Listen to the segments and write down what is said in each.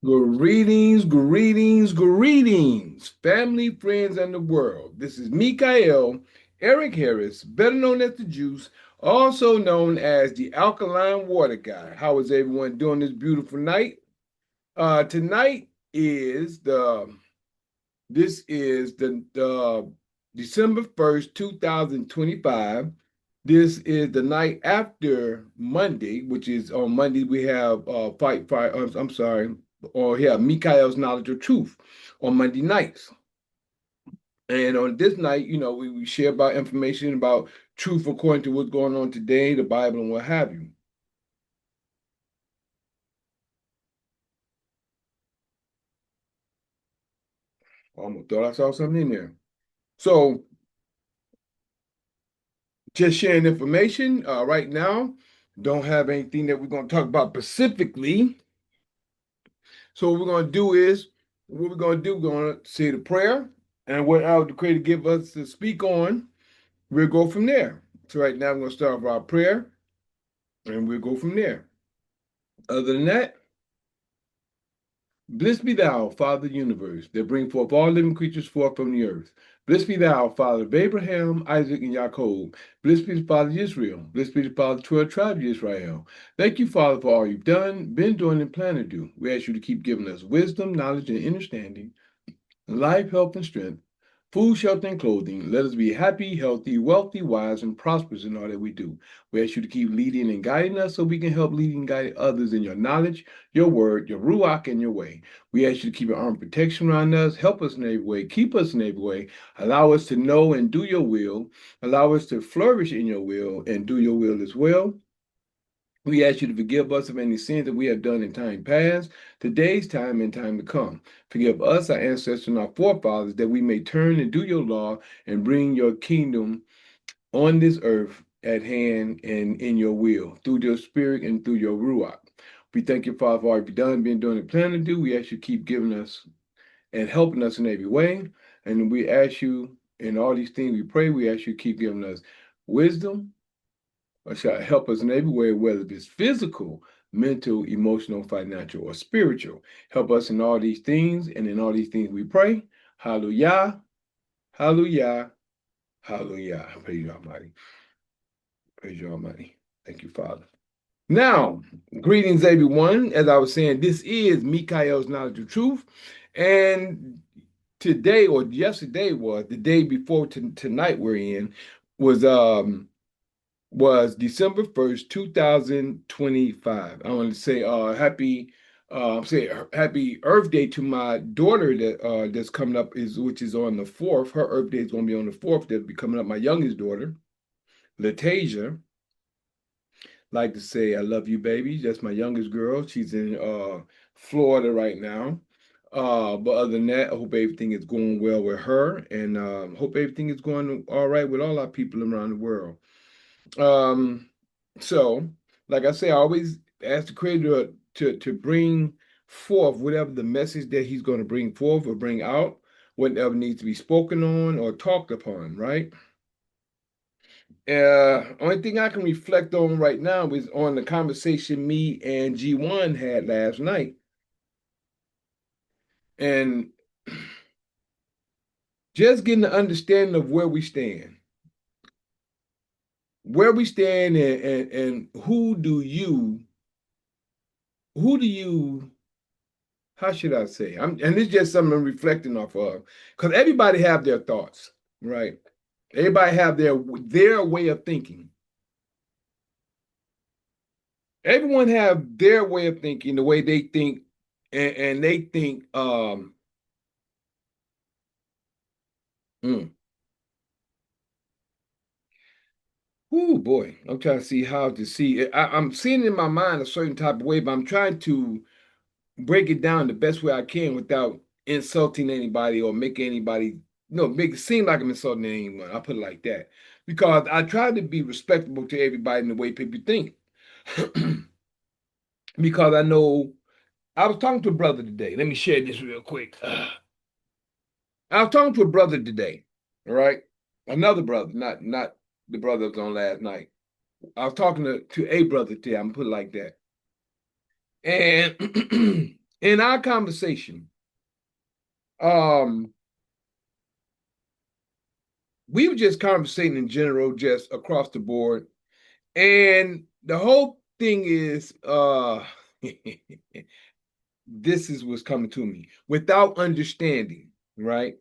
Greetings, family, friends, and the world. This is Mikael Eric Harris, better known as the Juice, also known as the Alkaline Water Guy. How is everyone doing this beautiful night? Tonight is the December 1st, 2025. This is the night after Monday, which is on Monday we have Fight Fire. I'm sorry, or yeah, Mikael's Knowledge of Truth on Monday nights. And on this night, we share about information about truth according to what's going on today, the Bible, and what have you. I almost thought I saw something in there. So just sharing information right now. Don't have anything that we're going to talk about specifically. So what we're going to do, we're going to say the prayer, and what our the Creator give us to speak on, we'll go from there. So right now, we're going to start with our prayer, and we'll go from there. Other than that, blessed be thou, Father of the universe, that bring forth all living creatures forth from the earth. Blessed be thou, Father of Abraham, Isaac, and Jacob. Blessed be the Father of Israel. Blessed be the Father of the 12 tribes of Israel. Thank you, Father, for all you've done, been doing, and plan to do. We ask you to keep giving us wisdom, knowledge, and understanding, life, health, and strength, food, shelter, and clothing. Let us be happy, healthy, wealthy, wise, and prosperous in all that we do. We ask you to keep leading and guiding us so we can help lead and guide others in your knowledge, your word, your ruach, and your way. We ask you to keep your arm protection around us, help us in every way, keep us in every way, allow us to know and do your will, allow us to flourish in your will and do your will as well. We ask you to forgive us of any sins that we have done in time past, today's time, and time to come. Forgive us, our ancestors, and our forefathers, that we may turn and do your law and bring your kingdom on this earth at hand and in your will, through your spirit and through your ruach. We thank you, Father, for all you've done, been doing, and plan to do. We ask you to keep giving us and helping us in every way. And we ask you, in all these things we pray, we ask you to keep giving us wisdom, or shall help us in every way, whether it's physical, mental, emotional, financial, or spiritual. Help us in all these things, and in all these things we pray. Hallelujah, hallelujah, hallelujah. Praise you, Almighty. Praise you, Almighty. Thank you, Father. Now, greetings, everyone. As I was saying, this is Mikael's Knowledge of Truth. And today, or yesterday was the day before tonight we're in, was was December 1st, 2025. I want to say happy Earth Day to my daughter that's coming up, is which is on the 4th. Her Earth Day is going to be on the 4th. That'll be coming up. My youngest daughter, Latasia. Like to say I love you, baby. That's my youngest girl. She's in Florida right now. But other than that, I hope everything is going well with her, and hope everything is going all right with all our people around the world. Um, so, like I say, I always ask the Creator to bring forth whatever the message that He's going to bring forth or bring out, whatever needs to be spoken on or talked upon, right? Only thing I can reflect on right now is on the conversation me and G1 had last night. And just getting the understanding of where we stand. Where we stand, and who do you how should I say? And it's just something I'm reflecting off of. Because everybody have their thoughts, right? Everybody have their way of thinking. Everyone have their way of thinking, the way they think, and they think, mm, oh boy, I'm trying to see how to see it. I'm seeing it in my mind a certain type of way, but I'm trying to break it down the best way I can without insulting anybody or making anybody, make it seem like I'm insulting anyone. I'll put it like that. Because I try to be respectable to everybody in the way people think. Because I know I was talking to a brother today. Let me share this real quick. I was talking to a brother today, all right? Another brother, not the brother that was on last night. I was talking to a brother today. I'm gonna put it like that. And in our conversation, we were just conversating in general, just across the board. And the whole thing is, this is what's coming to me without understanding, right?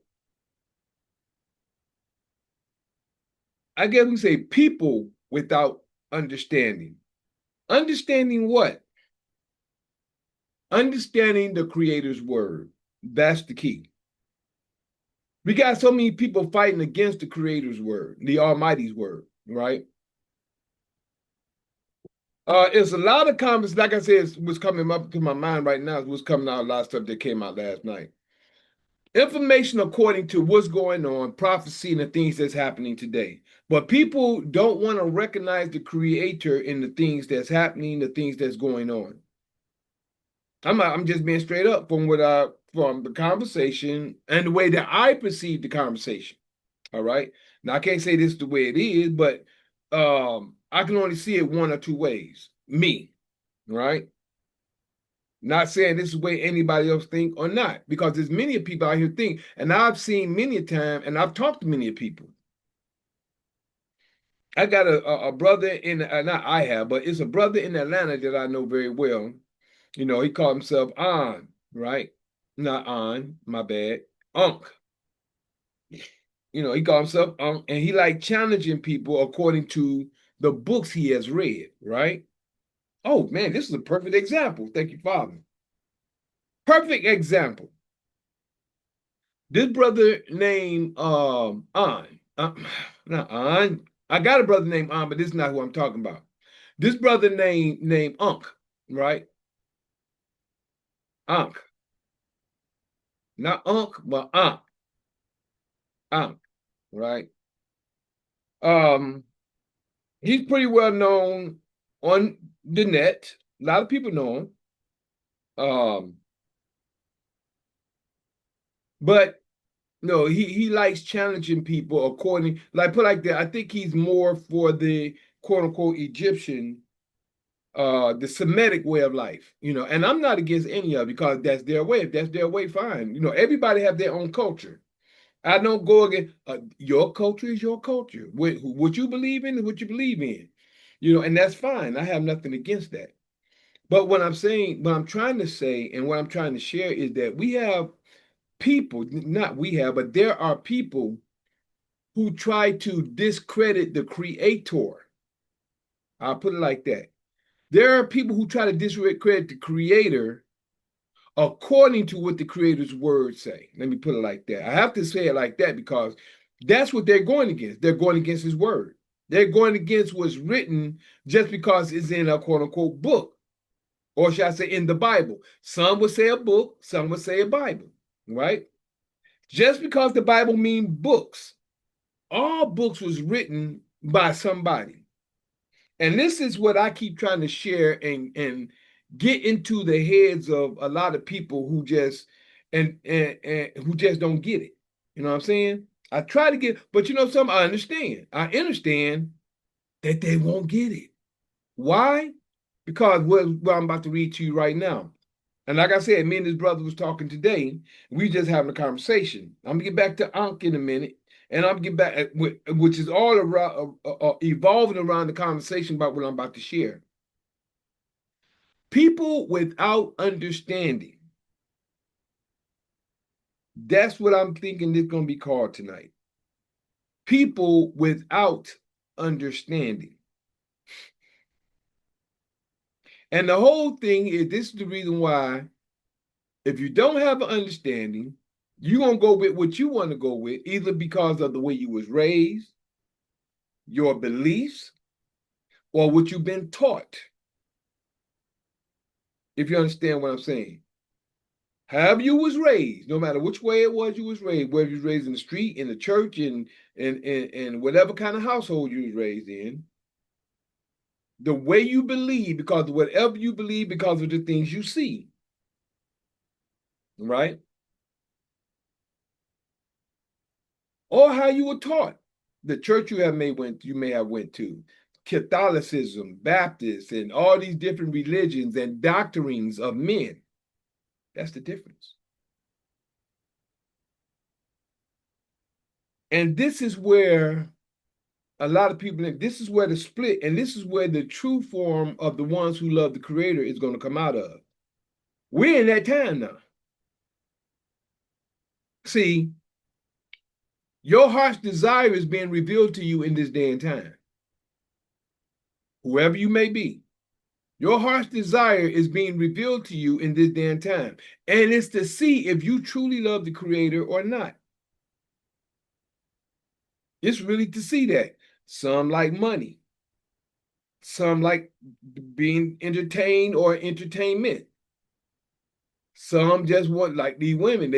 I guess we say people without understanding. Understanding what? Understanding the Creator's word. That's the key. We got so many people fighting against the Creator's word, the Almighty's word, right? It's a lot of comments, like I said, what's coming up to my mind right now is what's coming out, a lot of stuff that came out last night. Information according to what's going on, prophecy, and the things that's happening today. But people don't want to recognize the Creator in the things that's happening, the things that's going on. I'm just being straight up from from the conversation and the way that I perceive the conversation. All right. Now I can't say this is the way it is, but I can only see it one or two ways. Me, right? Not saying this is the way anybody else think or not, because there's many people out here think, and I've seen many a time, and I've talked to many people. I got a brother in not I have, but it's a brother in Atlanta that I know very well. You know, he called himself On, right? Not On, my bad. Unc. You know, he called himself Unc, and he like challenging people according to the books he has read, right? Oh man, this is a perfect example. Thank you, Father. Perfect example. This brother named On, not On. I got a brother named On, but this is not who I'm talking about. This brother named Unc, right? Unc, not Unc, but Unc, right? Um, he's pretty well known on the net. A lot of people know him. Um, but no, he likes challenging people according, like put like that. I think he's more for the quote unquote Egyptian, the Semitic way of life, you know. And I'm not against any of it because that's their way. If that's their way, fine. You know, everybody have their own culture. I don't go against your culture is your culture. What you believe in is what you believe in, you know, and that's fine. I have nothing against that. But what I'm saying, what I'm trying to say, and what I'm trying to share is that we have people, not we have, but there are people who try to discredit the creator. I'll put it like that. There are people who try to discredit the creator according to what the creator's words say. Let me put it like that. I have to say it like that because that's what they're going against. They're going against his word. They're going against what's written just because it's in a quote unquote book, or should I say in the Bible. Some would say a book, some would say a Bible, right? Just because the Bible means books, all books was written by somebody. And this is what I keep trying to share and get into the heads of a lot of people who just and who just don't get it. You know what I'm saying? I try to get, but you know something, I understand. I understand that they won't get it. Why? Because what I'm about to read to you right now. And like I said, me and his brother was talking today. We just having a conversation. I'm gonna get back to Ankh in a minute, and I'm gonna get back, which is all around evolving around the conversation about what I'm about to share. People without understanding. That's what I'm thinking it's gonna be called tonight. People without understanding. And the whole thing is this is the reason why if you don't have an understanding, you're gonna go with what you want to go with, either because of the way you was raised, your beliefs, or what you've been taught. If you understand what I'm saying. However you was raised, no matter which way it was you was raised, whether you was raised in the street, in the church, in whatever kind of household you was raised in, the way you believe, because of whatever you believe, because of the things you see, right? Or how you were taught. The church you may have went to, Catholicism, Baptist, and all these different religions and doctrines of men. That's the difference. And this is where a lot of people, this is where the split, and this is where the true form of the ones who love the Creator is going to come out of. We're in that time now. See, your heart's desire is being revealed to you in this day and time. Whoever you may be, your heart's desire is being revealed to you in this day and time. And it's to see if you truly love the Creator or not. It's really to see that. Some like money. Some like being entertained or entertainment. Some just want, like these women, I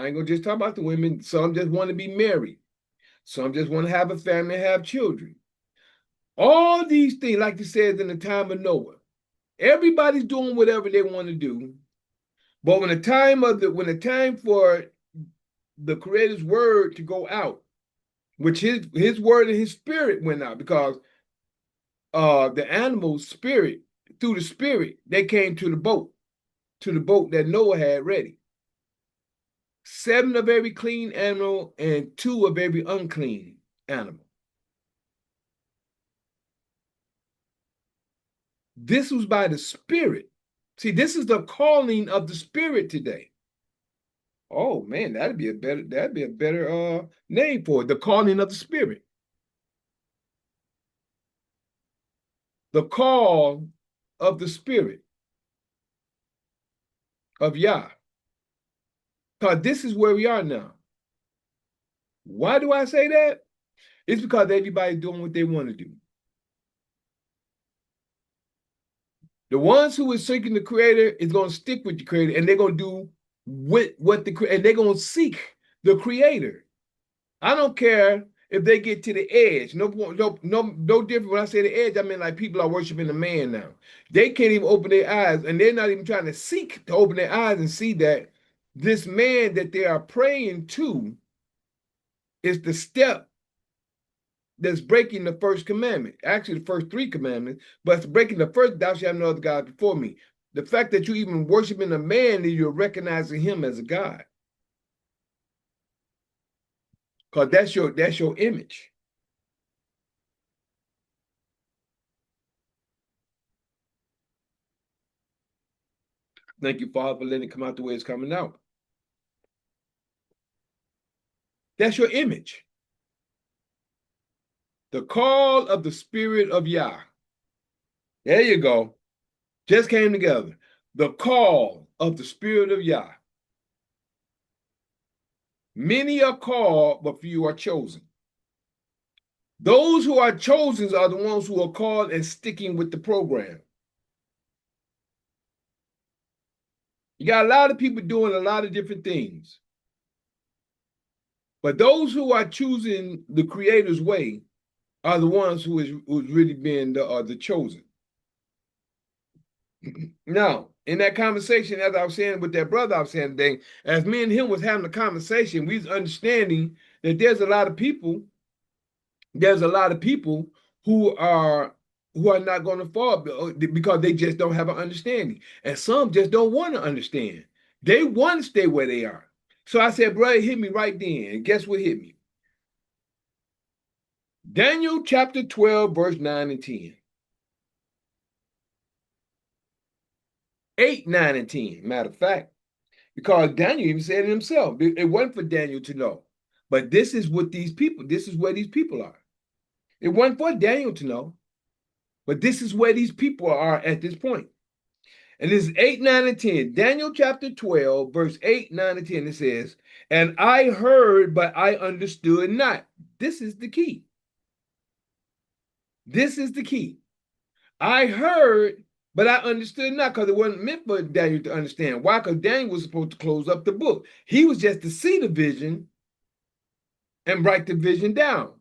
ain't gonna just talk about the women. Some just want to be married. Some just want to have a family and have children. All these things, like it says in the time of Noah, everybody's doing whatever they want to do. But when the time for the Creator's word to go out, which his word and his spirit went out, because the animal's spirit, through the spirit, they came to the boat that Noah had ready. 7 of every clean animal and 2 of every unclean animal. This was by the Spirit. See, this is the calling of the Spirit today. Oh man, that'd be a better name for it. The calling of the Spirit. The call of the Spirit of Yah. Because this is where we are now. Why do I say that? It's because everybody's doing what they want to do. The ones who is seeking the Creator is going to stick with the Creator, and they're going to do and they're going to seek the Creator. I don't care if they get to the edge. No different. When I say the edge, I mean like people are worshiping a man now. They can't even open their eyes, and they're not even trying to seek to open their eyes and see that this man that they are praying to is the step that's breaking the first commandment. Actually, the first 3 commandments, but it's breaking the first, thou shalt have no other God before me. The fact that you even worshiping a man, you're recognizing him as a God. Because that's your image. Thank you, Father, for letting it come out the way it's coming out. That's your image. The call of the Spirit of Yah. There you go. Just came together. The call of the Spirit of Yah. Many are called, but few are chosen. Those who are chosen are the ones who are called and sticking with the program. You got a lot of people doing a lot of different things. But those who are choosing the Creator's way are the ones who's really being the chosen. Now, in that conversation, as I was saying with that brother I was saying today, as me and him was having a conversation, we was understanding that there's a lot of people who are not going to fall because they just don't have an understanding. And some just don't want to understand. They want to stay where they are. So I said, brother, hit me right then. And guess what hit me? Daniel chapter 12, verse 9 and 10. 8, 9, and 10, matter of fact. Because Daniel even said it himself. It wasn't for Daniel to know. But this is where these people are. It wasn't for Daniel to know. But this is where these people are at this point. And this is 8, 9, and 10. Daniel chapter 12, verse 8, 9, and 10. It says, and I heard, but I understood not. This is the key. This is the key. I heard, but I understood not, because it wasn't meant for Daniel to understand. Why? Because Daniel was supposed to close up the book. He was just to see the vision and write the vision down.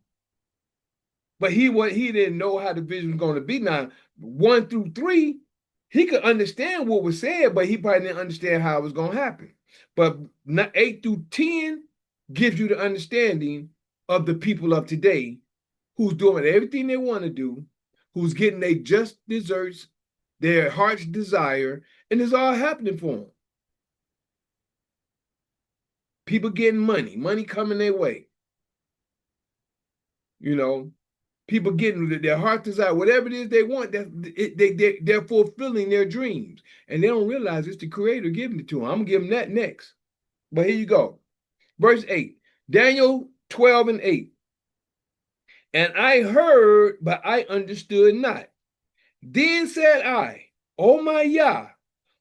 But he didn't know how the vision was going to be. Now, 1 through 3, he could understand what was said, but he probably didn't understand how it was going to happen. But 8 through 10 gives you the understanding of the people of today who's doing everything they want to do, who's getting their just desserts, their heart's desire, and it's all happening for them. People getting money coming their way. You know, people getting their heart desire, whatever it is they want, they're fulfilling their dreams. And they don't realize it's the Creator giving it to them. I'm going to give them that next. But here you go. Verse 8, Daniel 12 and 8. And I heard, but I understood not. Then said I, O my Yah,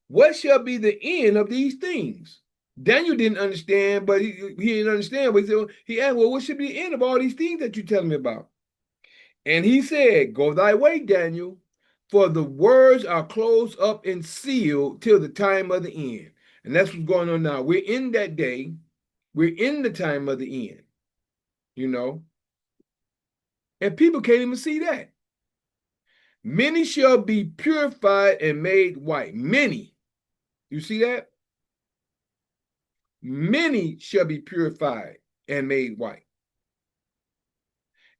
what shall be the end of these things? Daniel didn't understand, but he didn't understand. But he asked, well, what should be the end of all these things that you're telling me about? And he said, go thy way, Daniel, for the words are closed up and sealed till the time of the end. And that's what's going on now. We're in that day. We're in the time of the end, you know. And people can't even see that. Many shall be purified and made white. Many. You see that? Many shall be purified and made white.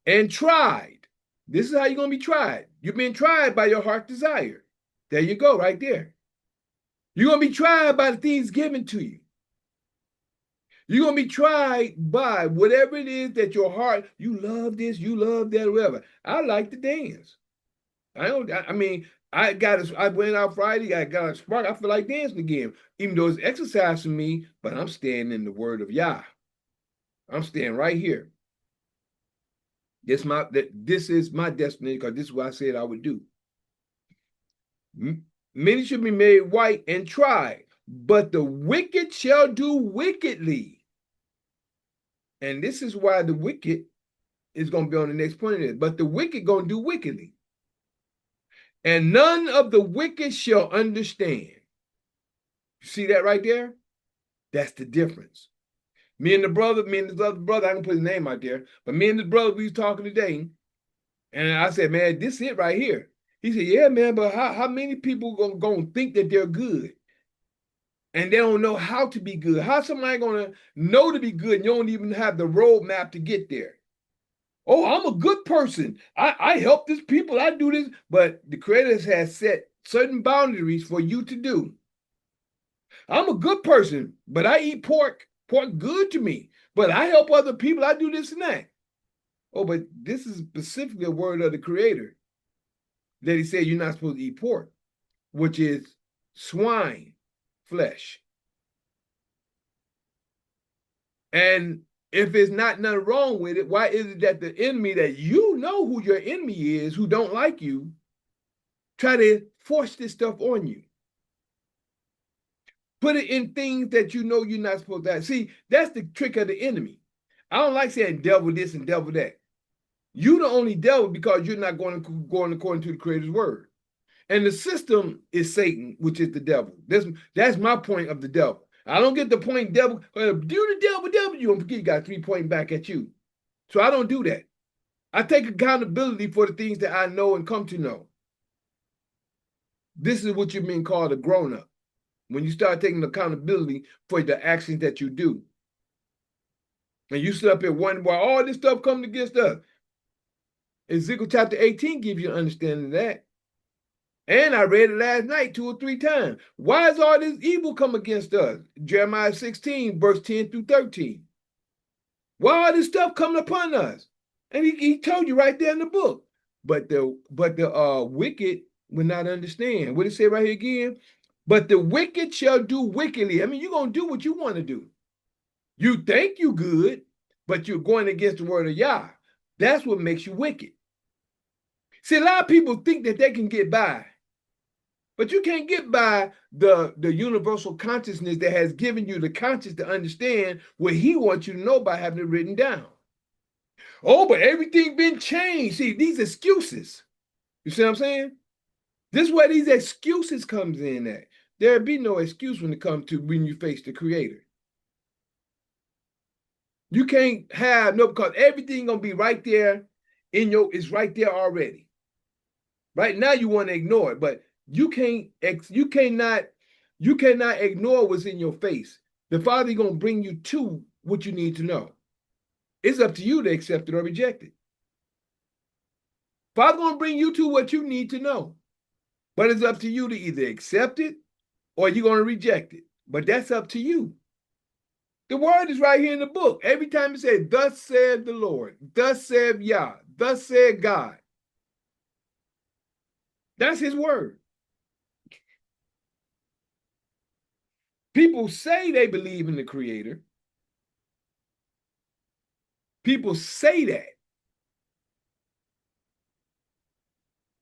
And tried. This is how you're going to be tried. You've been tried by your heart desire. There you go, right there. You're going to be tried by the things given to you. You're going to be tried by whatever it is that your heart, you love this, you love that, whatever. I like to dance. I went out Friday, I got a spark, I feel like dancing again. Even though it's exercise for me, but I'm staying in the word of Yah. I'm staying right here. This is my destiny, because this is what I said I would do. Many should be made white and tried, but the wicked shall do wickedly. And this is why the wicked is going to be on the next point of this. But the wicked going to do wickedly. And none of the wicked shall understand. You see that right there? That's the difference. Me and this other brother, I can put his name out there, but me and this brother, we was talking today, and I said, man, this is it right here. He said, yeah, man, but how many people going to think that they're good? And they don't know how to be good. How somebody going to know to be good and you don't even have the roadmap to get there? Oh, I'm a good person. I help these people. I do this. But the Creator has set certain boundaries for you to do. I'm a good person, but I eat pork. Pork good to me. But I help other people. I do this and that. Oh, but this is specifically a word of the Creator that he said you're not supposed to eat pork, which is swine flesh. And if it's not nothing wrong with it, why is it that the enemy, that you know who your enemy is, who don't like you, try to force this stuff on you? Put it in things that you know you're not supposed to have. See, that's the trick of the enemy. I don't like saying devil this and devil that. You the only devil because you're not going according to the Creator's word. And the system is Satan, which is the devil. That's my point of the devil. I don't get the point devil, do the devil, you don't forget you got 3 pointing back at you. So I don't do that. I take accountability for the things that I know and come to know. This is what you're being called a grown-up. When you start taking accountability for the actions that you do. And you sit up here wondering why all this stuff comes against us. Ezekiel chapter 18 gives you an understanding of that. And I read it last night 2 or 3 times. Why is all this evil come against us? Jeremiah 16, verse 10 through 13. Why all this stuff coming upon us? And he told you right there in the book. But the wicked will not understand. What did it say right here again? But the wicked shall do wickedly. I mean, you're going to do what you want to do. You think you good, but you're going against the word of Yah. That's what makes you wicked. See, a lot of people think that they can get by. But you can't get by the universal consciousness that has given you the conscience to understand what he wants you to know by having it written down. Oh, but everything been changed. See, these excuses. You see what I'm saying? This is where these excuses comes in at. There'll be no excuse when it comes to when you face the Creator. You can't have no, because everything gonna be right there it's right there already. Right now you want to ignore it, but you cannot ignore what's in your face. The Father is gonna bring you to what you need to know. It's up to you to accept it or reject it. Father's gonna bring you to what you need to know. But it's up to you to either accept it or you're gonna reject it. But that's up to you. The word is right here in the book. Every time it says, thus said the Lord, thus said Yah, thus said God. That's his word. People say they believe in the Creator. People say that.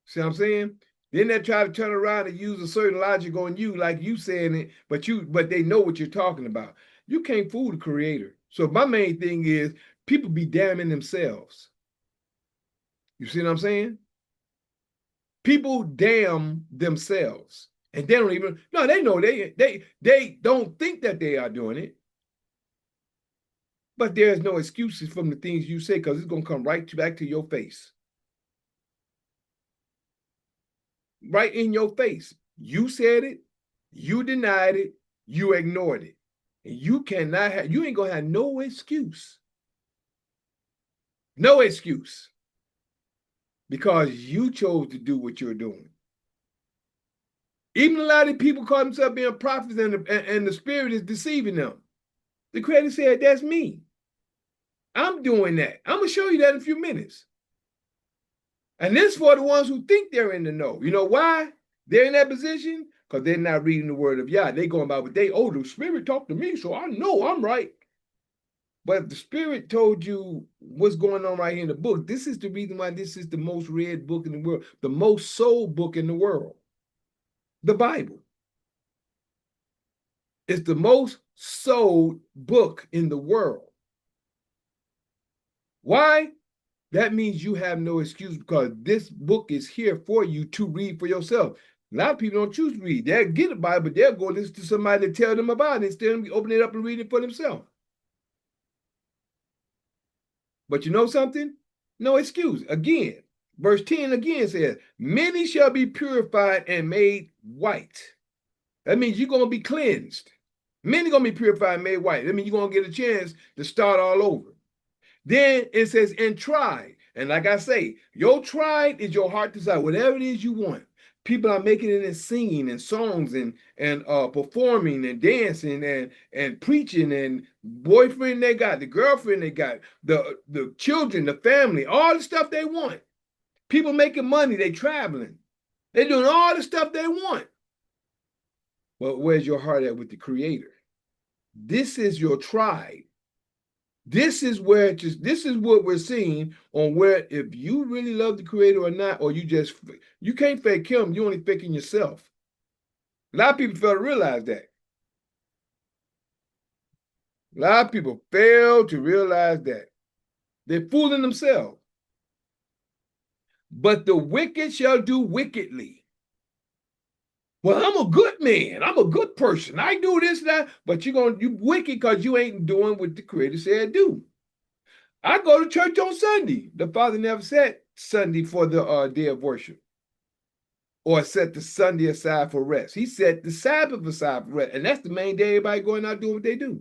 See what I'm saying? Then they try to turn around and use a certain logic on you, like you saying it, but they know what you're talking about. You can't fool the Creator. So my main thing is people be damning themselves. You see what I'm saying? People damn themselves. And they don't even, no, they know they don't think that they are doing it. But there's no excuses from the things you say because it's going to come right back to your face. Right in your face. You said it, you denied it, you ignored it. And you cannot have, you ain't going to have no excuse. No excuse. Because you chose to do what you're doing. Even a lot of people call themselves being prophets and the spirit is deceiving them. The Creator said, that's me. I'm doing that. I'm going to show you that in a few minutes. And this for the ones who think they're in the know. You know why they're in that position? Because they're not reading the word of Yah. They going about what they, oh, the spirit talked to me, so I know I'm right. But if the spirit told you what's going on right here in the book, this is the reason why this is the most read book in the world, the most sold book in the world. The Bible. It's the most sold book in the world. Why? That means you have no excuse because this book is here for you to read for yourself. A lot of people don't choose to read. They'll get a Bible, but they'll go listen to somebody to tell them about it instead of open it up and read it for themselves. But you know something? No excuse. Again, verse 10 again says, many shall be purified and made white. That means you're going to be cleansed. Many going to be purified and made white. That means you're going to get a chance to start all over. Then it says, and tried. And like I say, your tried is your heart desire, whatever it is you want. People are making it in singing and songs and performing and dancing and preaching and boyfriend they got, the girlfriend they got, the children, the family, all the stuff they want. People making money, they traveling. They're doing all the stuff they want. Well, where's your heart at with the Creator? This is your tribe. This is where this is what we're seeing on where if you really love the Creator or not, or you can't fake him, you only faking yourself. A lot of people fail to realize that. A lot of people fail to realize that. They're fooling themselves. But the wicked shall do wickedly. Well, I'm a good man. I'm a good person. I do this, that, but you wicked because you ain't doing what the Creator said do. I go to church on Sunday. The Father never said Sunday for the day of worship or set the Sunday aside for rest. He set the Sabbath aside for rest. And that's the main day everybody going out doing what they do.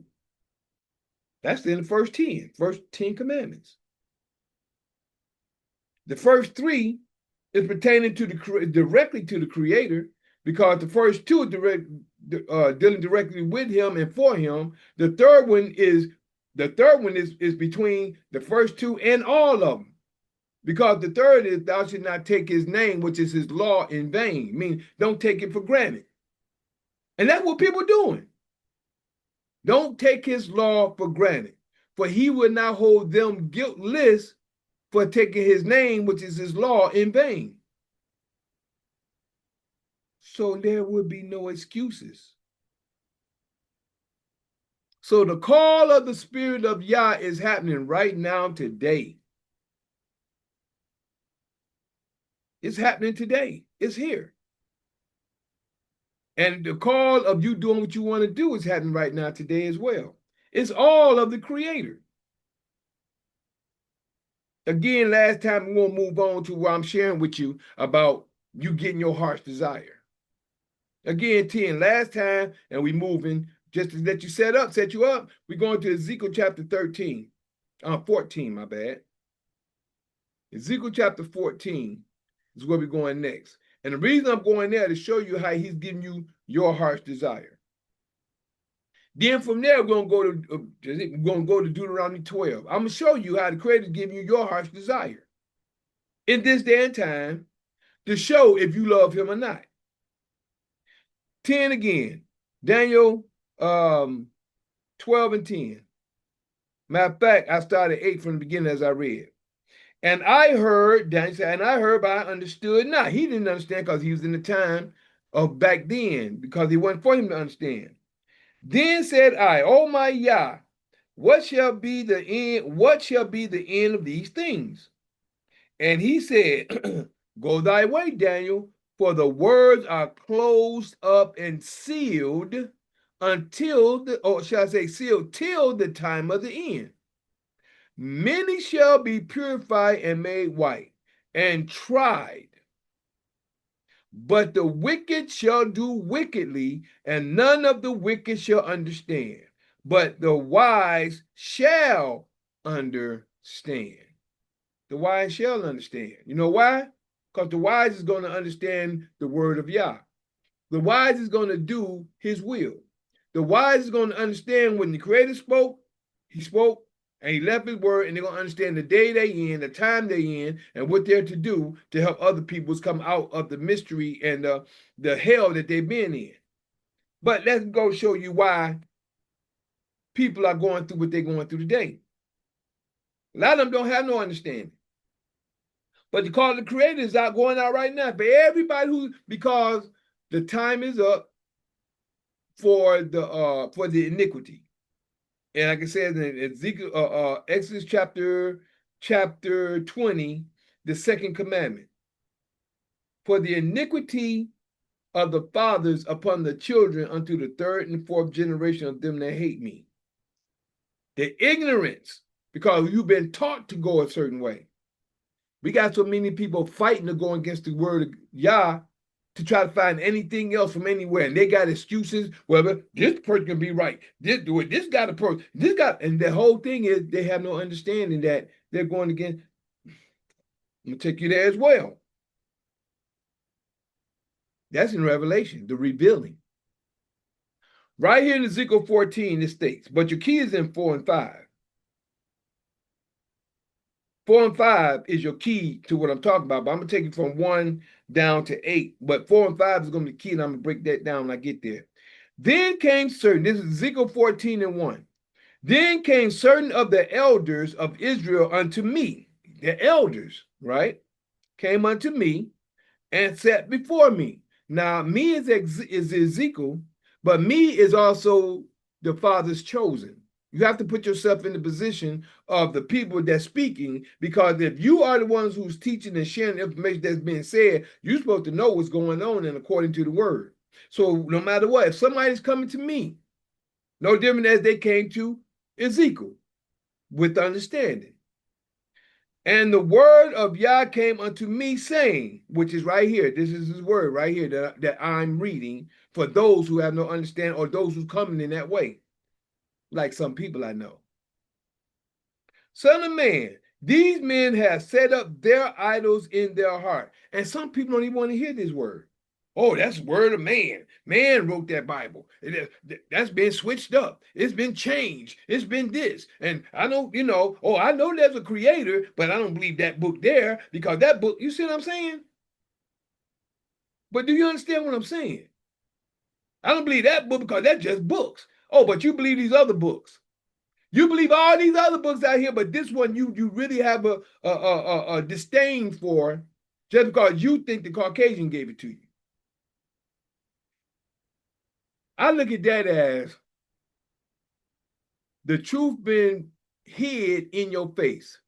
That's in the first 10 commandments. The first 3 is pertaining to directly to the Creator, because the first 2 are dealing directly with him and for him. The third one is between the first 2 and all of them. Because the third is thou should not take his name, which is his law, in vain. I mean, don't take it for granted. And that's what people are doing. Don't take his law for granted, for he will not hold them guiltless for taking his name, which is his law, in vain. So there would be no excuses. So the call of the Spirit of Yah is happening right now today. It's happening today. It's here. And the call of you doing what you want to do is happening right now today as well. It's all of the Creator. Again, last time, we're going to move on to where I'm sharing with you about you getting your heart's desire. Again, 10, last time, and we moving, just to let you set you up, we're going to Ezekiel chapter 14, my bad. Ezekiel chapter 14 is where we're going next. And the reason I'm going there to show you how he's giving you your heart's desire. Then from there, we're gonna go to Deuteronomy 12. I'm gonna show you how the Creator is giving you your heart's desire in this day and time to show if you love Him or not. 10 again, Daniel 12 and 10. Matter of fact, I started 8 from the beginning as I read. And I heard, Daniel said, and I heard, but I understood not. He didn't understand because he was in the time of back then, because it wasn't for him to understand. Then said I, oh my Yah, what shall be the end? What shall be the end of these things? And he said, go thy way, Daniel, for the words are closed up and sealed until the, or shall I say sealed till the time of the end. Many shall be purified and made white and tried. But the wicked shall do wickedly, and none of the wicked shall understand. But the wise shall understand. The wise shall understand. You know why? Because the wise is going to understand the word of Yah. The wise is going to do his will. The wise is going to understand when the Creator spoke, he spoke, and he left his word, and they're going to understand the day they in, the time they in, and what they're to do to help other peoples come out of the mystery and the hell that they've been in. But let's go show you why people are going through what they're going through today. A lot of them don't have no understanding. But because the Creator is out going out right now for everybody because the time is up for the iniquity. And like I said in Ezekiel, Exodus chapter 20, the second commandment. For the iniquity of the fathers upon the children unto the third and fourth generation of them that hate me. The ignorance, because you've been taught to go a certain way. We got so many people fighting to go against the word of Yah to try to find anything else from anywhere. And they got excuses, whether this person can be right, this got a person, this got, and the whole thing is they have no understanding that they're going against. I'm going to take you there as well. That's in Revelation, the revealing. Right here in Ezekiel 14, it states, but your key is in 4 and 5. 4 and 5 is your key to what I'm talking about, but I'm going to take it from 1 down to 8. But 4 and 5 is going to be key, and I'm going to break that down when I get there. Then came certain, this is Ezekiel 14 and 1. Then came certain of the elders of Israel unto me, the elders, right, came unto me and sat before me. Now, me is Ezekiel, but me is also the Father's chosen. You have to put yourself in the position of the people that's speaking, because if you are the ones who's teaching and sharing the information that's being said, you're supposed to know what's going on and according to the word. So no matter what, if somebody's coming to me, no different as they came to Ezekiel with understanding. And the word of Yah came unto me saying, which is right here, this is his word right here that I'm reading for those who have no understanding or those who's coming in that way. Like some people I know. Son of man, these men have set up their idols in their heart. And some people don't even want to hear this word. Oh, that's the word of man. Man wrote that Bible. That's been switched up. It's been changed. It's been this. And I know, I know there's a creator, but I don't believe that book there, because that book, you see what I'm saying? But do you understand what I'm saying? I don't believe that book because that's just books. Oh, but you believe these other books. You believe all these other books out here, but this one you really have a disdain for just because you think the Caucasian gave it to you. I look at that as the truth being hid in your face.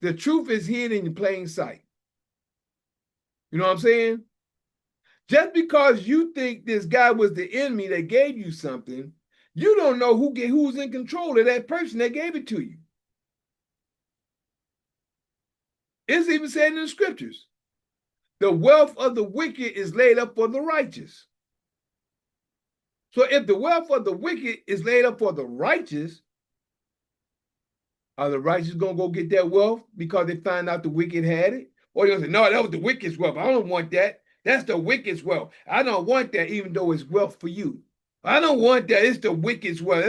The truth is hid in plain sight. You know what I'm saying? Just because you think this guy was the enemy that gave you something, you don't know who's in control of that person that gave it to you. It's even said in the scriptures, the wealth of the wicked is laid up for the righteous. So if the wealth of the wicked is laid up for the righteous, are the righteous going to go get that wealth because they find out the wicked had it? Or they'll say, no, that was the wicked's wealth. I don't want that. That's the wicked's wealth. I don't want that, even though it's wealth for you. I don't want that. It's the wicked one.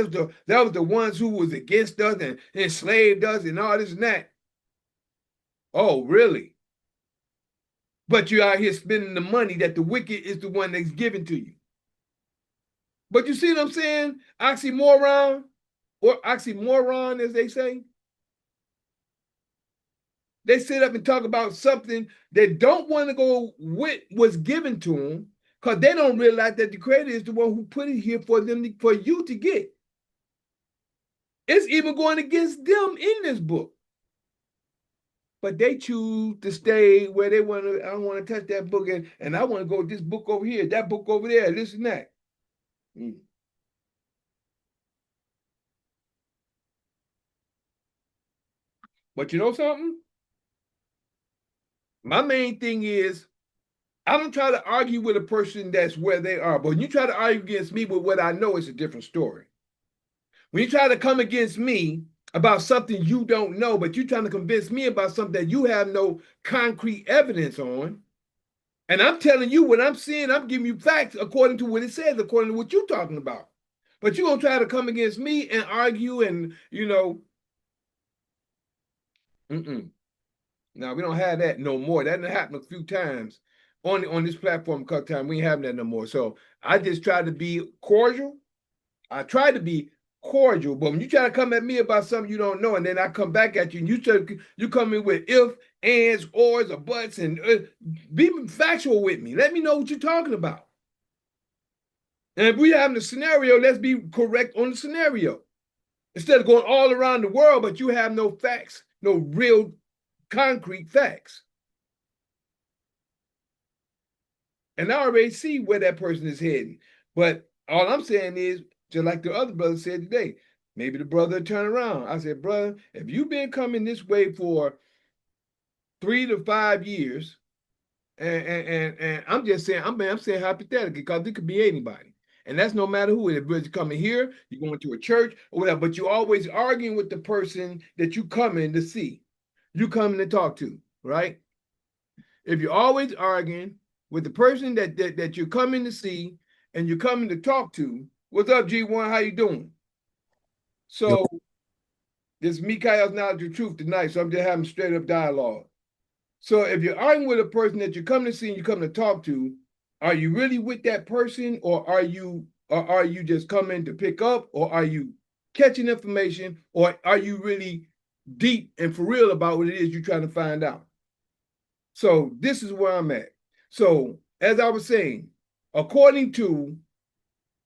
That was the ones who was against us and enslaved us and all this and that. Oh, really? But you out here spending the money that the wicked is the one that's given to you. But you see what I'm saying? Oxymoron or oxymoron, as they say. They sit up and talk about something they don't want to go with what's given to them because they don't realize that the creator is the one who put it here for them, for you to get. It's even going against them in this book. But they choose to stay where they want to. I don't want to touch that book, and I want to go this book over here, that book over there, this and that. Mm. But you know something? My main thing is I don't try to argue with a person that's where they are. But when you try to argue against me with what I know, it's a different story. When you try to come against me about something you don't know, but you're trying to convince me about something that you have no concrete evidence on, and I'm telling you what I'm seeing, I'm giving you facts according to what it says, according to what you're talking about. But you're going to try to come against me and argue and, mm-mm. Now we don't have that no more. That happened a few times on this platform a couple times. We ain't having that no more. So I just try to be cordial. I try to be cordial, but when you try to come at me about something you don't know, and then I come back at you, and you come in with if, ands, ors, or buts, and be factual with me. Let me know what you're talking about. And if we have the scenario, let's be correct on the scenario. Instead of going all around the world, but you have no facts, no real concrete facts. And I already see where that person is heading. But all I'm saying is, just like the other brother said today, maybe the brother turn around. I said, brother, if you've been coming this way for 3 to 5 years, and I'm just saying, I'm saying hypothetically, because it could be anybody. And that's no matter who it is. Whether you're coming here, you're going to a church, or whatever, but you're always arguing with the person that you come in to see, you come in to talk to, right? If you're always arguing with the person that you're coming to see and you're coming to talk to, what's up, G1? How you doing? So this is Mikael's Knowledge of Truth tonight, so I'm just having straight up dialogue. So if you're arguing with a person that you're coming to see and you're coming to talk to, are you really with that person, or are you just coming to pick up, or are you catching information, or are you really deep and for real about what it is you're trying to find out? So this is where I'm at. So as I was saying, according to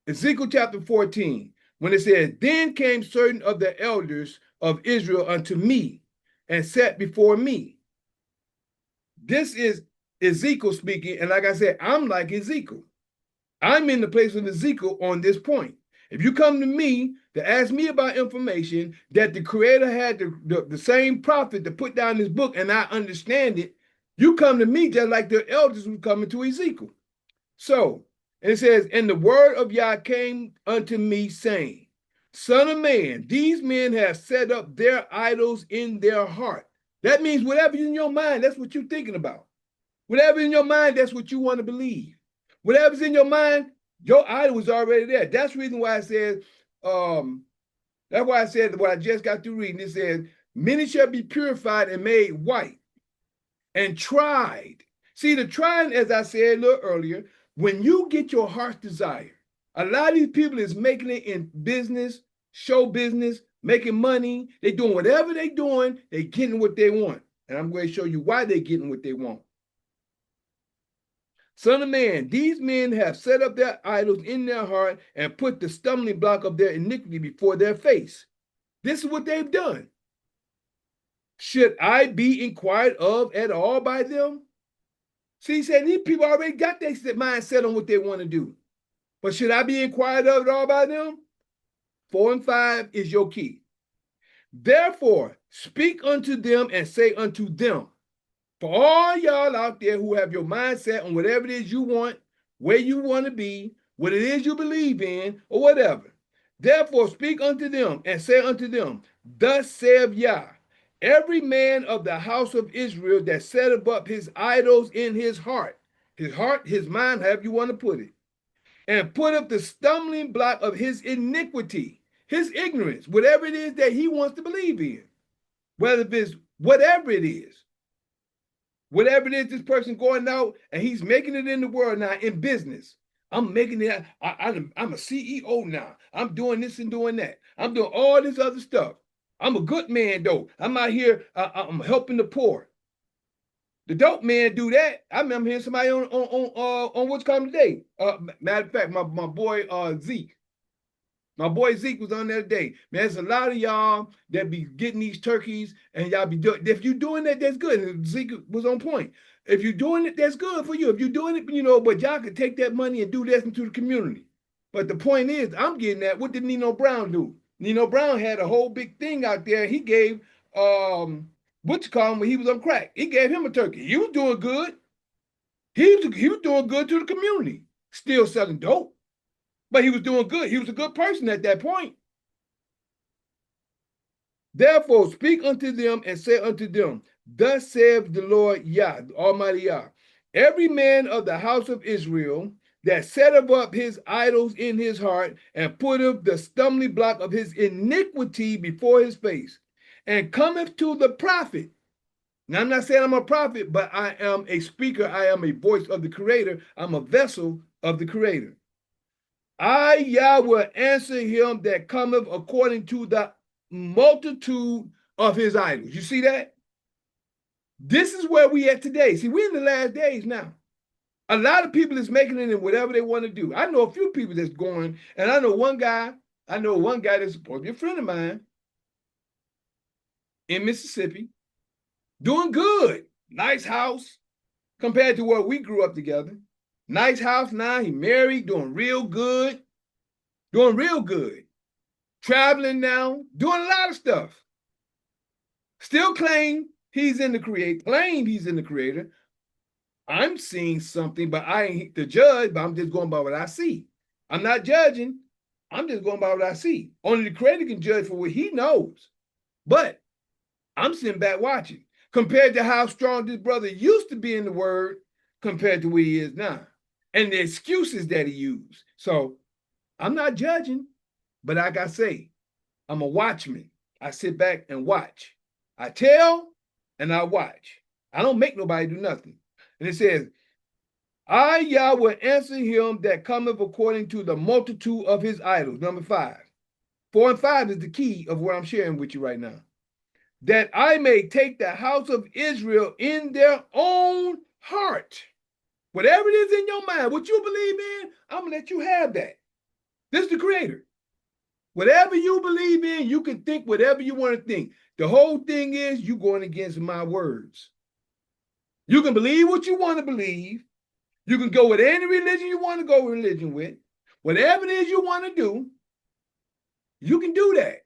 Ezekiel chapter 14, when it says, then came certain of the elders of Israel unto me and sat before me. This is Ezekiel speaking. And like I said, I'm like Ezekiel. I'm in the place of Ezekiel on this point. If you come to me to ask me about information that the creator had the same prophet to put down this book and I understand it, you come to me just like the elders were coming to Ezekiel. So, and it says, and the word of Yah came unto me, saying, Son of man, these men have set up their idols in their heart. That means whatever's in your mind, that's what you're thinking about. Whatever's in your mind, that's what you want to believe. Whatever's in your mind, your idol is already there. That's the reason why I said, that's why I said what I just got through reading. It says, many shall be purified and made white and tried. See, the trying, as I said a little earlier, when you get your heart's desire, a lot of these people is making it in business, show business, making money. They're doing whatever they're doing, they're getting what they want. And I'm going to show you why they're getting what they want. Son of man, these men have set up their idols in their heart and put the stumbling block of their iniquity before their face. This is what they've done. Should I be inquired of at all by them? See, he said these people already got their mind set on what they want to do. But should I be inquired of at all by them? 4 and 5 is your key. Therefore, speak unto them and say unto them, for all y'all out there who have your mindset on whatever it is you want, where you want to be, what it is you believe in, or whatever. Therefore, speak unto them and say unto them, thus saith Yah, every man of the house of Israel that set up his idols in his heart, his mind, however you want to put it, and put up the stumbling block of his iniquity, his ignorance, whatever it is that he wants to believe in, whether it's whatever it is. Whatever it is, this person going out and he's making it in the world now in business. I'm making it. I'm a CEO now. I'm doing this and doing that. I'm doing all this other stuff. I'm a good man though. I'm out here. I'm helping the poor. The dope man do that. I remember hearing somebody on what's called today. Matter of fact, my boy Zeke. My boy Zeke was on there today. Man, there's a lot of y'all that be getting these turkeys and y'all be doing, if you're doing that, that's good. And Zeke was on point. If you're doing it, that's good for you. If you're doing it, but y'all can take that money and do this into the community. But the point is, I'm getting at, what did Nino Brown do? Nino Brown had a whole big thing out there. He gave, what you call him when he was on crack? He gave him a turkey. He was doing good. He was doing good to the community. Still selling dope. But he was doing good. He was a good person at that point. Therefore, speak unto them and say unto them, thus saith the Lord Yah, Almighty Yah, every man of the house of Israel that setteth up his idols in his heart and putteth the stumbling block of his iniquity before his face, and cometh to the prophet. Now, I'm not saying I'm a prophet, but I am a speaker. I am a voice of the Creator. I'm a vessel of the Creator. I, Yah, will answer him that cometh according to the multitude of his idols. You see that? This is where we at today. See, we're in the last days now. A lot of people is making it in whatever they want to do. I know a few people that's going, and I know one guy that's supposed to be a friend of mine in Mississippi, doing good. Nice house compared to where we grew up together. Nice house now. He married, doing real good. Traveling now, doing a lot of stuff. Still claim he's in the creator. I'm seeing something, but I ain't the judge, but I'm just going by what I see. I'm not judging. I'm just going by what I see. Only the creator can judge for what he knows. But I'm sitting back watching compared to how strong this brother used to be in the word compared to where he is now. And the excuses that he used. So I'm not judging, but like I say, I'm a watchman. I sit back and watch. I tell and I watch. I don't make nobody do nothing. And it says, I, Yah, will answer him that cometh according to the multitude of his idols. Number 5. 4 and 5 is the key of what I'm sharing with you right now. That I may take the house of Israel in their own heart. Whatever it is in your mind, what you believe in, I'm going to let you have that. This is the creator. Whatever you believe in, you can think whatever you want to think. The whole thing is you going against my words. You can believe what you want to believe. You can go with any religion you want to go religion with. Whatever it is you want to do, you can do that.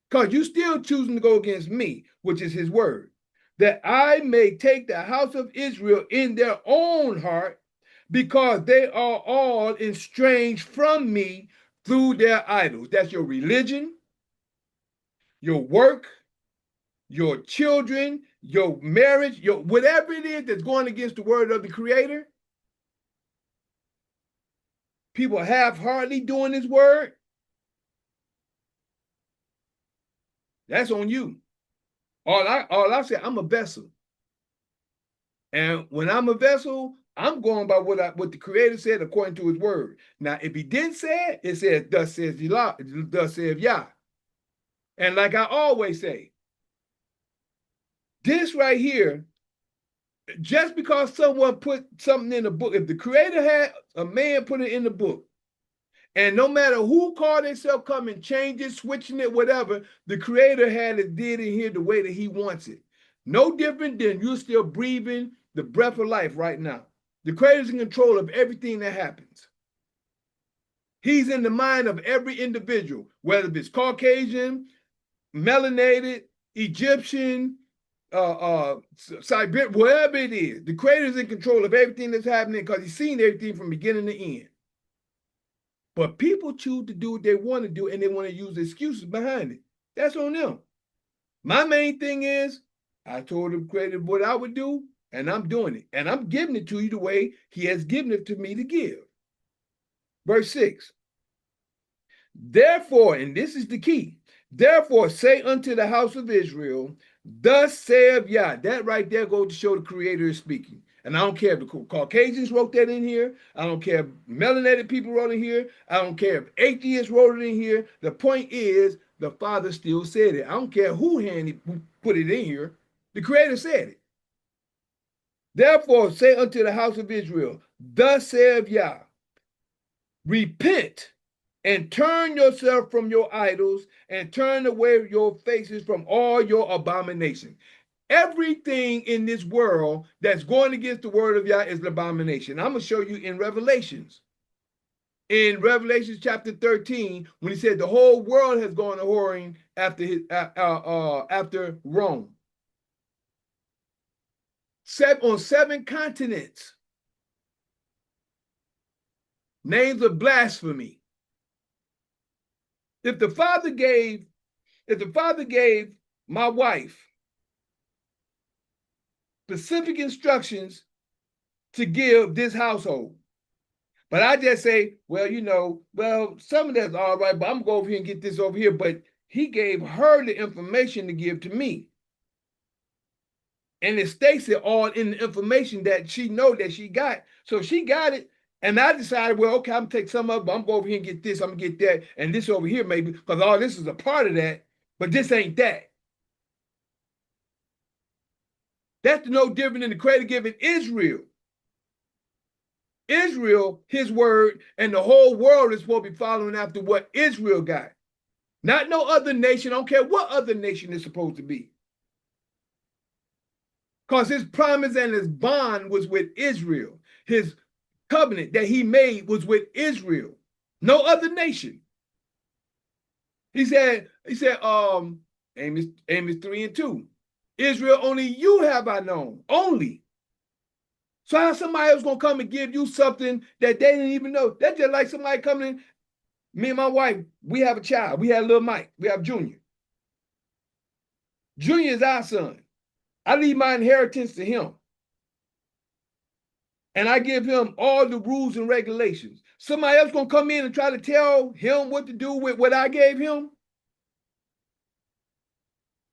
Because you're still choosing to go against me, which is his word. That I may take the house of Israel in their own heart, because they are all estranged from me through their idols. That's your religion, your work, your children, your marriage, your whatever it is that's going against the word of the creator. People half-heartedly doing his word. That's on you. All I say, I'm a vessel. And when I'm a vessel, I'm going by what the creator said according to his word. Now, if he didn't say it, it says, thus says Yah. And like I always say, this right here, just because someone put something in the book, if the creator had a man put it in the book, and no matter who called himself, come and change it, switching it, whatever, the creator had it, did it here the way that he wants it. No different than you're still breathing the breath of life right now. The creator's in control of everything that happens. He's in the mind of every individual, whether it's Caucasian, melanated, Egyptian, Siberian, whatever it is. The creator's in control of everything that's happening because he's seen everything from beginning to end. But people choose to do what they want to do, and they want to use excuses behind it. That's on them. My main thing is, I told the creator what I would do, and I'm doing it. And I'm giving it to you the way he has given it to me to give. Verse 6. Therefore, and this is the key, therefore say unto the house of Israel, thus saith Yah. That right there goes to show the Creator is speaking. And I don't care if the Caucasians wrote that in here. I don't care if melanated people wrote it here. I don't care if atheists wrote it in here. The point is, the Father still said it. I don't care who put it in here. The Creator said it. Therefore say unto the house of Israel, thus saith Yah, repent and turn yourself from your idols and turn away your faces from all your abominations. Everything in this world that's going against the word of Yah is an abomination. I'm going to show you in Revelations. In Revelation chapter 13, when he said the whole world has gone a whoring after Rome. On 7 continents. Names of blasphemy. If the Father gave my wife specific instructions to give this household, but I just say, well, some of that's all right, but I'm gonna go over here and get this over here. But he gave her the information to give to me. And it states it all in the information that she know that she got. So she got it. And I decided, well, okay, I'm gonna take some of it, but I'm gonna go over here and get this, I'm gonna get that, and this over here maybe, because all this is a part of that, but this ain't that. That's no different than the Creator giving Israel. Israel, his word, and the whole world is supposed to be following after what Israel got. Not no other nation. I don't care what other nation is supposed to be. Because his promise and his bond was with Israel. His covenant that he made was with Israel, no other nation. He said, Amos 3:2, Israel, only you have I known, only. So how somebody else gonna come and give you something that they didn't even know? That's just like somebody coming in. Me and my wife, we have a child. We have little Mike. We have Junior. Junior is our son. I leave my inheritance to him. And I give him all the rules and regulations. Somebody else gonna come in and try to tell him what to do with what I gave him?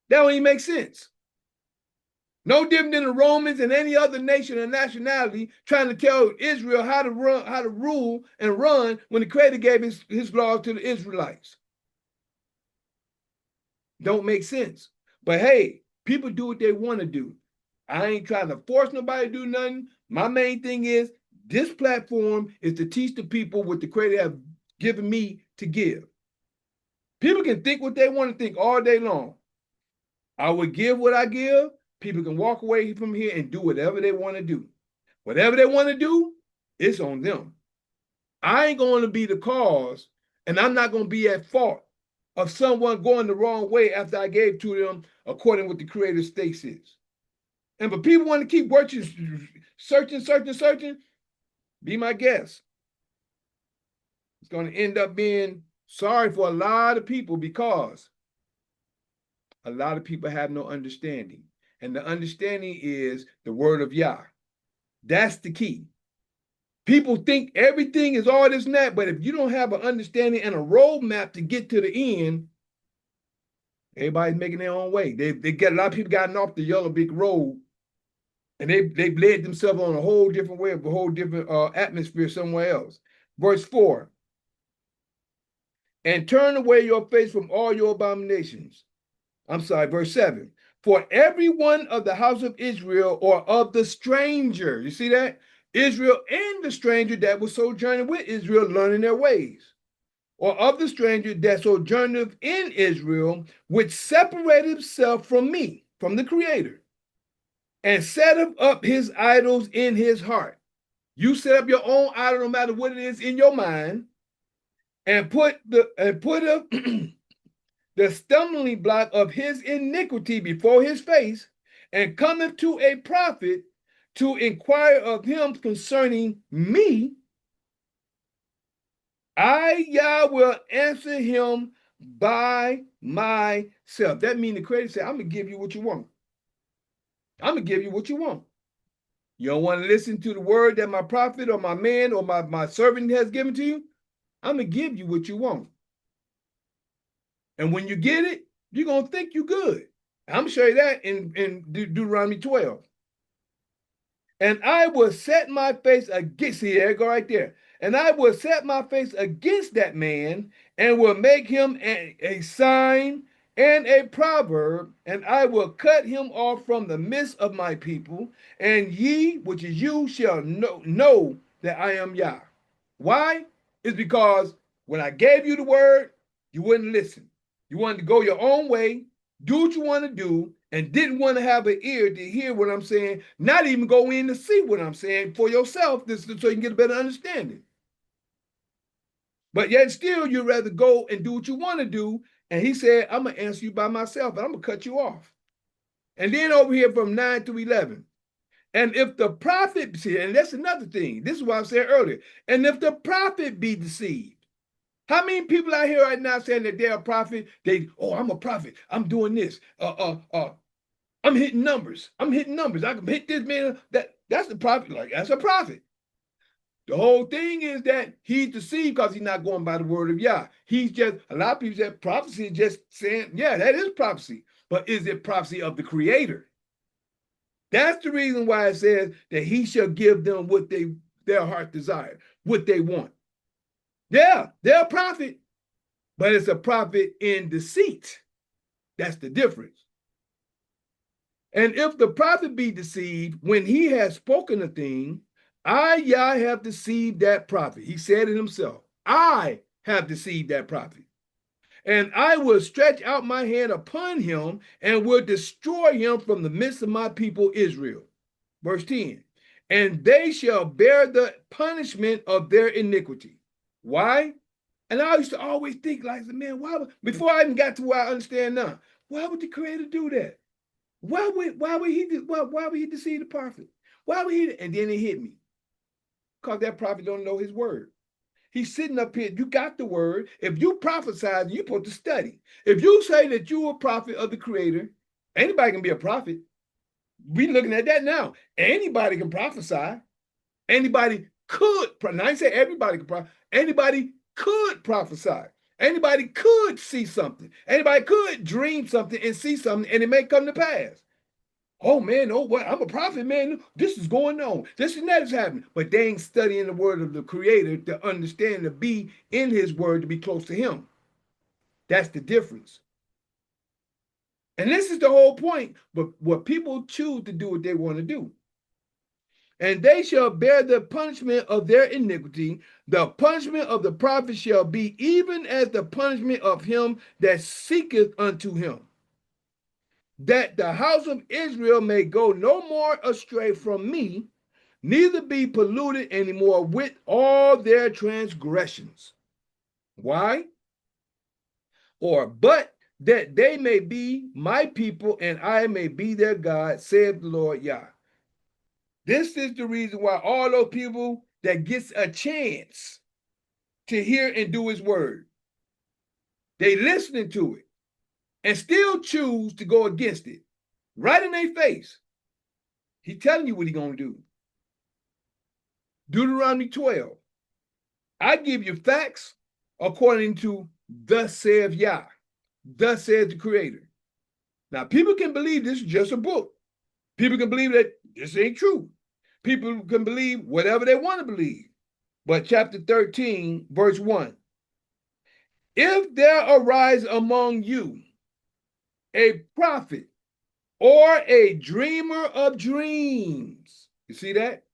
That don't even make sense. No different than the Romans and any other nation or nationality trying to tell Israel how to rule and run when the Creator gave his laws to the Israelites. Don't make sense. But hey, people do what they want to do. I ain't trying to force nobody to do nothing. My main thing is this platform is to teach the people what the Creator have given me to give. People can think what they want to think all day long. I would give what I give. People can walk away from here and do whatever they want to do. Whatever they want to do, it's on them. I ain't going to be the cause, and I'm not going to be at fault of someone going the wrong way after I gave to them according to what the Creator states is. And but people want to keep working, searching, be my guest. It's going to end up being sorry for a lot of people because a lot of people have no understanding. And the understanding is the word of Yah. That's the key. People think everything is all this and that, but if you don't have an understanding and a roadmap to get to the end, everybody's making their own way. They get a lot of people gotten off the yellow brick road, and they've led themselves on a whole different way, a whole different atmosphere somewhere else. Verse 4, and turn away your face from all your abominations. Verse 7. For every one of the house of Israel or of the stranger, you see that? Israel and the stranger that was sojourning with Israel, learning their ways. Or of the stranger that sojourneth in Israel, which separated himself from me, from the Creator, and set up his idols in his heart. You set up your own idol, no matter what it is in your mind, and put the stumbling block of his iniquity before his face, and cometh to a prophet to inquire of him concerning me, I, Yah, will answer him by myself. That means the Creator said, I'm going to give you what you want. I'm going to give you what you want. You don't want to listen to the word that my prophet or my man or my servant has given to you? I'm going to give you what you want. And when you get it, you're going to think you're good. I'm going to show you that in Deuteronomy 12. And I will set my face against, see, there, go right there. And I will set my face against that man and will make him a sign and a proverb, and I will cut him off from the midst of my people, and ye, which is you, shall know that I am Yah. Why? It's because when I gave you the word, you wouldn't listen. You wanted to go your own way, do what you want to do, and didn't want to have an ear to hear what I'm saying, not even go in to see what I'm saying for yourself, so you can get a better understanding. But yet still, you'd rather go and do what you want to do. And he said, I'm going to answer you by myself, and I'm going to cut you off. And then over here from 9 to 11. And if the prophet, see, and that's another thing. This is what I said earlier. And if the prophet be deceived. How many people out here right now saying that they're a prophet? I'm a prophet. I'm doing this. I'm hitting numbers. I can hit this man. That's the prophet. Like, that's a prophet. The whole thing is that he's deceived because he's not going by the word of Yah. He's just, a lot of people say prophecy is just saying, yeah, that is prophecy. But is it prophecy of the Creator? That's the reason why it says that he shall give them what their heart desire, what they want. Yeah, they're a prophet, but it's a prophet in deceit. That's the difference. And if the prophet be deceived, when he has spoken a thing, I, Yah, have deceived that prophet. He said it himself. I have deceived that prophet. And I will stretch out my hand upon him and will destroy him from the midst of my people Israel. Verse 10. And they shall bear the punishment of their iniquity. Why? And I used to always think, like, man, why would, before I even got to where I understand now, why would the Creator do that? Why would he deceive the prophet? Why would he? And then it hit me. Because that prophet don't know his word. He's sitting up here. You got the word. If you prophesy, you're supposed to study. If you say that you're a prophet of the Creator, anybody can be a prophet. We're looking at that now. Anybody can prophesy. Anybody could. Now I say everybody can prophesy. Anybody could prophesy. Anybody could see something. Anybody could dream something and see something, and it may come to pass. Oh man, oh what? I'm a prophet, man. This is going on. This and that is happening. But they ain't studying the word of the Creator to understand, to be in his word, to be close to him. That's the difference. And this is the whole point. But what people choose to do what they want to do. And they shall bear the punishment of their iniquity. The punishment of the prophet shall be even as the punishment of him that seeketh unto him, that the house of Israel may go no more astray from me, neither be polluted anymore with all their transgressions. Why? But that they may be my people and I may be their God, saith the Lord Yah. This is the reason why all those people that gets a chance to hear and do his word, they listening to it and still choose to go against it. Right in their face. He's telling you what he's going to do. Deuteronomy 12. I give you facts according to thus saith Yah. Thus says the Creator. Now, people can believe this is just a book. People can believe that this ain't true. People can believe whatever they want to believe. But chapter 13, verse 1. If there arise among you a prophet or a dreamer of dreams. You see that?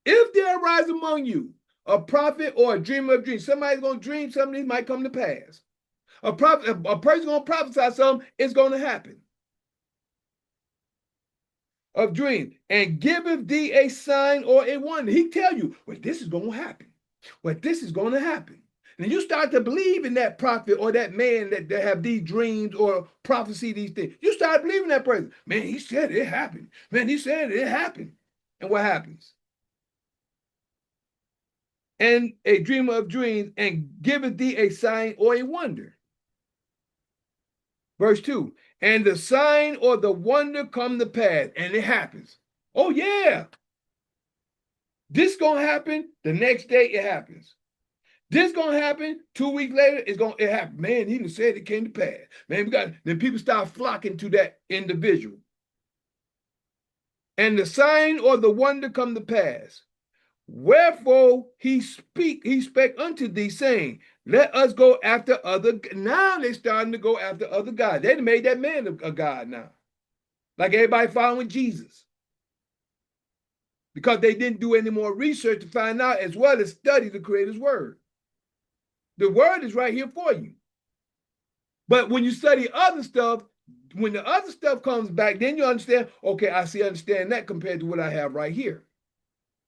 If there arise among you a prophet or a dreamer of dreams, somebody's going to dream something that might come to pass. A person going to prophesy something, it's going to happen. Of dreams, and giveth thee a sign or a wonder. He tell you, well, this is going to happen. Well, this is going to happen. And you start to believe in that prophet or that man that have these dreams or prophecy these things. You start believing that person. Man, he said it happened. Man, he said it happened. And what happens? And a dreamer of dreams, and giveth thee a sign or a wonder. Verse 2. And the sign or the wonder come to pass, and it happens. Oh, yeah. This going to happen. The next day it happens. This gonna happen. 2 weeks later, it happened. Man, he done said it came to pass. Man, then people start flocking to that individual. And the sign or the wonder come to pass. Wherefore he spake unto thee, saying, let us go after other. Now they starting to go after other gods. They made that man a god now. Like everybody following Jesus. Because they didn't do any more research to find out as well as study the Creator's word. The word is right here for you. But when you study other stuff, when the other stuff comes back, then you understand, okay, understand that compared to what I have right here.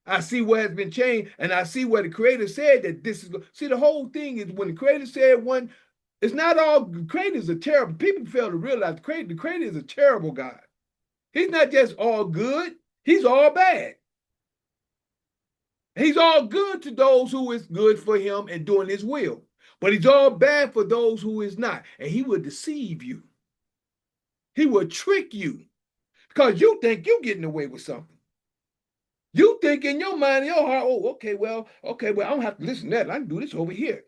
I see what has been changed, and I see where the Creator said that this is. See, the whole thing is when the Creator said one, it's not all. The Creator is a terrible. People fail to realize the Creator is a terrible God. He's not just all good; He's all bad. He's all good to those who is good for Him and doing His will, but He's all bad for those who is not, and He will deceive you. He will trick you because you think you're getting away with something. You think in your mind, in your heart, oh, okay, well, I don't have to listen to that. I can do this over here.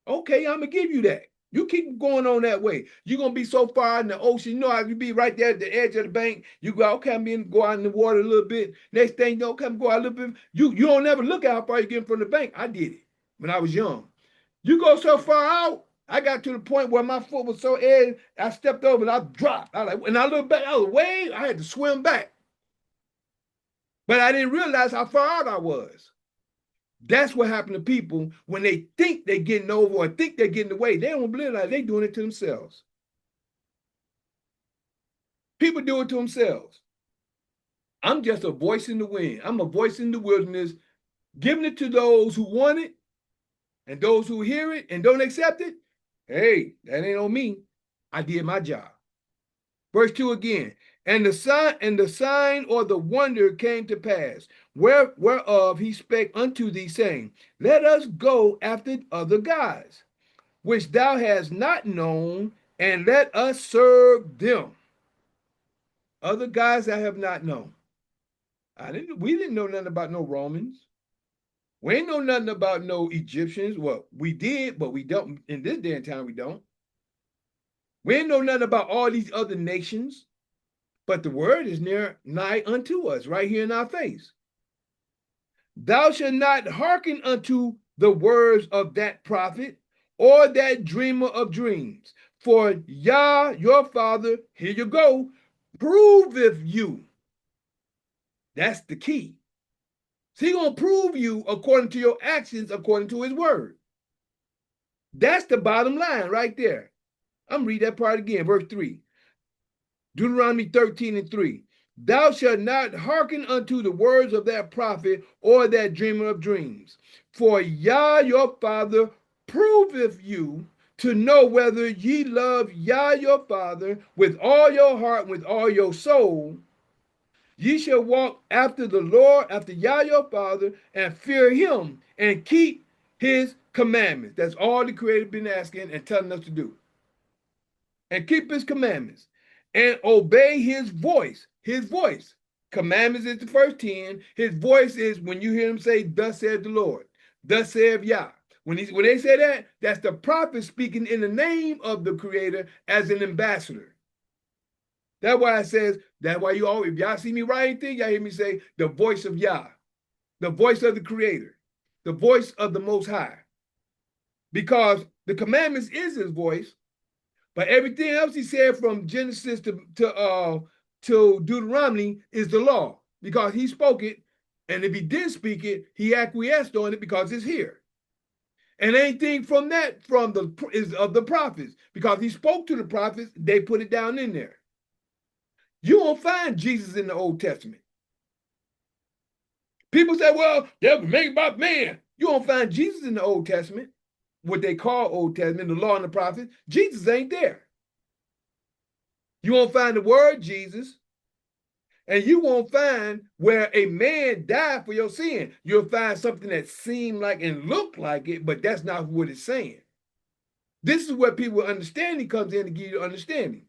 Okay, I'm going to give you that. You keep going on that way. You're going to be so far in the ocean. You know how you be right there at the edge of the bank. You go, okay, I'm going to go out in the water a little bit. Next thing you know, okay, I'm go out a little bit. You don't ever look at how far you get from the bank. I did it when I was young. You go so far out, I got to the point where my foot was so edge, I stepped over and I dropped. And I looked back, I was way, I had to swim back. But I didn't realize how far out I was. That's what happened to people when they think they're getting over or think they're getting away. They don't realize they're doing it to themselves. People do it to themselves. I'm just a voice in the wind. I'm a voice in the wilderness, giving it to those who want it and those who hear it and don't accept it. Hey, that ain't on me. I did my job. Verse 2 again. And the sign or the wonder came to pass, whereof he spake unto thee, saying, let us go after other gods, which thou hast not known, and let us serve them. Other gods I have not known. We didn't know nothing about no Romans. We ain't know nothing about no Egyptians. Well, we did, but we don't. In this day and time, we don't. We ain't know nothing about all these other nations. But the word is nigh unto us, right here in our face. Thou shalt not hearken unto the words of that prophet or that dreamer of dreams. For Yah, your father, here you go, proveth you. That's the key. So he's going to prove you according to your actions, according to his word. That's the bottom line right there. I'm going to read that part again, verse 3. Deuteronomy 13:3. Thou shalt not hearken unto the words of that prophet or that dreamer of dreams. For Yah your father proveth you to know whether ye love Yah your father with all your heart and with all your soul. Ye shall walk after the Lord, after Yah your father, and fear him and keep his commandments. That's all the Creator been asking and telling us to do. And keep his commandments. And obey his voice. His voice. Commandments is the first 10. His voice is when you hear him say, thus saith the Lord. Thus saith Yah. When they say that, that's the prophet speaking in the name of the Creator as an ambassador. That's why it says, that's why you always, if y'all see me write anything, y'all hear me say, the voice of Yah. The voice of the Creator. The voice of the Most High. Because the commandments is his voice. But everything else he said from Genesis to Deuteronomy is the law, because he spoke it, and if he did speak it, he acquiesced on it because it's here. And anything from that is of the prophets, because he spoke to the prophets, they put it down in there. You won't find Jesus in the Old Testament. People say, well, they're made about man. You won't find Jesus in the Old Testament. What they call Old Testament, the law and the prophets. Jesus ain't there. You won't find the word Jesus, and you won't find where a man died for your sin. You'll find something that seemed like and looked like it, but that's not what it's saying. This is where people understanding comes in to give you understanding.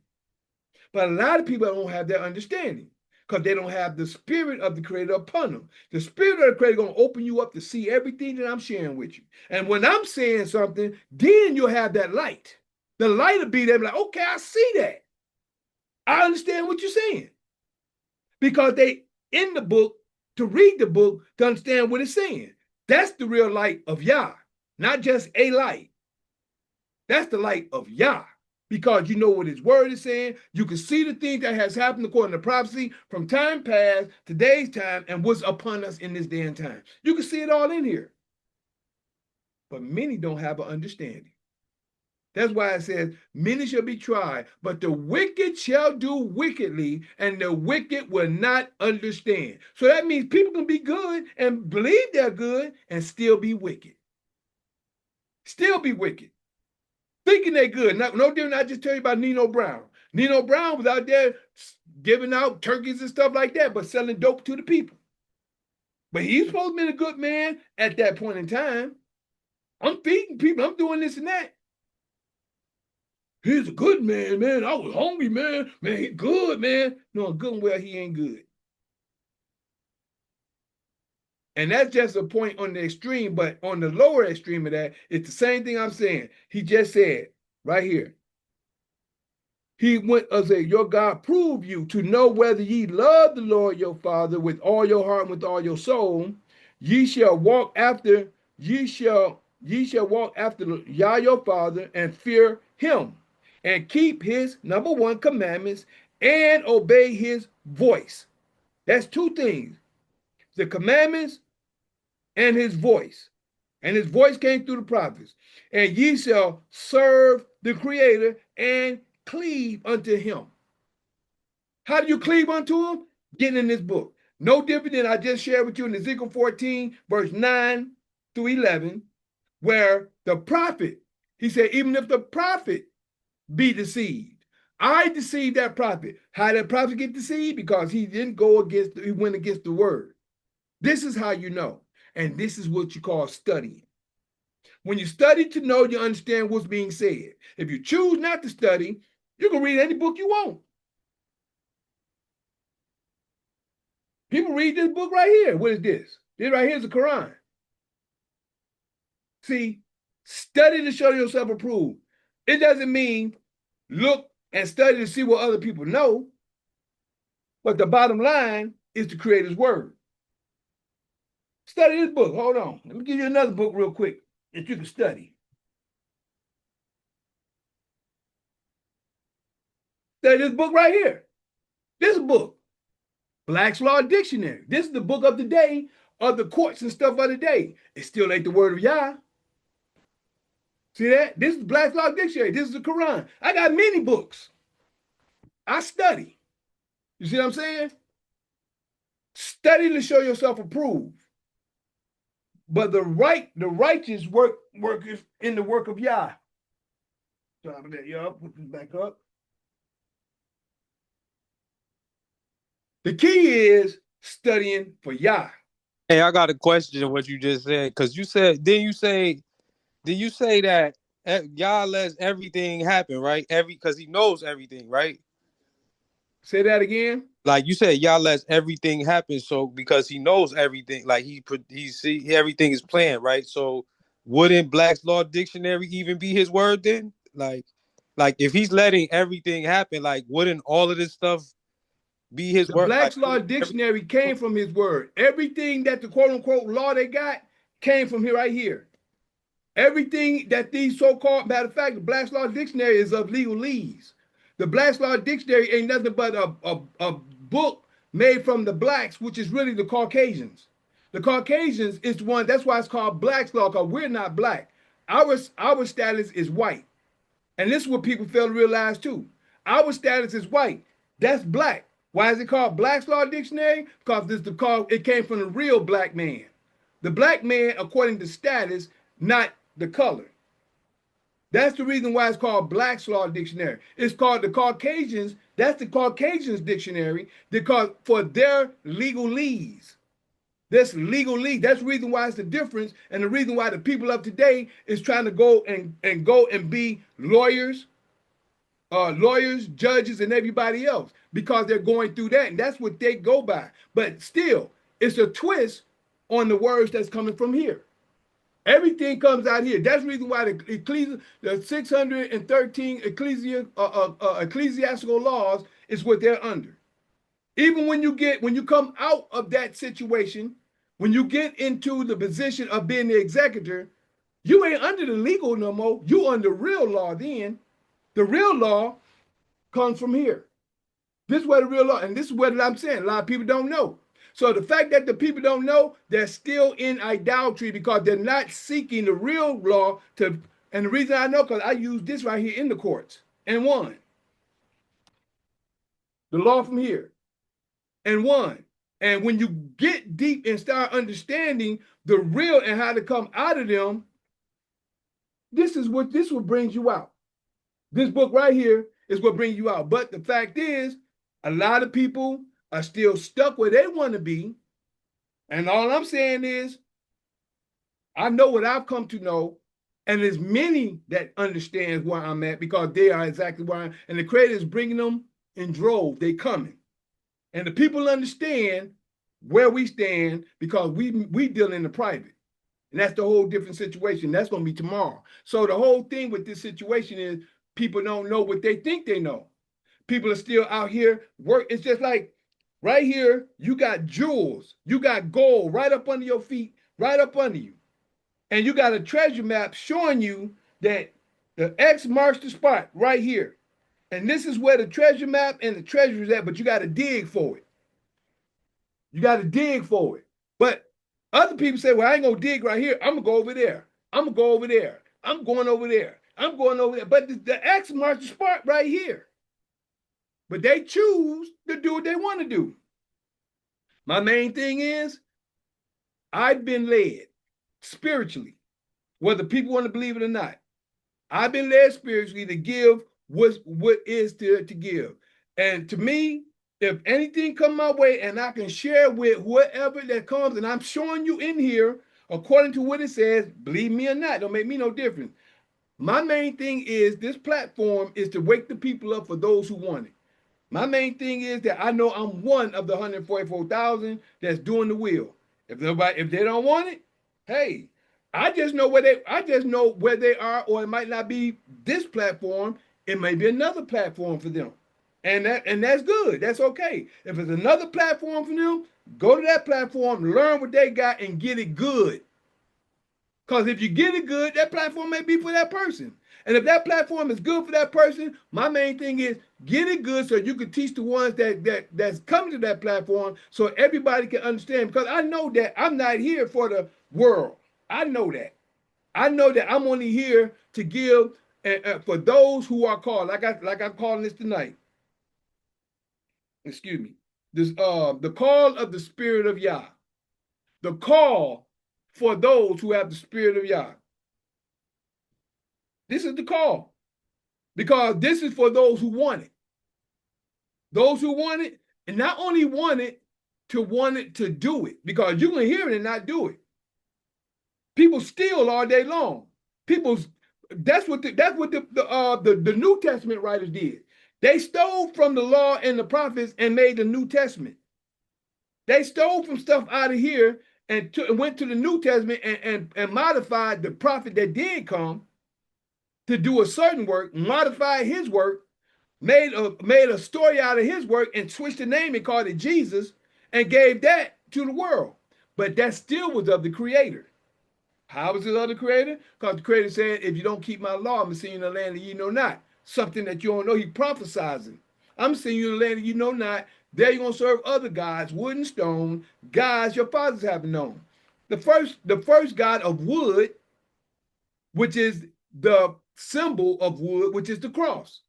But a lot of people don't have that understanding. because they don't have the spirit of the Creator upon them. The spirit of the Creator going to open you up to see everything that I'm sharing with you. And when I'm saying something, then you'll have that light. The light will be there, like, okay, I see that. I understand what you're saying. Because they in the book to read the book to understand what it's saying. That's the real light of Yah, not just a light. That's the light of Yah. Because you know what his word is saying. You can see the things that has happened according to prophecy from time past, today's time, and what's upon us in this day and time. You can see it all in here. But many don't have an understanding. That's why it says, many shall be tried, but the wicked shall do wickedly, and the wicked will not understand. So that means people can be good and believe they're good and still be wicked. Still be wicked. Thinking they're good. No different. I just tell you about Nino Brown. Nino Brown was out there giving out turkeys and stuff like that, but selling dope to the people. But he's supposed to be a good man at that point in time. I'm feeding people. I'm doing this and that. He's a good man, man. I was hungry, man. Man, he's good, man. No, good and well, he ain't good. And that's just a point on the extreme, but on the lower extreme of that, it's the same thing I'm saying. He just said right here. He went and said, your God prove you to know whether ye love the Lord your Father with all your heart and with all your soul. Ye shall walk after Yah your Father and fear him and keep his number one commandments and obey his voice. That's two things. The commandments and his voice. And his voice came through the prophets. And ye shall serve the Creator and cleave unto him. How do you cleave unto him? Getting in this book. No different than I just shared with you in Ezekiel 14, verse 9 through 11, where the prophet, he said, even if the prophet be deceived, I deceived that prophet. How did that prophet get deceived? Because he didn't go against, he went against the word. This is how you know. And this is what you call studying. When you study to know, you understand what's being said. If you choose not to study, you can read any book you want. People read this book right here. What is this? This right here is the Quran. See, study to show yourself approved. It doesn't mean look and study to see what other people know. But the bottom line is the Creator's word. Study this book. Hold on. Let me give you another book real quick that you can study. Study this book right here. This book, Black's Law Dictionary. This is the book of the day of the courts and stuff of the day. It still ain't the word of Yah. See that? This is Black's Law Dictionary. This is the Quran. I got many books. I study. You see what I'm saying? Study to show yourself approved. But the righteous work is in the work of Yah. Sorry about that, y'all. Put this back up. The key is studying for Yah. Hey, I got a question of what you just said, because you said, did you say that Yah lets everything happen, right? Because he knows everything, right? Say that again. Like you said, Yah lets everything happen, so because he knows everything, like he see everything is planned, right? So wouldn't Black's Law Dictionary even be his word then? Like if he's letting everything happen, like wouldn't all of this stuff be his The word? Black's Law Dictionary came from his word. Everything that the quote unquote law they got came from here right here. Everything that these so-called, matter of fact, the Black's Law Dictionary is of legalese. The Black's Law Dictionary ain't nothing but a book made from the blacks, which is really the Caucasians. The Caucasians is one, that's why it's called Black's Law, because we're not black. Our status is white. And this is what people fail to realize too. Our status is white. That's black. Why is it called Black's Law Dictionary? Because it came from the real black man. The black man, according to status, not the color. That's the reason why it's called Black's Law Dictionary. It's called the Caucasians. That's the Caucasians Dictionary because for their legalese. That's legalese. That's the reason why it's the difference, and the reason why the people of today is trying to go and be lawyers, lawyers, judges, and everybody else because they're going through that, and that's what they go by. But still, it's a twist on the words that's coming from here. Everything comes out here. That's the reason why the 613 ecclesiastical laws is what they're under. Even when you come out of that situation, when you get into the position of being the executor, you ain't under the legal no more. You under real law then. The real law comes from here. This is where the real law, and this is what I'm saying. A lot of people don't know. So the fact that the people don't know, they're still in idolatry because they're not seeking the real law to. And the reason I know, because I use this right here in the courts and won. The law from here and won. And when you get deep and start understanding the real and how to come out of them, this is what brings you out. This book right here is what brings you out. But the fact is, a lot of people are still stuck where they want to be. And all I'm saying is, I know what I've come to know, and there's many that understands where I'm at because they are exactly where I'm. And the Creator is bringing them in droves. They coming, and the people understand where we stand because we deal in the private, and that's the whole different situation. That's going to be tomorrow. So the whole thing with this situation is people don't know what they think they know. People are still out here work. It's just like right here, you got jewels, you got gold right up under your feet, right up under you. And you got a treasure map showing you that the X marks the spot right here. And this is where the treasure map and the treasure is at, but you got to dig for it. You got to dig for it. But other people say, well, I ain't going to dig right here. I'm going to go over there. I'm going to go over there. I'm going over there. I'm going over there. But the X marks the spot right here. But they choose to do what they want to do. My main thing is, I've been led spiritually, whether people want to believe it or not. I've been led spiritually to give what is to give. And to me, if anything come my way and I can share with whatever that comes, and I'm showing you in here, according to what it says, believe me or not, don't make me no difference. My main thing is this platform is to wake the people up for those who want it. My main thing is that I know I'm one of the 144,000 that's doing the will. If they don't want it, hey, I just know where they are, or it might not be this platform. It may be another platform for them. And that's good. That's okay. If it's another platform for them, go to that platform, learn what they got, and get it good. Because if you get it good, that platform may be for that person. And if that platform is good for that person, my main thing is get it good so you can teach the ones that's coming to that platform so everybody can understand. Because I know that I'm not here for the world. I know that. I know that I'm only here to give for those who are called. Like I'm calling this tonight. Excuse me. This the call of the Spirit of Yah. The call for those who have the Spirit of Yah. This is the call. Because this is for those who want it. Those who want it, and not only want it to do it, because you can hear it and not do it. People steal all day long. That's what the New Testament writers did. They stole from the law and the prophets and made the New Testament. They stole from stuff out of here and went to the New Testament and modified the prophet that did come to do a certain work, modified his work, made a story out of his work and switched the name and called it Jesus and gave that to the world. But that still was of the Creator. How was it of the Creator? Because the Creator said, if you don't keep my law, I'm going to send you to the land that you know not. Something that you don't know. He prophesizing. I'm sending you to the land that you know not. There you're going to serve other gods, wood and stone, gods your fathers haven't known. The first god of wood, which is the symbol of wood, which is the cross.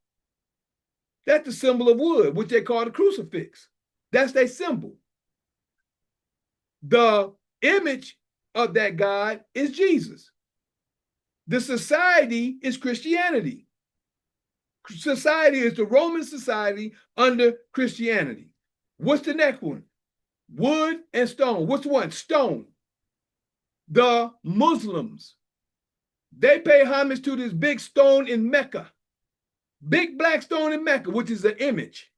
That's the symbol of wood, which they call the crucifix. That's their symbol. The image of that God is Jesus. The society is Christianity. Society is the Roman society under Christianity. What's the next one? Wood and stone. What's one? Stone. The Muslims. They pay homage to this big stone in Mecca. big black stone in Mecca, which is an image.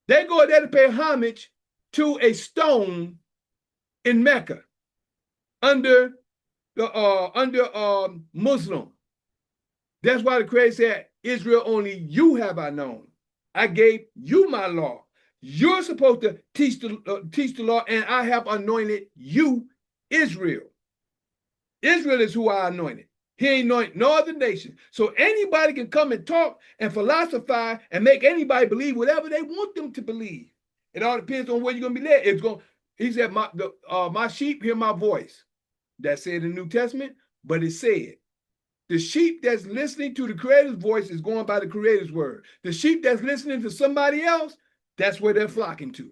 They go there to pay homage to a stone in Mecca under the Muslim. That's why the Creator said, Israel, only you have I known. I gave you my law. You're supposed to teach the law, and I have anointed you, Israel. Israel is who I anointed. He ain't anointed no other nation. So anybody can come and talk and philosophize and make anybody believe whatever they want them to believe. It all depends on where you're going to be led. He said, my sheep hear my voice. That's said in the New Testament, but it said, the sheep that's listening to the Creator's voice is going by the Creator's word. The sheep that's listening to somebody else, that's where they're flocking to.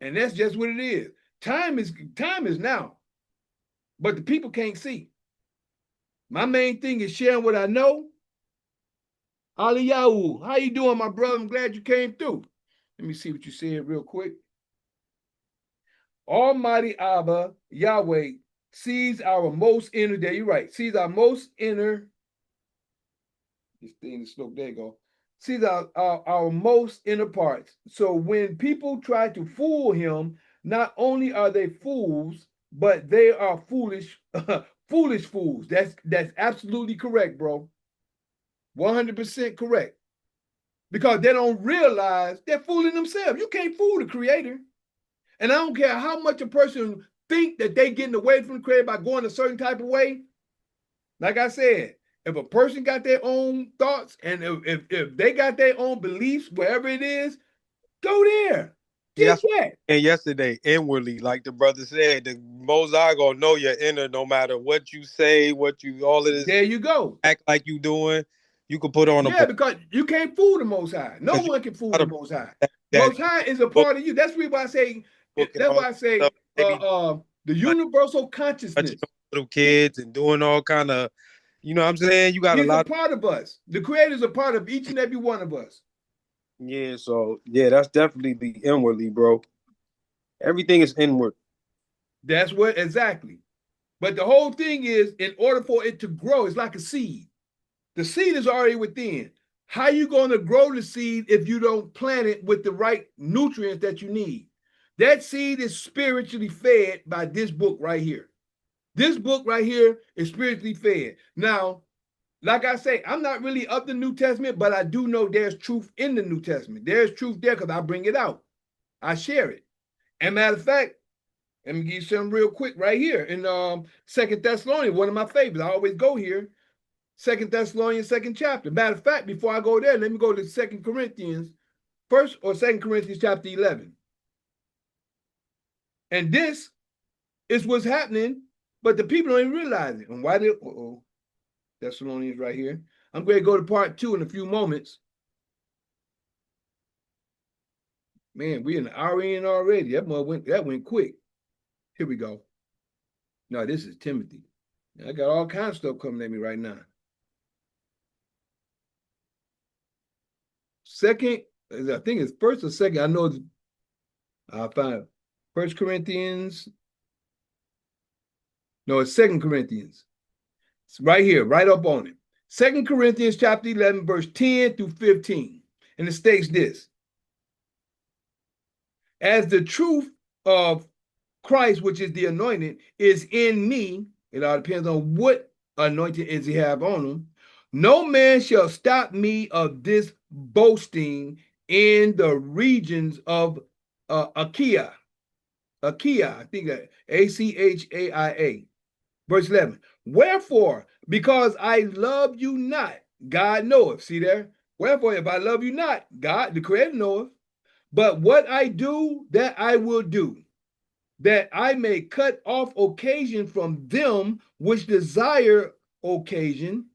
And that's just what it is. Time is now, but the people can't see. My main thing is sharing what I know. Aliyahu, how you doing, my brother? I'm glad you came through. Let me see what you said real quick. Almighty Abba, Yahweh, sees our most inner, there you're right, sees our most inner, this thing is slow, there you go, sees our most inner parts. So when people try to fool him, not only are they fools, but they are foolish, foolish fools. That's absolutely correct, bro. 100% correct. Because they don't realize they're fooling themselves. You can't fool the Creator. And I don't care how much a person think that they getting away from the Creator by going a certain type of way. Like I said, if a person got their own thoughts and if they got their own beliefs, wherever it is, go there. Get that. And yesterday, inwardly, like the brother said, the Most High gonna know your inner, no matter what you say, what you all of this. There you go. Act like you doing. You can put on a because you can't fool the Most High. No one can fool the Most High. Most High is a part of you. That's why I say. That's why I say the universal consciousness. Little kids and doing all kind of, you know what I'm saying? You got He's a lot. A part of us. The Creator is a part of each and every one of us. Yeah, so yeah, that's definitely the inwardly, bro. Everything is inward. That's what exactly. But the whole thing is, in order for it to grow, it's like a seed. The seed is already within. How are you going to grow the seed if you don't plant it with the right nutrients that you need? That seed is spiritually fed by this book right here. This book right here is spiritually fed. Now, like I say, I'm not really of the New Testament, but I do know there's truth in the New Testament. There's truth there because I bring it out. I share it. And matter of fact, let me give you something real quick right here in 2 Thessalonians, one of my favorites. I always go here. 2 Thessalonians, 2nd chapter. Matter of fact, before I go there, let me go to 2 Corinthians, 1st or 2 Corinthians chapter 11. And this is what's happening, but the people don't even realize it. And why did, Thessalonians right here. I'm going to go to part 2 in a few moments. Man, we're an hour in already. That went quick. Here we go. No, this is Timothy. I got all kinds of stuff coming at me right now. Second, I think it's first or second. I know I'll find 1 Corinthians. No, it's 2 Corinthians. It's right here, right up on it. 2 Corinthians chapter 11, verse 10 through 15. And it states this. As the truth of Christ, which is the anointed, is in me, it all depends on what anointing is he have on him. No man shall stop me of this boasting in the regions of Achaia. Achaia, I think that Achaia. Verse 11. Wherefore, because I love you not, God knoweth. See there? Wherefore, if I love you not, God, the Creator knoweth. But what I do, that I will do, that I may cut off occasion from them which desire occasion,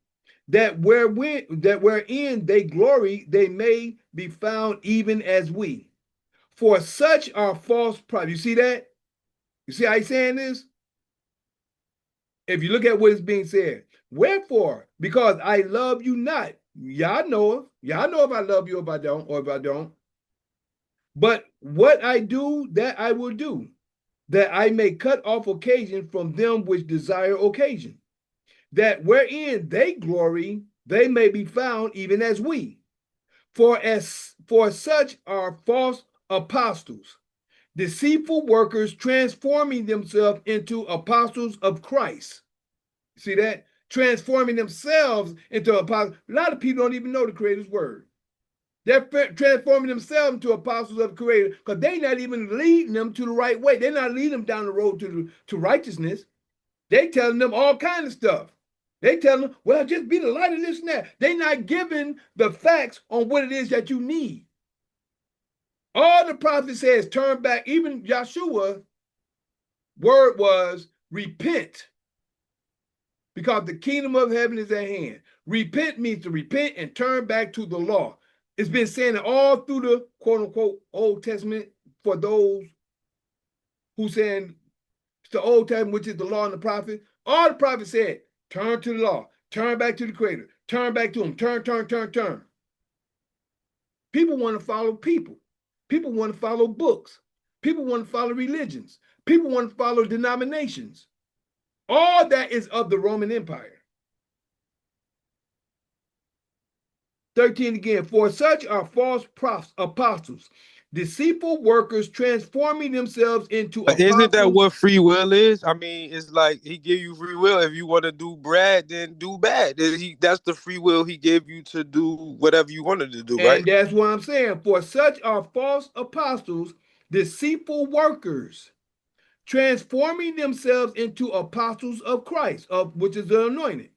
that wherein they glory, they may be found even as we. For such are false prophets. You see that? You see how he's saying this? If you look at what is being said, wherefore, because I love you not. Y'all know if I love you, if I don't, or if I don't. But what I do, that I will do, that I may cut off occasion from them which desire occasion, that wherein they glory, they may be found even as we. For such are false apostles, deceitful workers, transforming themselves into apostles of Christ. See that? Transforming themselves into apostles. A lot of people don't even know the Creator's word. They're transforming themselves into apostles of the Creator because they're not even leading them to the right way. They're not leading them down the road to righteousness. They telling them all kinds of stuff. They tell them, well, just be the light of this and that. They're not giving the facts on what it is that you need. All the prophet says, turn back. Even Yahshua, word was repent, because the kingdom of heaven is at hand. Repent means to repent and turn back to the law. It's been saying it all through the quote unquote Old Testament for those who saying it's the Old Testament, which is the law and the prophet. All the prophets said, turn to the law, turn back to the Creator, turn back to Him, turn. People want to follow people. People want to follow books. People want to follow religions. People want to follow denominations. All that is of the Roman Empire. 13 again, for such are false apostles, deceitful workers, transforming themselves into But apostles. isn't that what free will is? I mean, it's like he give you free will. If you want to do bad, then do bad. That's the free will he gave you to do whatever you wanted to do, right? And that's what I'm saying. For such are false apostles, deceitful workers, transforming themselves into apostles of Christ, of which is the anointed.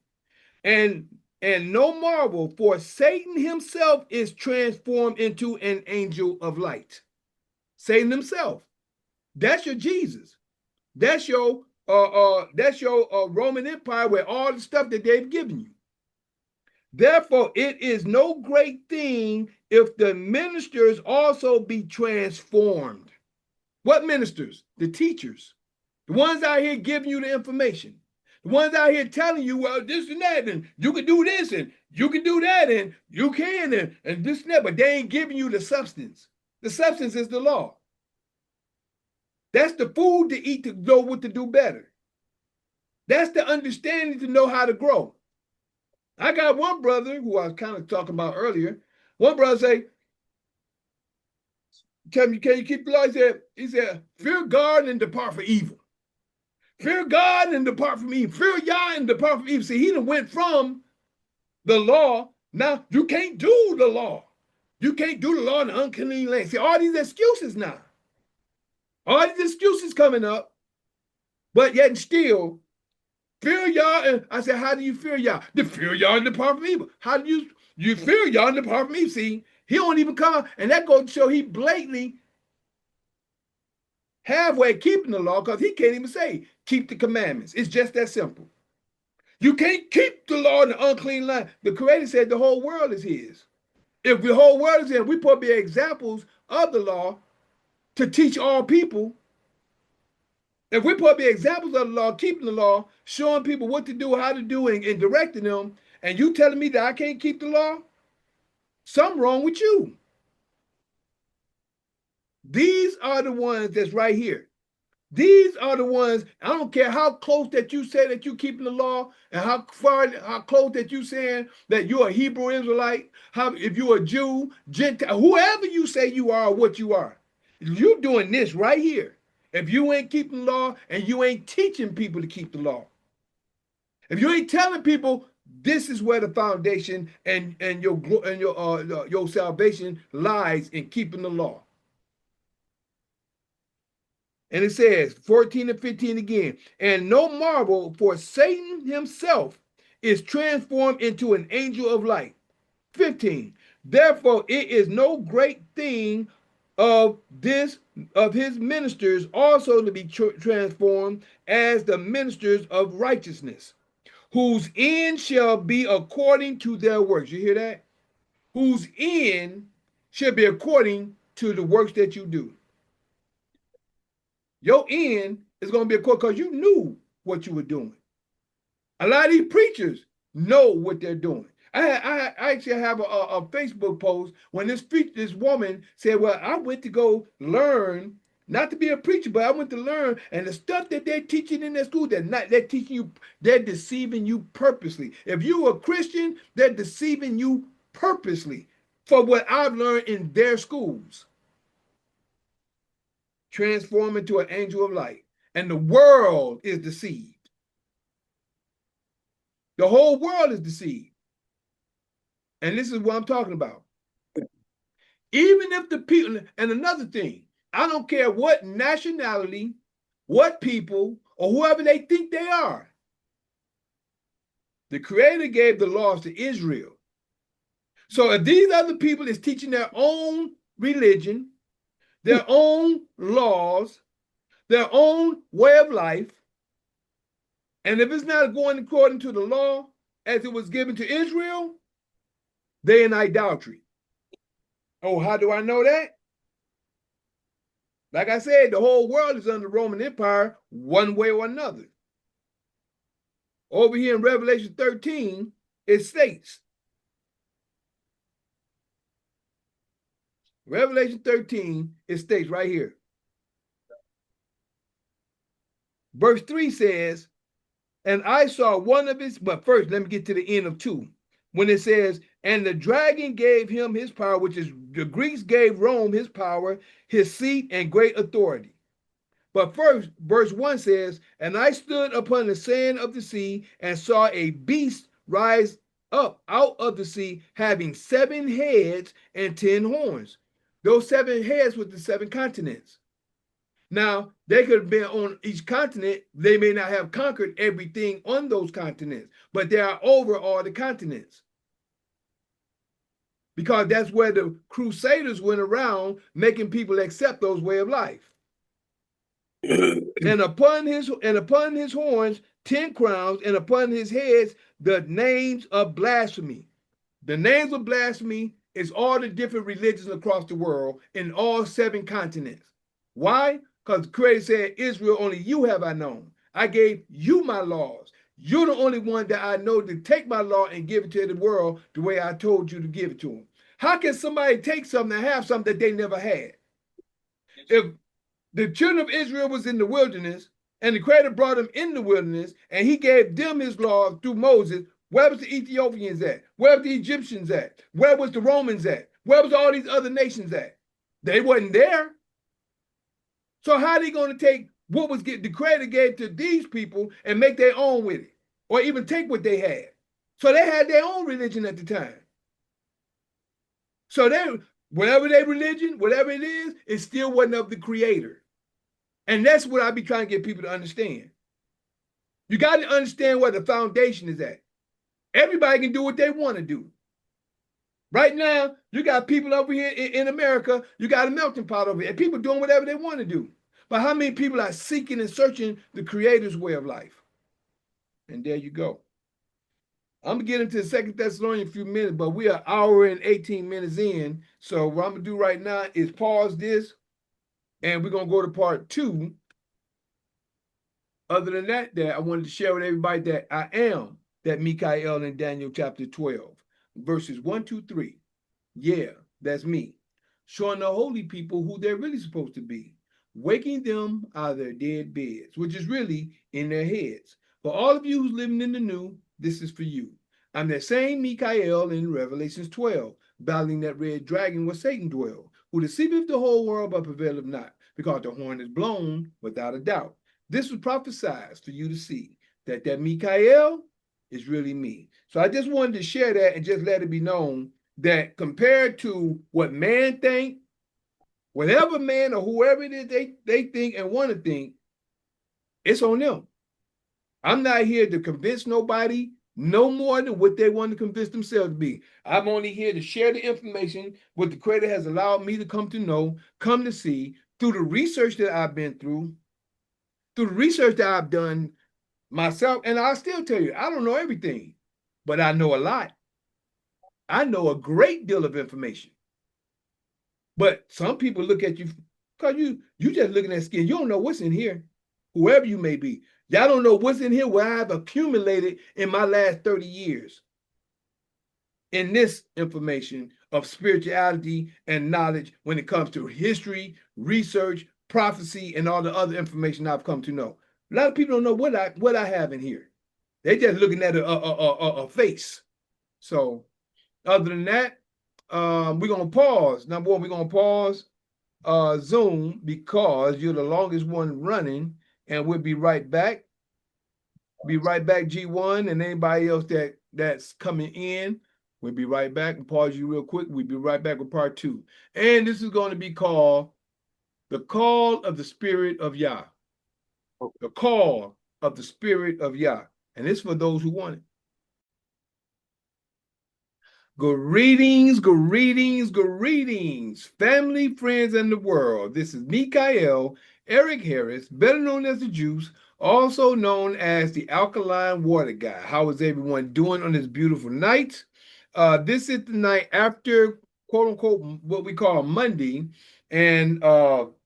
And no marvel, for Satan himself is transformed into an angel of light. Satan himself. That's your Jesus. That's your Roman Empire with all the stuff that they've given you. Therefore, it is no great thing if the ministers also be transformed. What ministers? The teachers. The ones out here giving you the information. The ones out here telling you, well, this and that, and you can do this, and you can do that, and you can, and this and that, but they ain't giving you the substance. The substance is the law. That's the food to eat to know what to do better. That's the understanding to know how to grow. I got one brother who I was kind of talking about earlier. One brother say, can you keep the law? He said, fear God and depart from evil. Fear God and depart from evil. Fear Yah and depart from evil. See, he done went from the law. Now, you can't do the law. You can't do the law in the unclean land. See, all these excuses now. All these excuses coming up. But yet still, fear Yah. And I said, how do you fear Yah? To fear Yah and depart from evil. How do you fear Yah and depart from evil? See, he don't even come. And that goes to show he blatantly halfway keeping the law because he can't even say, keep the commandments. It's just that simple. You can't keep the law in the unclean land. The Creator said the whole world is his. If the whole world is his, we probably be examples of the law to teach all people. If we probably be examples of the law, keeping the law, showing people what to do, how to do, and directing them, and you telling me that I can't keep the law, something wrong with you. These are the ones that's right here. These are the ones, I don't care how close that you say that you keeping the law and how close that you saying that you're a Hebrew Israelite, if you're a Jew, Gentile, whoever you say you are or what you are, you're doing this right here. If you ain't keeping the law and you ain't teaching people to keep the law, if you ain't telling people this is where the foundation and your salvation lies in keeping the law. And it says 14 and 15 again, and no marvel, for Satan himself is transformed into an angel of light. 15, therefore it is no great thing of his ministers also to be transformed as the ministers of righteousness, whose end shall be according to their works. You hear that? Whose end shall be according to the works that you do. Your end is going to be according because you knew what you were doing. A lot of these preachers know what they're doing. I actually have a Facebook post when this woman said, well, I went to go learn not to be a preacher, but I went to learn. And the stuff that they're teaching in their school, they're teaching you, they're deceiving you purposely. If you're a Christian, they're deceiving you purposely for what I've learned in their schools. Transform into an angel of light. And the world is deceived. The whole world is deceived. And this is what I'm talking about. Even if the people, and another thing, I don't care what nationality, what people, or whoever they think they are. The Creator gave the laws to Israel. So if these other people is teaching their own religion, their own laws, their own way of life, and if it's not going according to the law as it was given to Israel, they're in idolatry. Oh, how do I know that? Like I said, the whole world is under the Roman Empire one way or another. Over here in Revelation 13, it states, Revelation 13, it states right here. Verse 3 says, and I saw one of his, but first, let me get to the end of 2. When it says, and the dragon gave him his power, which is the Greeks gave Rome his power, his seat, and great authority. But first, verse 1 says, and I stood upon the sand of the sea and saw a beast rise up out of the sea, having 7 heads and 10 horns. Those 7 heads were the 7 continents. Now, they could have been on each continent. They may not have conquered everything on those continents, but they are over all the continents. Because that's where the Crusaders went around making people accept those way of life. and upon his horns 10 crowns, and upon his heads the names of blasphemy. The names of blasphemy is all the different religions across the world in all 7 continents. Why? Because the Creator said, Israel, only you have I known. I gave you my laws. You're the only one that I know to take my law and give it to the world the way I told you to give it to them. How can somebody take something and have something that they never had? If the children of Israel was in the wilderness and the Creator brought them in the wilderness and he gave them his law through Moses, where was the Ethiopians at? Where was the Egyptians at? Where was the Romans at? Where was all these other nations at? They wasn't there. So how are they going to take what was the Creator gave to these people and make their own with it? Or even take what they had? So they had their own religion at the time. So whatever their religion, whatever it is, it still wasn't of the Creator. And that's what I be trying to get people to understand. You got to understand where the foundation is at. Everybody can do what they want to do. Right now, you got people over here in America, you got a melting pot over here, and people doing whatever they want to do. But how many people are seeking and searching the Creator's way of life? And there you go. I'm going to get into the 2 Thessalonians in a few minutes, but we are an hour and 18 minutes in. So what I'm going to do right now is pause this, and we're going to go to part 2. Other than that, I wanted to share with everybody that I am that Mikael in Daniel chapter 12, verses 1, 2, 3. Yeah, that's me. Showing the holy people who they're really supposed to be. Waking them out of their dead beds, which is really in their heads. For all of you who's living in the new, this is for you. I'm that same Mikael in Revelations 12, battling that red dragon where Satan dwelled, who deceiveth the whole world but prevaileth not, because the horn is blown without a doubt. This was prophesied for you to see that Mikael is really me. So I just wanted to share that and just let it be known that compared to what man think, whatever man or whoever it is they think and want to think, it's on them. I'm not here to convince nobody no more than what they want to convince themselves to be. I'm only here to share the information, what the Creator has allowed me to come to know, come to see, through the research that I've been through the research that I've done myself. And I'll still tell you, I don't know everything, but I know a lot. I know a great deal of information. But some people look at you because you just looking at skin. You don't know what's in here, whoever you may be. Y'all don't know what's in here, what I've accumulated in my last 30 years in this information of spirituality and knowledge when it comes to history, research, prophecy and all the other information I've come to know. A lot of people don't know what I have in here. They're just looking at a face. So other than that, we're gonna pause. Number one, we're gonna pause Zoom because you're the longest one running, and we'll be right back. Be right back, G1, and anybody else that's coming in. We'll be right back and pause you real quick. We'll be right back with part 2. And this is going to be called The Call of the Spirit of Yah. The Call of the Spirit of Yah. And it's for those who want it. Greetings, greetings, greetings, family, friends, and the world. This is Mikael Eric Harris, better known as the Juice, also known as the Alkaline Water Guy. How is everyone doing on this beautiful night? This is the night after, quote unquote, what we call Monday. And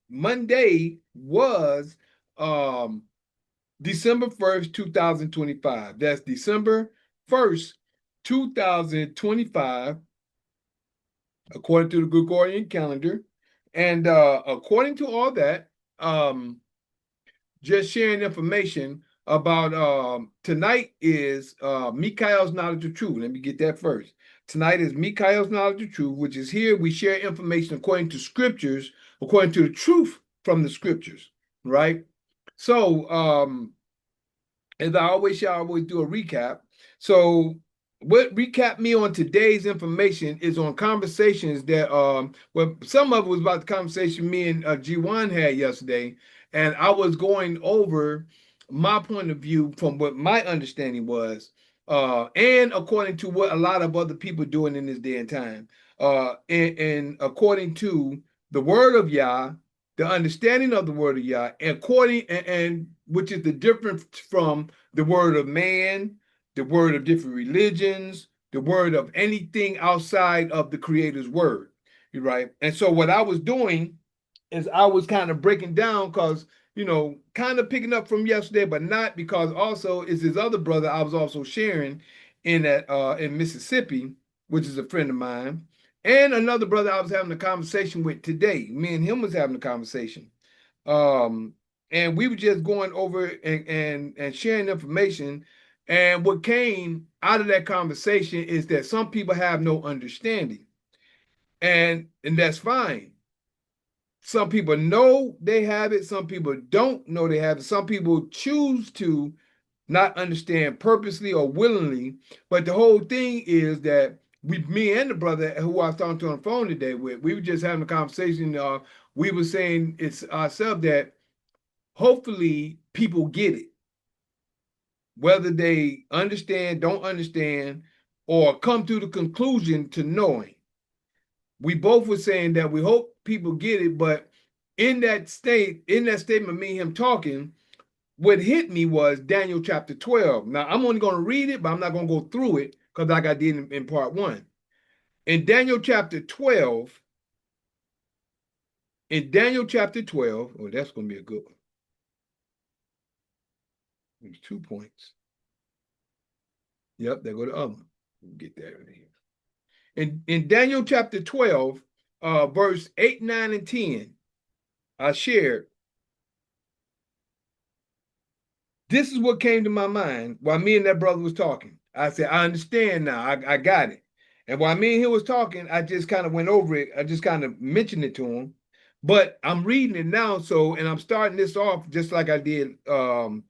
Monday was December 1st, 2025. That's December 1st, 2025, according to the Gregorian calendar. And according to all that, just sharing information about tonight is Mikael's Knowledge of Truth. Let me get that first. Tonight is Mikael's Knowledge of Truth, which is here we share information according to scriptures, according to the truth from the scriptures, right? So as I always shall always do a recap. So what recapped me on today's information is on conversations that well, some of it was about the conversation me and G1 had yesterday, and I was going over my point of view from what my understanding was, and according to what a lot of other people doing in this day and time, and according to the word of Yah, the understanding of the word of Yah, and which is the difference from the word of man, the word of different religions, the word of anything outside of the Creator's word, right? And so what I was doing is I was kind of breaking down because, kind of picking up from yesterday, but not, because also is his other brother I was also sharing in Mississippi, which is a friend of mine, and another brother I was having a conversation with today. Me and him was having a conversation. And we were just going over and sharing information. And what came out of that conversation is that some people have no understanding. And that's fine. Some people know they have it. Some people don't know they have it. Some people choose to not understand purposely or willingly. But the whole thing is that me and the brother who I was talking to on the phone today with, we were just having a conversation. We were saying it's ourselves that hopefully people get it, whether they understand, don't understand, or come to the conclusion to knowing. We both were saying that we hope people get it, but in that statement, me and him talking, what hit me was Daniel chapter 12. Now, I'm only going to read it, but I'm not going to go through it because like I did in part 1. In Daniel chapter 12, oh, that's going to be a good one. There's 2 points. Yep, there go the other one. Get that in here. In Daniel chapter 12, verse 8, 9, and 10, I shared. This is what came to my mind while me and that brother was talking. I said, I understand now. I got it. And while me and him was talking, I just kind of went over it. I just kind of mentioned it to him. But I'm reading it now, and I'm starting this off just like I did on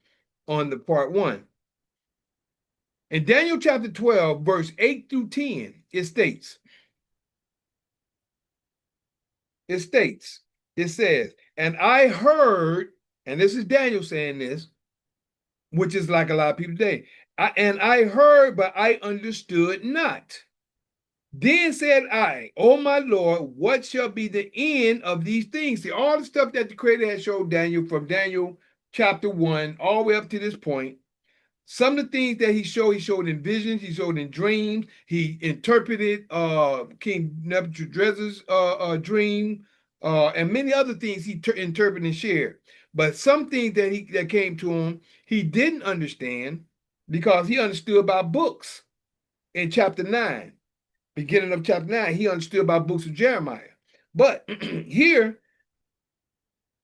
the part 1. In Daniel chapter 12, verse 8 through 10, it states, it says, and I heard, and this is Daniel saying this, which is like a lot of people today, and I heard, but I understood not. Then said I, oh my Lord, what shall be the end of these things? See, all the stuff that the Creator had showed Daniel from Daniel chapter 1 all the way up to this point, some of the things that he showed in visions, he showed in dreams, he interpreted King Nebuchadnezzar's dream, and many other things he interpreted and shared. But some things that came to him, he didn't understand because he understood about books in chapter 9. Beginning of chapter 9, he understood about books of Jeremiah. But here,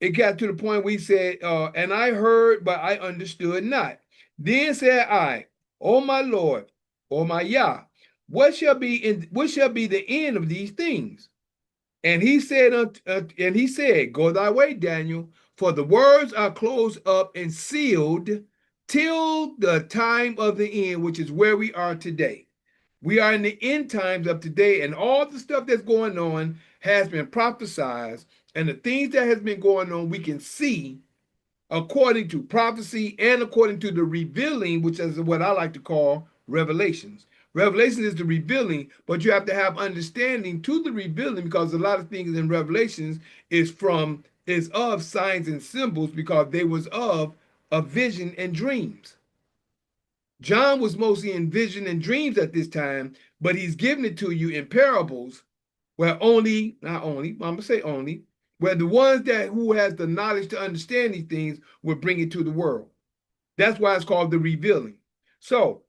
it got to the point where he said, and I heard, but I understood not. Then said I, O my Lord, O my Yah, what shall be the end of these things? And he said, Go thy way, Daniel, for the words are closed up and sealed till the time of the end, which is where we are today. We are in the end times of today, and all the stuff that's going on has been prophesied, and the things that has been going on, we can see according to prophecy and according to the revealing, which is what I like to call revelations. Revelation is the revealing, but you have to have understanding to the revealing, because a lot of things in Revelations is of signs and symbols, because they was of a vision and dreams. John was mostly in vision and dreams at this time, but he's giving it to you in parables, where not only, I'm gonna say only, where the ones who has the knowledge to understand these things will bring it to the world. That's why it's called the revealing. So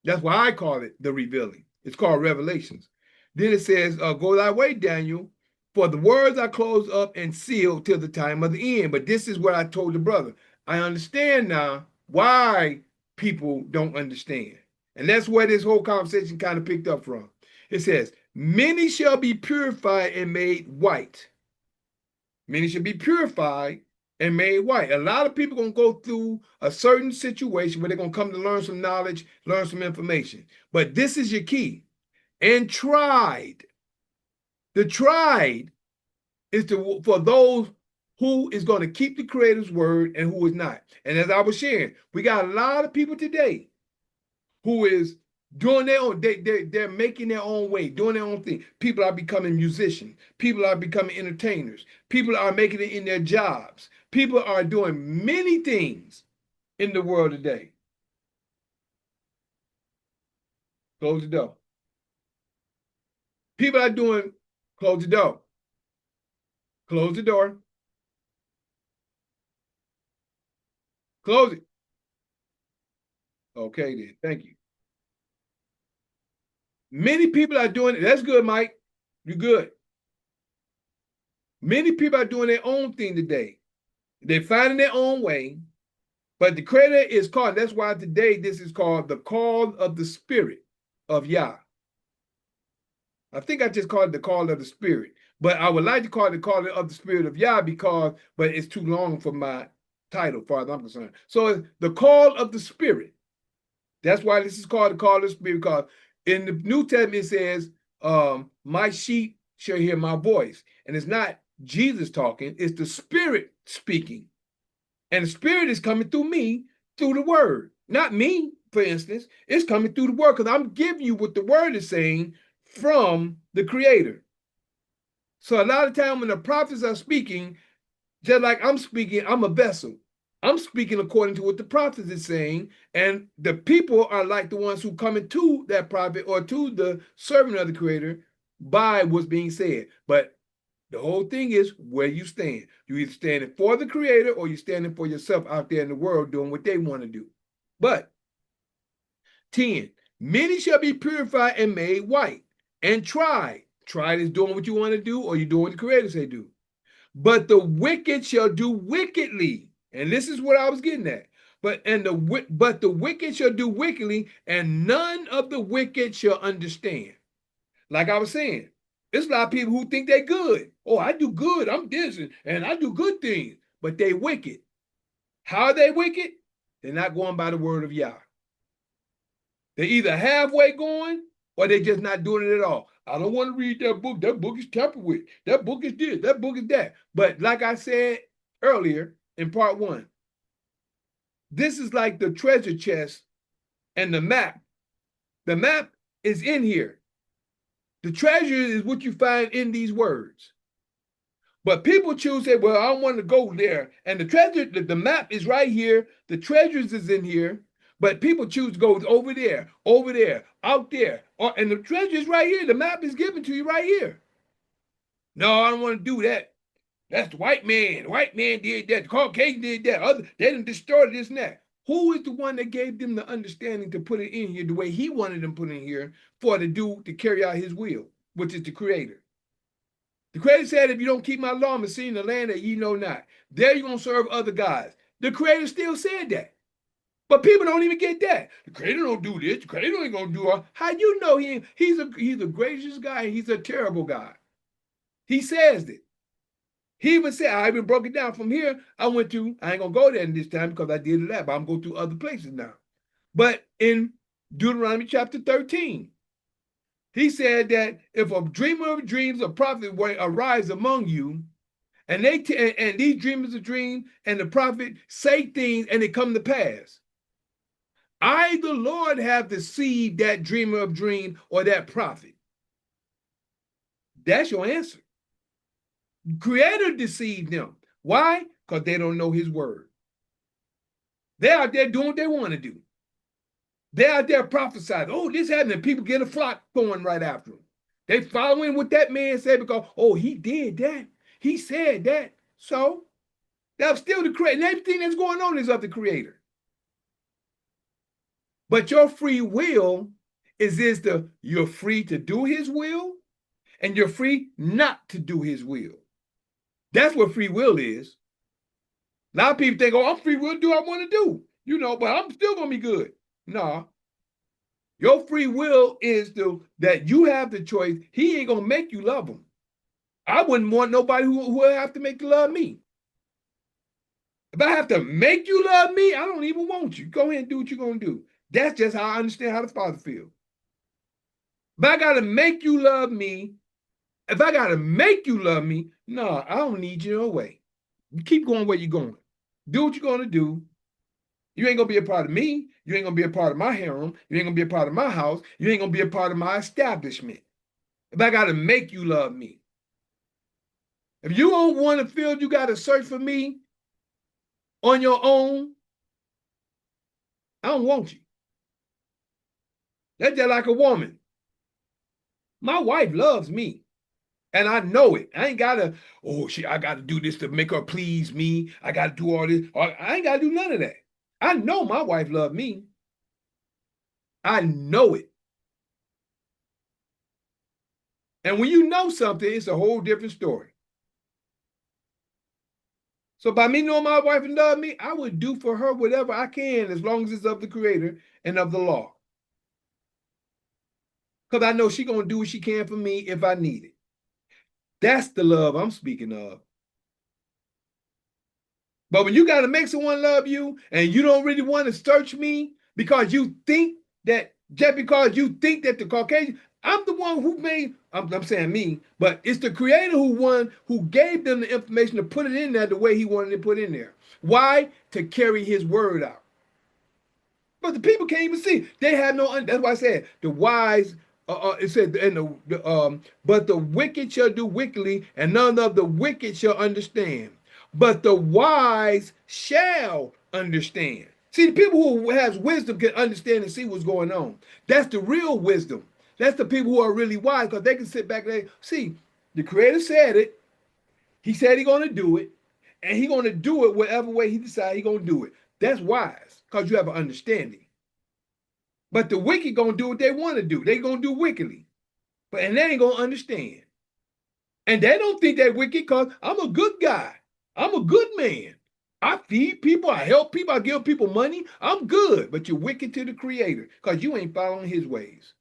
that's why I call it the revealing. It's called Revelations. Then it says, Go thy way, Daniel, for the words are closed up and sealed till the time of the end. But this is what I told the brother. I understand now why people don't understand. And that's where this whole conversation kind of picked up from. It says, many shall be purified and made white. Many shall be purified and made white. A lot of people going to go through a certain situation where they're going to come to learn some knowledge, learn some information. But this is your key. And tried. The tried is for those who is going to keep the Creator's word and who is not. And as I was sharing, we got a lot of people today who is doing their own, they're making their own way, doing their own thing. People are becoming musicians. People are becoming entertainers. People are making it in their jobs. People are doing many things in the world today. Close the door. People are doing, close the door. Close the door. Close it. Okay, then. Thank you. Many people are doing it. That's good, Mike. You're good. Many people are doing their own thing today. They're finding their own way, but the Creator is called. That's why today this is called the call of the Spirit of Yah. I think I just called it the call of the Spirit, but I would like to call it the call of the Spirit of Yah but it's too long for my title, far as I'm concerned. So the call of the Spirit. That's why this is called the call of the Spirit, because in the New Testament it says, my sheep shall hear my voice. And it's not Jesus talking, it's the Spirit speaking. And the Spirit is coming through me, through the word. Not me, for instance. It's coming through the word, because I'm giving you what the word is saying from the Creator. So a lot of time when the prophets are speaking, just like I'm speaking, I'm a vessel. I'm speaking according to what the prophet is saying, and the people are like the ones who come into that prophet or to the servant of the Creator by what's being said. But the whole thing is where you stand. You either standing for the Creator or you're standing for yourself out there in the world doing what they want to do. But 10, many shall be purified and made white and tried. Tried is doing what you want to do, or you doing what the Creator say do. But the wicked shall do wickedly. And this is what I was getting at. But the wicked shall do wickedly, and none of the wicked shall understand. Like I was saying, there's a lot of people who think they're good. Oh, I do good. I'm this, and I do good things. But they wicked. How are they wicked? They're not going by the word of Yah. They're either halfway going, or they're just not doing it at all. I don't want to read that book. That book is tampered with. That book is this. That book is that. But like I said earlier in part 1, this is like the treasure chest and the map. The map is in here. The treasure is what you find in these words. But people choose to say, well, I don't want to go there. And the treasure, the map is right here. The treasures is in here. But people choose to go over there, out there. And the treasure is right here. The map is given to you right here. No, I don't want to do that. That's the white man. The white man did that. The Caucasian did that. They didn't destroy this and that. Who is the one that gave them the understanding to put it in here the way he wanted them put it in here to carry out his will, which is the Creator? The Creator said, if you don't keep my law, I'm seeing the land that ye know not. There you're going to serve other gods. The Creator still said that. But people don't even get that. The Creator don't do this. The Creator ain't going to do all. How you know he's a gracious guy and he's a terrible God? He says it. He even said, I even broke it down from here. I ain't going to go there this time because I did that, but I'm going through other places now. But in Deuteronomy chapter 13, he said that if a dreamer of dreams, a prophet arise among you, and these dreamers of dreams and the prophet say things and they come to pass, I, the Lord, have deceived that dreamer of dream or that prophet. That's your answer. Creator deceived them. Why? Because they don't know his word. They're out there doing what they want to do. They're out there prophesying. Oh, this happened, and people get a flock going right after them. They following what that man said because, oh, he did that. He said that. So that's still the creator. And everything that's going on is of the creator. But your free will you're free to do his will, and you're free not to do his will. That's what free will is. A lot of people think, oh, I'm free will to do what I want to do, but I'm still going to be good. No. Your free will is that you have the choice. He ain't going to make you love him. I wouldn't want nobody who will have to make you love me. If I have to make you love me, I don't even want you. Go ahead and do what you're going to do. That's just how I understand how the Father feels. If I got to make you love me, no, I don't need you no way. You keep going where you're going. Do what you're going to do. You ain't going to be a part of me. You ain't going to be a part of my harem. You ain't going to be a part of my house. You ain't going to be a part of my establishment. If I got to make you love me. If you don't want to feel you got to search for me on your own, I don't want you. That's just like a woman. My wife loves me. And I know it. I ain't got to, I got to do this to make her please me. I got to do all this. I ain't got to do none of that. I know my wife loves me. I know it. And when you know something, it's a whole different story. So by me knowing my wife and love me, I would do for her whatever I can as long as it's of the Creator and of the law. Because I know she's going to do what she can for me if I need it. That's the love I'm speaking of. But when you got to make someone love you and you don't really want to search me because you think that, just because you think that the Caucasian, I'm the one who made, I'm saying me, but it's the Creator who gave them the information to put it in there the way he wanted to put in there. Why? To carry his word out. But the people can't even see. They have no, that's why I said the wise, it said, but the wicked shall do wickedly, and none of the wicked shall understand. But the wise shall understand. See, the people who has wisdom can understand and see what's going on. That's the real wisdom. That's the people who are really wise, because they can sit back and see, the Creator said it. He said he's going to do it, and he's going to do it whatever way he decides he's going to do it. That's wise, because you have an understanding. But the wicked going to do what they want to do. They're going to do wickedly. And they ain't going to understand. And they don't think they're wicked because I'm a good guy. I'm a good man. I feed people. I help people. I give people money. I'm good. But you're wicked to the Creator because you ain't following his ways.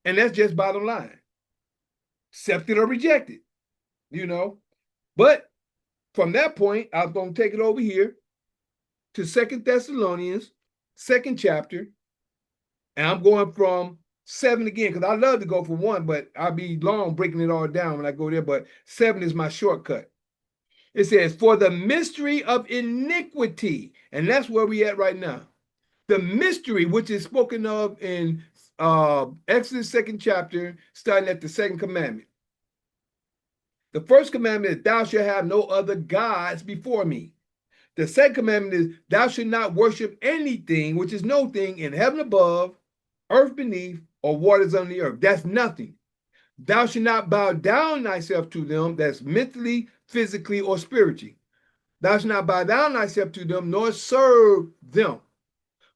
And that's just bottom line. Accepted or rejected, But from that point, I was going to take it over here to 2 Thessalonians, 2nd chapter. And I'm going from 7 again, because I love to go for 1, but I'll be long breaking it all down when I go there. But 7 is my shortcut. It says, for the mystery of iniquity. And that's where we at right now. The mystery, which is spoken of in Exodus 2nd chapter, starting at the 2nd commandment. The first commandment is, thou shalt have no other gods before me. The second commandment is, thou shalt not worship anything, which is no thing in heaven above, earth beneath, or waters under the earth. That's nothing. Thou shalt not bow down thyself to them, that's mentally, physically, or spiritually. Thou shalt not bow down thyself to them, nor serve them.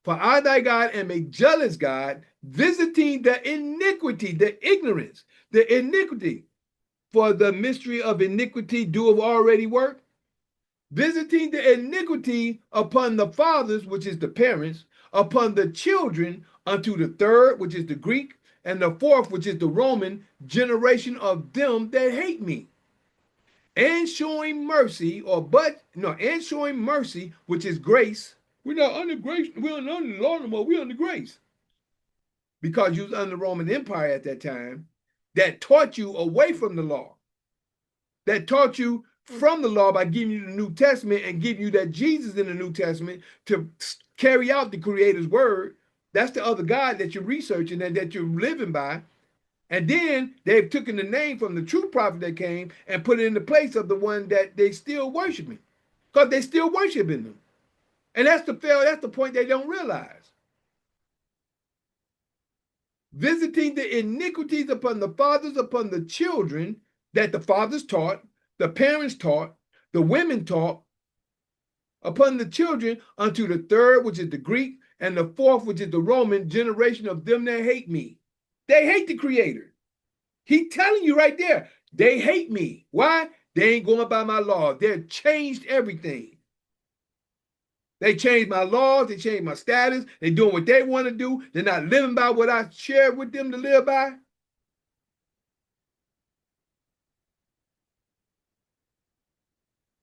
For I, thy God, am a jealous God, visiting the iniquity, the ignorance, the iniquity. for the mystery of iniquity doeth already work, visiting the iniquity upon the fathers, which is the parents, upon the children, unto the third, which is the Greek, and the fourth, which is the Roman, generation of them that hate me. And showing mercy, and showing mercy, which is grace. We're not under grace, we're not under the law no more, we're under grace. Because you was under the Roman Empire at that time, that taught you away from the law. That taught you from the law by giving you the New Testament and giving you that Jesus in the New Testament to carry out the Creator's word. That's the other God that you're researching and that you're living by. And then they've taken the name from the true prophet that came and put it in the place of the one that they still worshiping, because they still worshiping them. And that's the point they don't realize. Visiting the iniquities upon the fathers, upon the children, that the fathers taught, the parents taught, the women taught, upon the children, unto the third, which is the Greek, and the fourth, which is the Roman, generation of them that hate me. They hate the Creator. He's telling you right there, they hate me. Why? They ain't going by my law. They've changed everything. They changed my laws. They changed my status. They're doing what they want to do. They're not living by what I shared with them to live by.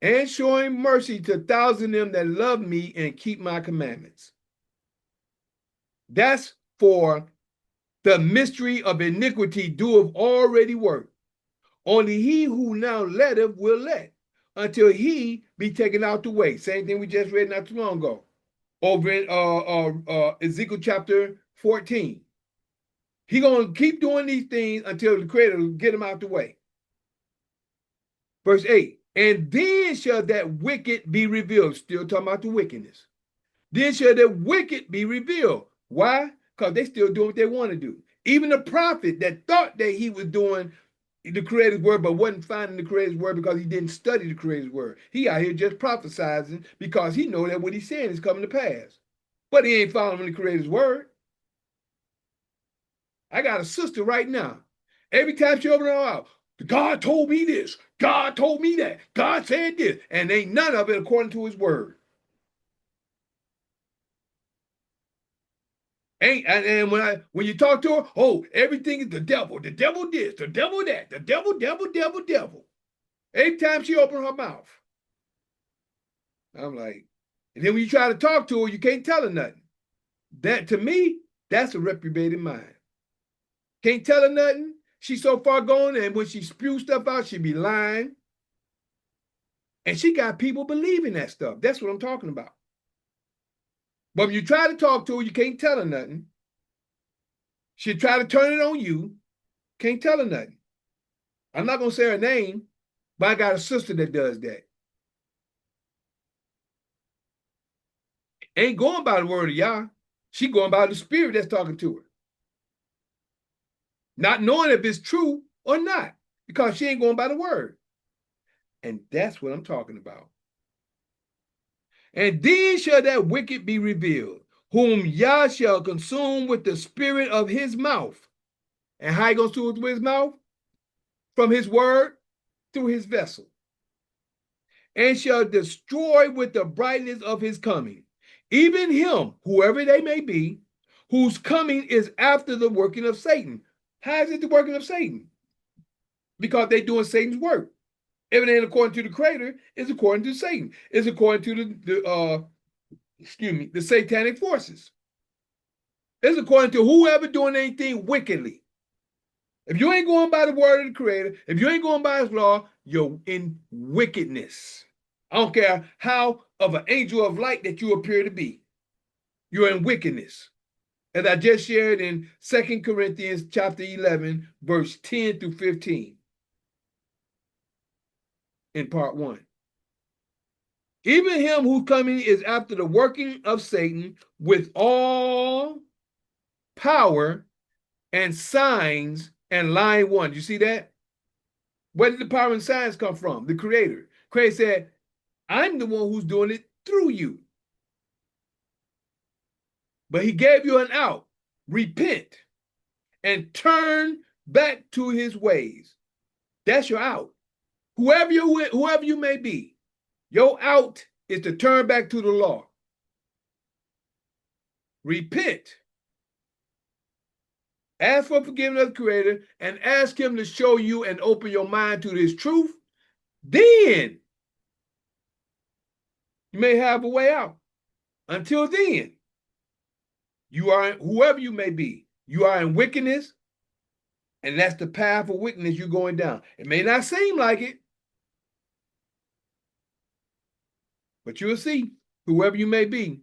And showing mercy to 1,000 of them that love me and keep my commandments. That's for the mystery of iniquity doeth already work. Only he who now letteth will let, until he be taken out the way. Same thing we just read not too long ago, over in Ezekiel chapter 14. He gonna keep doing these things until the Creator will get him out the way. Verse 8, and then shall that wicked be revealed. Still talking about the wickedness. Then shall the wicked be revealed. Why? Because they still doing what they want to do. Even the prophet that thought that he was doing the Creator's word, but wasn't finding the Creator's word because he didn't study the Creator's word. He out here just prophesizing because he know that what he's saying is coming to pass. But he ain't following the Creator's word. I got a sister right now. Every time she opens her mouth, God told me this, God told me that, God said this, and ain't none of it according to his word. And when you talk to her, oh, everything is the devil this, the devil that, the devil. Every time she opens her mouth, I'm like, and then when you try to talk to her, you can't tell her nothing. That, to me, that's a reprobated mind. Can't tell her nothing. She's so far gone, and when she spews stuff out, she be lying. And she got people believing that stuff. That's what I'm talking about. But when you try to talk to her, you can't tell her nothing. She try to turn it on you, can't tell her nothing. I'm not going to say her name, but I got a sister that does that. Ain't going by the word of Yah. She going by the spirit that's talking to her. Not knowing if it's true or not, because she ain't going by the word. And that's what I'm talking about. And then shall that wicked be revealed, whom Yah shall consume with the spirit of his mouth. And how he goes through with his mouth? From his word through his vessel. And shall destroy with the brightness of his coming. Even him, whoever they may be, whose coming is after the working of Satan. How is it the working of Satan? Because they're doing Satan's work. If it ain't according to the Creator, it's according to Satan. It's according to the satanic forces. It's according to whoever doing anything wickedly. If you ain't going by the word of the Creator, if you ain't going by his law, you're in wickedness. I don't care how of an angel of light that you appear to be. You're in wickedness. As I just shared in 2 Corinthians chapter 11, verse 10 through 15. In part 1. Even him whose coming is after the working of Satan with all power and signs and lying wonders. You see that? Where did the power and signs come from? The Creator. Creator said, I'm the one who's doing it through you. But he gave you an out. Repent and turn back to his ways. That's your out. Whoever you may be, your out is to turn back to the law. Repent. Ask for forgiveness of the Creator and ask him to show you and open your mind to this truth. Then you may have a way out. Until then, you are, whoever you may be, you are in wickedness, and that's the path of wickedness you're going down. It may not seem like it, but you'll see, whoever you may be,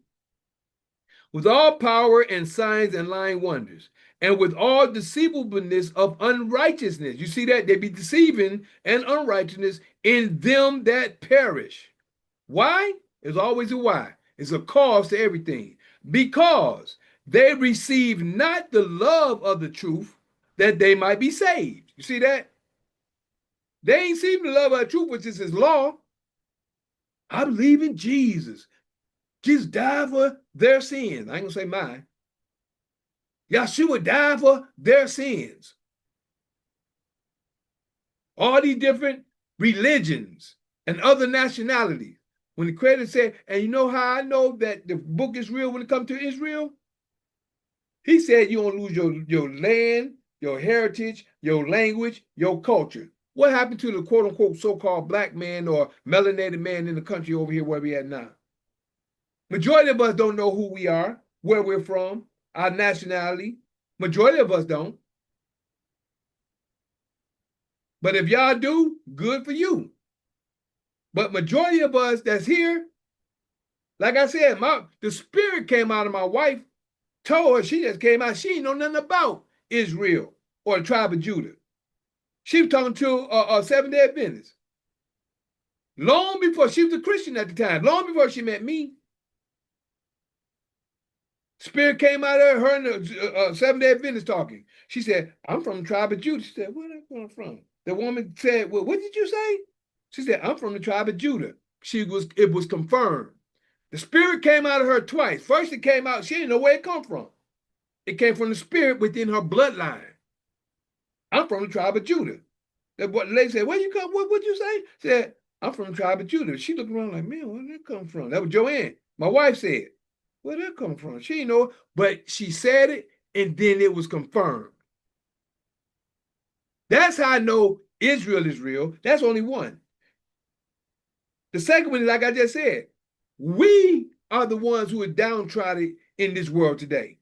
with all power and signs and lying wonders, and with all deceivableness of unrighteousness. You see that? They be deceiving and unrighteousness in them that perish. Why? There's always a why. It's a cause to everything. Because they receive not the love of the truth that they might be saved. You see that? They ain't receiving the love of the truth, which is his law. I believe in Jesus. Jesus died for their sins. I ain't gonna say mine. Yahshua died for their sins. All these different religions and other nationalities. When the Creator said, and you know how I know that the book is real when it comes to Israel? He said you don't lose your land, your heritage, your language, your culture. What happened to the quote-unquote so-called black man or melanated man in the country over here where we at now? Majority of us don't know who we are, where we're from, our nationality. Majority of us don't. But if y'all do, good for you. But majority of us that's here, like I said, the spirit came out of my wife, told her, she just came out, she ain't know nothing about Israel or the tribe of Judah. She was talking to a Seventh-day Adventist. Long before, she was a Christian at the time, long before she met me. Spirit came out of her and the Seventh-day Adventist talking. She said, I'm from the tribe of Judah. She said, where are you from? The woman said, well, what did you say? She said, I'm from the tribe of Judah. It was confirmed. The spirit came out of her twice. First it came out, she didn't know where it come from. It came from the spirit within her bloodline. I'm from the tribe of Judah. The lady said, where you come? What'd you say? She said, I'm from the tribe of Judah. She looked around like, man, where did that come from? That was Joanne. My wife said, where'd that come from? She didn't know, but she said it, and then it was confirmed. That's how I know Israel is real. That's only one. The second one is, like I just said, we are the ones who are downtrodden in this world today.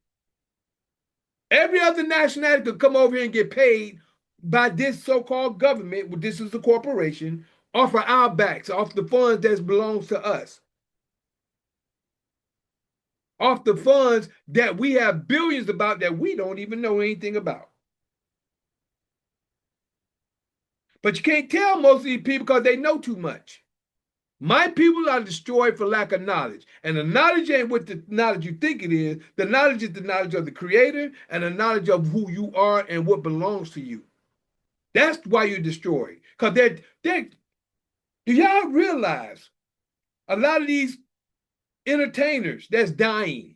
Every other nationality could come over here and get paid by this so-called government, this is the corporation, off of our backs, off the funds that belongs to us. Off the funds that we have billions about that we don't even know anything about. But you can't tell most of these people because they know too much. My people are destroyed for lack of knowledge. And the knowledge ain't what the knowledge you think it is. The knowledge is the knowledge of the Creator and the knowledge of who you are and what belongs to you. That's why you're destroyed. Because do y'all realize a lot of these entertainers that's dying,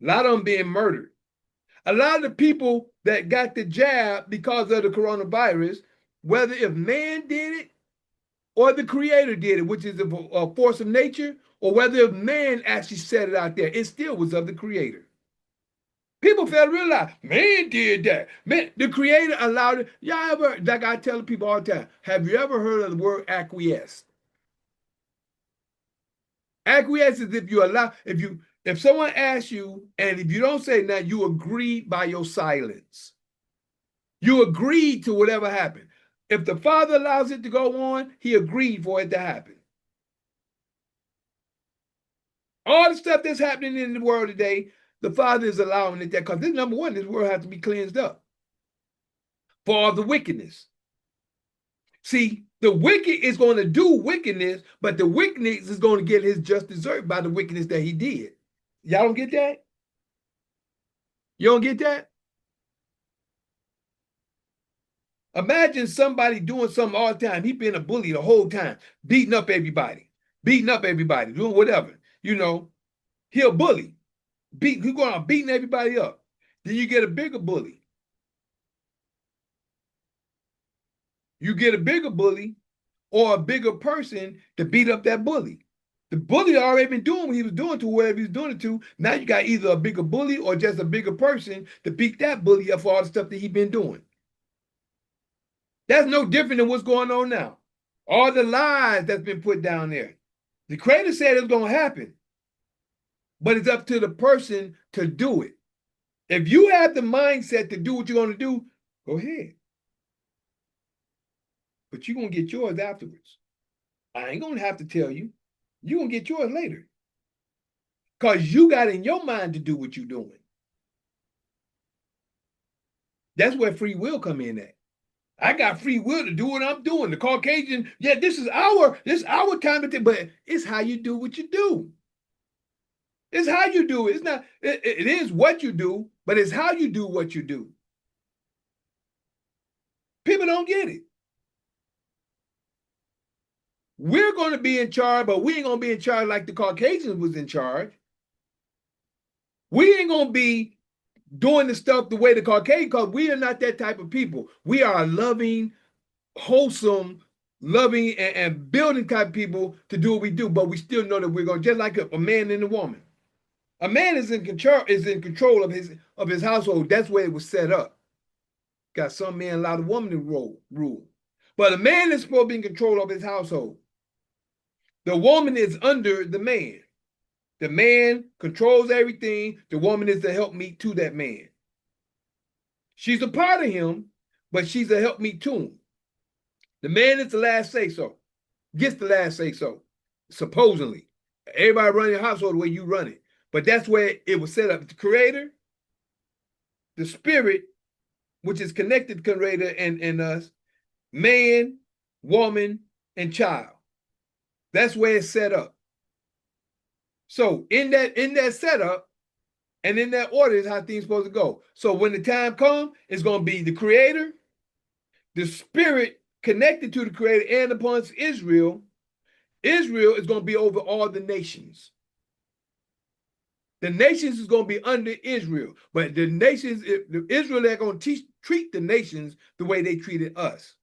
a lot of them being murdered, a lot of the people that got the jab because of the coronavirus, whether if man did it or the Creator did it, which is a force of nature, or whether if man actually set it out there, it still was of the Creator. People fail to realize, man did that. Man, the Creator allowed it. Y'all ever, like I tell people all the time, have you ever heard of the word acquiesce? Acquiesce is if someone asks you, and if you don't say that, you agree by your silence. You agreed to whatever happened. If the Father allows it to go on, he agreed for it to happen. All the stuff that's happening in the world today, the Father is allowing it there because this number one, this world has to be cleansed up for all the wickedness. See, the wicked is going to do wickedness, but the wickedness is going to get his just desert by the wickedness that he did. Y'all don't get that? You don't get that? Imagine somebody doing something all the time. He been a bully the whole time, beating up everybody, doing whatever. You know, he a bully. He going on beating everybody up. Then you get a bigger bully. You get a bigger bully or a bigger person to beat up that bully. The bully already been doing what he was doing to whoever he was doing it to. Now you got either a bigger bully or just a bigger person to beat that bully up for all the stuff that he been doing. That's no different than what's going on now. All the lies that's been put down there. The creator said it's going to happen, but it's up to the person to do it. If you have the mindset to do what you're going to do, go ahead. But you're going to get yours afterwards. I ain't going to have to tell you. You're going to get yours later. Because you got in your mind to do what you're doing. That's where free will come in at. I got free will to do what I'm doing. The Caucasian, yeah, this is our time to take, but it's how you do what you do. It's how you do it. It's not, it is what you do, but it's how you do what you do. People don't get it. We're going to be in charge, but we ain't going to be in charge like the Caucasians was in charge. We ain't going to be doing the stuff the way the Caucasians, because we are not that type of people. We are loving, wholesome, loving, and building type of people to do what we do, but we still know that we're going to, just like a man and a woman. A man is in control of his household. That's where it was set up. Got some men allow the woman to rule. But a man is supposed to be in control of his household. The woman is under the man. The man controls everything. The woman is the helpmeet to that man. She's a part of him, but she's a helpmeet to him. The man is the last say so. Gets the last say so, supposedly. Everybody run your household the way you run it. But that's where it was set up. The creator, the spirit, which is connected to the creator and us, man, woman, and child. That's where it's set up. So in that setup and in that order is how things supposed to go. So when the time comes, it's going to be the creator, the spirit connected to the creator and upon Israel. Israel is going to be over all the nations. The nations is going to be under Israel, but the nations, Israel are going to treat the nations the way they treated us.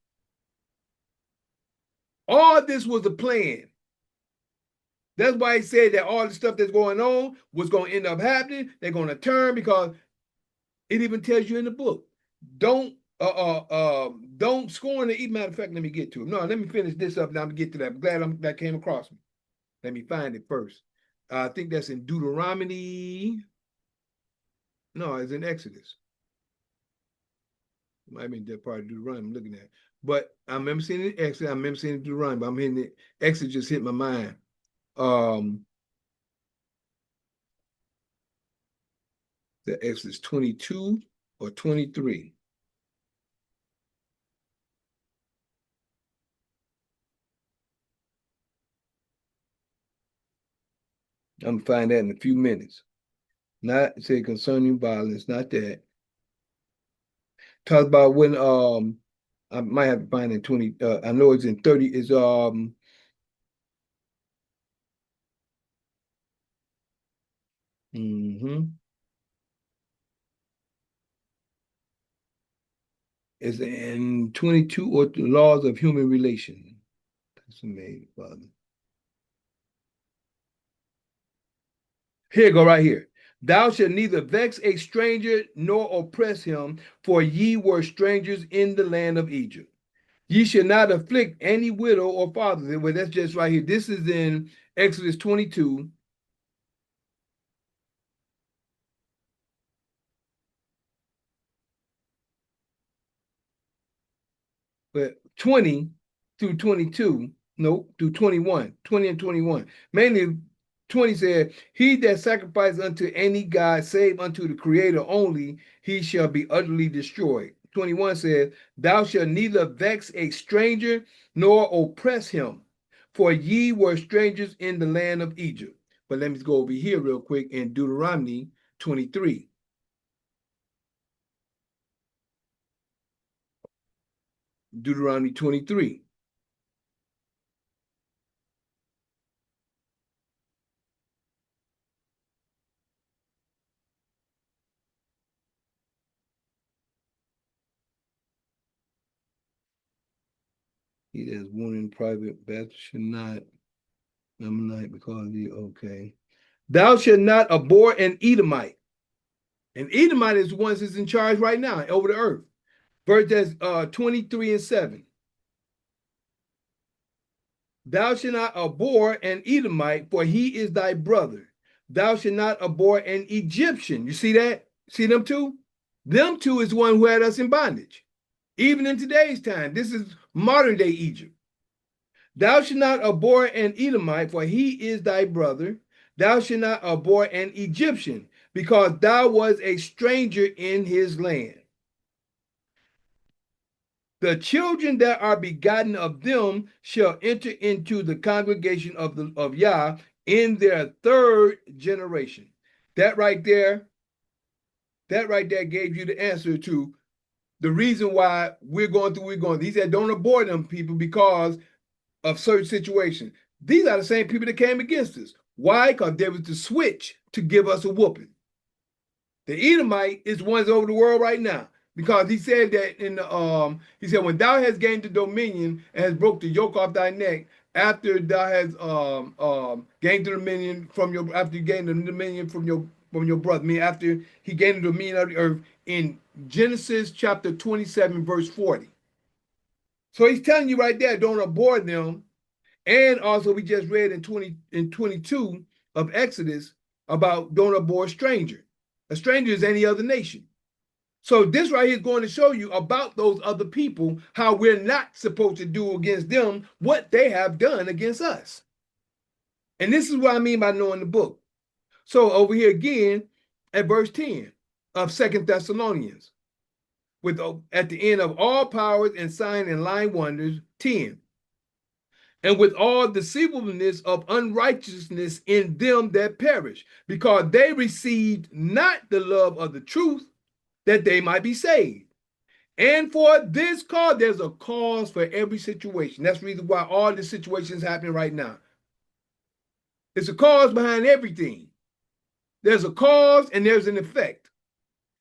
All this was a plan. That's why he said that all the stuff that's going on was going to end up happening. They're going to turn, because it even tells you in the book, don't scorn to eat. Matter of fact, let me get to it. No, let me finish this up. Now I'm gonna get to that. I'm glad that came across me. Let me find it first. I think that's in Deuteronomy. No, it's in Exodus. It might be that part of Deuteronomy I'm looking at. But I remember seeing it in Exodus. I remember seeing it in Deuteronomy, but I'm hitting it. Exodus just hit my mind. The Exodus 22 or 23. I'm gonna find that in a few minutes. Not say concerning violence, not that. Talk about when I might have to find it in 20. I know it's in 30. Is is in 22 or the laws of human relation. That's amazing, Father. Here go right here. Thou shalt neither vex a stranger nor oppress him, for ye were strangers in the land of Egypt. Ye shall not afflict any widow or fatherless. Well, that's just right here. This is in Exodus 22. But 20 through 22, no, through 21, 20 and 21. Mainly 20 said, he that sacrifices unto any God save unto the creator only, he shall be utterly destroyed. 21 says, thou shalt neither vex a stranger nor oppress him, for ye were strangers in the land of Egypt. But let me go over here real quick in Deuteronomy 23. Deuteronomy 23. He that's wounded in private battle should not, number 9, because he, okay. Thou shalt not abhor an Edomite. An Edomite is the one that's in charge right now over the earth. Verse 23 and 7. Thou shalt not abhor an Edomite, for he is thy brother. Thou shalt not abhor an Egyptian. You see that? See them two? Them two is the one who had us in bondage. Even in today's time, this is modern day Egypt. Thou shalt not abhor an Edomite, for he is thy brother. Thou shalt not abhor an Egyptian, because thou was a stranger in his land. The children that are begotten of them shall enter into the congregation of Yah in their third generation. That right there gave you the answer to the reason why we're going through. He said, don't abhor them people because of certain situations. These are the same people that came against us. Why? Because there was the switch to give us a whooping. The Edomite is the ones over the world right now. Because he said that in the he said, when thou hast gained the dominion and has broke the yoke off thy neck, after thou hast gained the dominion from your, after you gained the dominion from your brother, I mean after he gained the dominion of the earth, in Genesis chapter 27, verse 40. So he's telling you right there, don't abhor them. And also we just read in 22 of Exodus about don't abhor a stranger. A stranger is any other nation. So this right here is going to show you about those other people, how we're not supposed to do against them what they have done against us. And this is what I mean by knowing the book. So over here again at verse 10 of 2 Thessalonians, with at the end of all powers and sign and lying wonders, 10. And with all deceivableness of unrighteousness in them that perish, because they received not the love of the truth, that they might be saved. And for this cause, there's a cause for every situation. That's the reason why all the situations happening right now. It's a cause behind everything. There's a cause and there's an effect.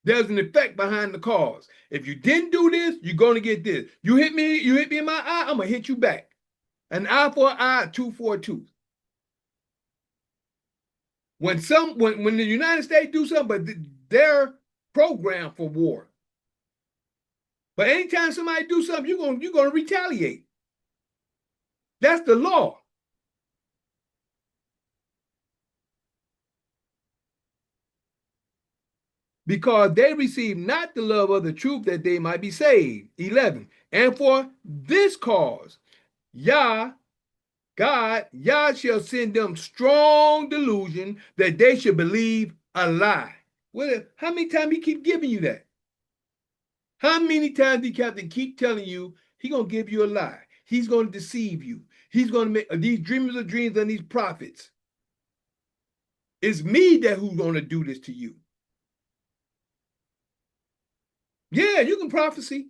There's an effect behind the cause. If you didn't do this, you're going to get this. You hit me in my eye, I'm going to hit you back. An eye for an eye, a tooth for a tooth. When the United States do something, but they're programmed for war. But anytime somebody do something, you're going to retaliate. That's the law. Because they receive not the love of the truth that they might be saved. 11. And for this cause, Yah shall send them strong delusion that they should believe a lie. Well, how many times he keep giving you that? How many times he have to keep telling you he's going to give you a lie? He's going to deceive you. He's going to make these dreamers of dreams and these prophets. It's me that who's going to do this to you. Yeah, you can prophecy.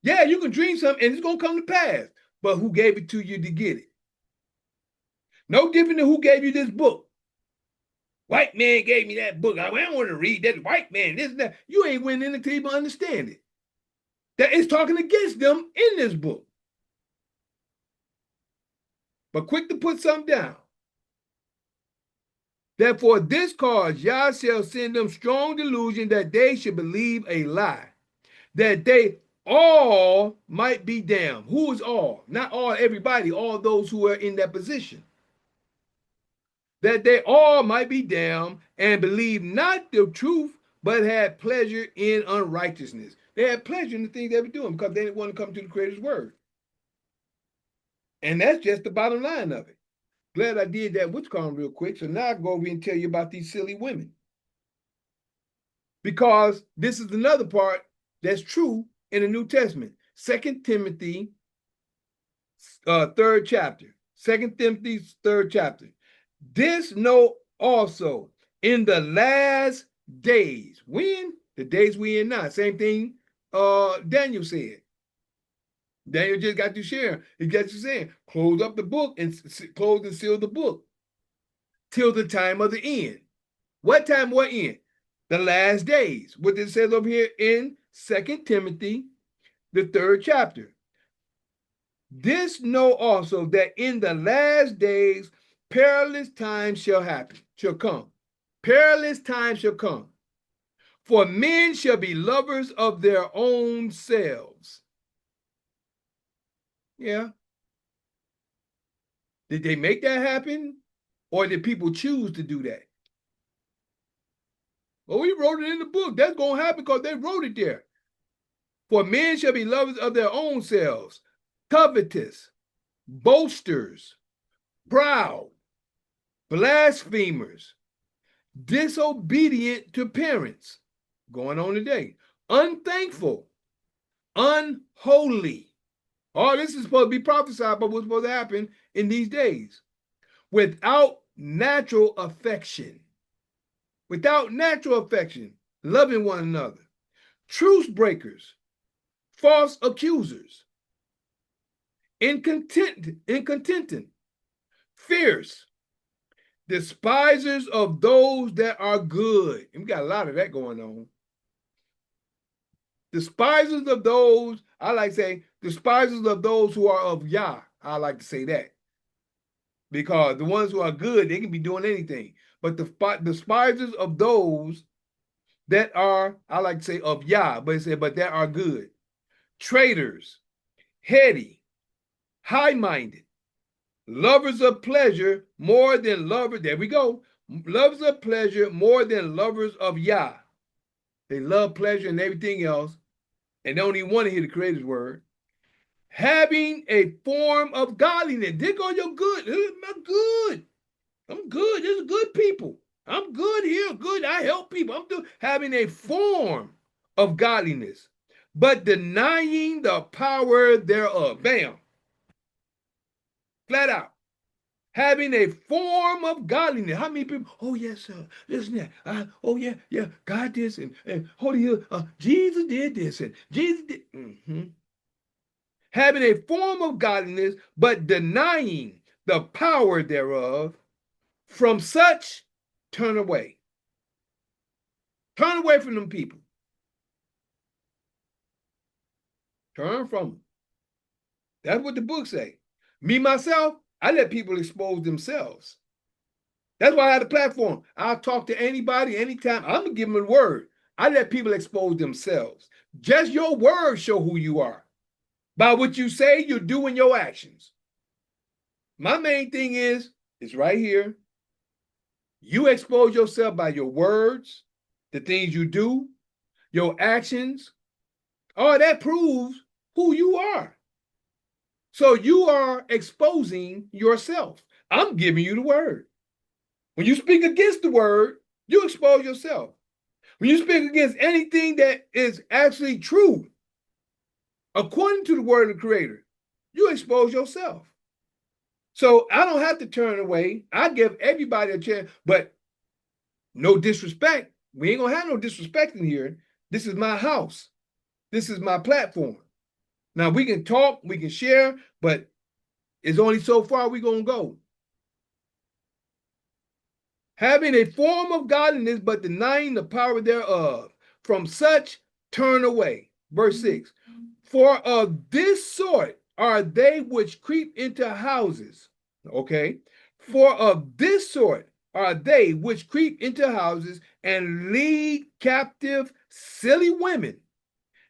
Yeah, you can dream something and it's going to come to pass. But who gave it to you to get it? No different than who gave you this book. White man gave me that book. I don't want to read that. White man, this and that. You ain't went in until you understand it. That is talking against them in this book. But quick to put something down. Therefore, this cause Yah shall send them strong delusion that they should believe a lie, that they all might be damned. Who is all? Not all, everybody, all those who are in that position. That they all might be damned and believe not the truth, but had pleasure in unrighteousness. They had pleasure in the things they were doing because they didn't want to come to the Creator's word. And that's just the bottom line of it. Glad I did that what's called real quick. So now I go over and tell you about these silly women. Because this is another part that's true in the New Testament. 2 Timothy, 3rd chapter. 2 Timothy's 3rd chapter. This know also in the last days. When? The days we in now. Same thing Daniel said. Daniel just got to share. He got to say, close up the book and close and seal the book till the time of the end. What time? What end? The last days. What it says over here in 2 Timothy, the 3rd chapter. This know also, that in the last days perilous times shall come. Perilous times shall come. For men shall be lovers of their own selves. Yeah. Did they make that happen? Or did people choose to do that? Well, we wrote it in the book. That's going to happen because they wrote it there. For men shall be lovers of their own selves, covetous, boasters, proud, blasphemers, disobedient to parents, going on today, unthankful, unholy. All this is supposed to be prophesied about what's supposed to happen in these days. Without natural affection. Without natural affection, loving one another. Truce breakers, false accusers, incontinent, fierce, despisers of those that are good. And we got a lot of that going on. Despisers of those, I like to say, despisers of those who are of Yah. I like to say that. Because the ones who are good, they can be doing anything. But the despisers of those that are, I like to say, of Yah, but it said, but that are good. Traitors, heady, high-minded, lovers of pleasure more than lovers, there we go, lovers of pleasure more than lovers of Yah. They love pleasure and everything else, and don't even want to hear the Creator's word. Having a form of godliness. There go your good. I'm good. I'm good. These are good people. I'm good here. Good. I help people. Having a form of godliness, but denying the power thereof. Bam. Flat out. Having a form of godliness. How many people? Oh, yes, sir. Listen that. Oh, yeah, yeah. God did this. And Holy Hill. Jesus did this. And Jesus did. Having a form of godliness, but denying the power thereof. From such, turn away. Turn away from them people. Turn from them. That's what the book say. Me, myself, I let people expose themselves. That's why I had a platform. I'll talk to anybody, anytime. I'm going to give them a word. I let people expose themselves. Just your words show who you are. By what you say, you do in your actions. My main thing is, it's right here. You expose yourself by your words, the things you do, your actions. All that proves who you are. So you are exposing yourself. I'm giving you the word. When you speak against the word, you expose yourself. When you speak against anything that is actually true, according to the word of the Creator, you expose yourself. So I don't have to turn away. I give everybody a chance, but no disrespect. We ain't gonna have no disrespect in here. This is my house. This is my platform. Now we can talk, we can share, but it's only so far we're gonna go. Having a form of godliness, but denying the power thereof. From such, turn away. Verse 6. For of this sort are they which creep into houses. Okay. For of this sort are they which creep into houses and lead captive silly women,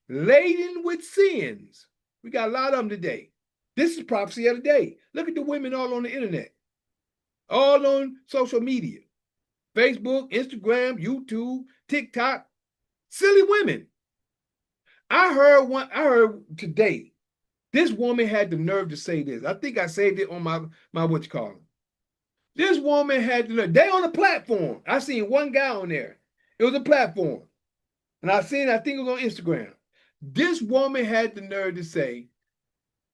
laden with sins. We got a lot of them today. This is prophecy of the day. Look at the women all on the internet, all on social media. Facebook, Instagram, YouTube, TikTok, silly women. I heard today, this woman had the nerve to say this. I think I saved it on my what you call them. This woman had the nerve. They on a platform. I seen one guy on there. It was a platform. And I think it was on Instagram. This woman had the nerve to say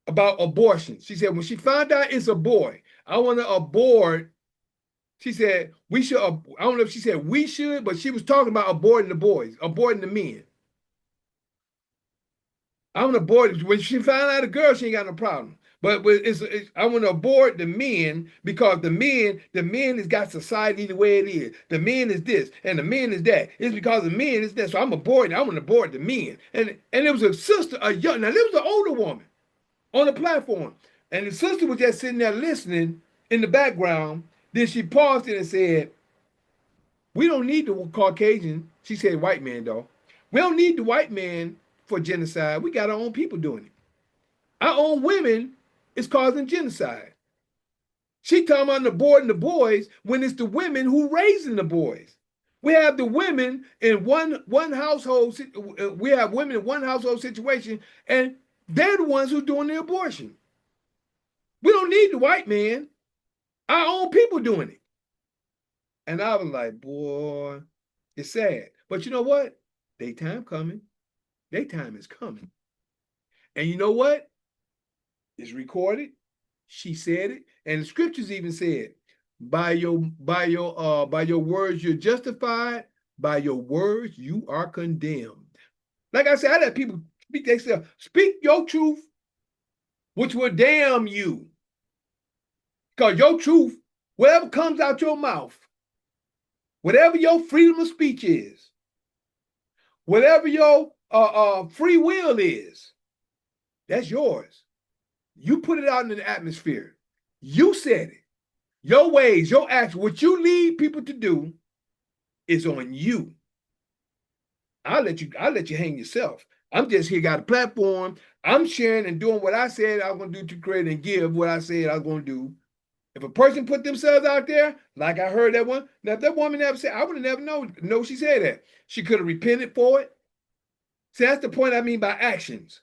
about abortion. She said, when she found out it's a boy, I want to abort. She said, we should, I don't know if she said we should, but she was talking about aborting the boys, aborting the men. I want to abort, when she found out a girl, she ain't got no problem. But I want to abort the men because the men has got society the way it is. The men is this and the men is that. It's because the men is that. So I'm aborting. I want to abort the men. And it was a sister, now this was an older woman. on the platform. And the sister was just sitting there listening in the background. Then she paused it and said, we don't need the Caucasian. She said white man, though. We don't need the white man for genocide. We got our own people doing it. Our own women is causing genocide. She talking about the board and the boys when it's the women who raising the boys. We have the women in one household. We have women in one household situation, and they're the ones who doing the abortion. We don't need the white man. Our own people doing it. And I was like, boy, it's sad. But you know what? Daytime coming. Daytime is coming. And you know what? It's recorded. She said it. And the scriptures even said, by your words you're justified, by your words you are condemned. Like I said, I let people speak themselves. Speak your truth, which will damn you. Because your truth, whatever comes out your mouth, whatever your freedom of speech is, whatever your free will is, that's yours. You put it out in the atmosphere. You said it. Your ways, your actions, what you lead people to do is on you. I'll let you hang yourself. I'm just here, got a platform. I'm sharing and doing what I said I was going to do to create and give what I said I was going to do. If a person put themselves out there, like I heard that one, now if that woman never said, I would have never known she said that. She could have repented for it. See, that's the point I mean by actions.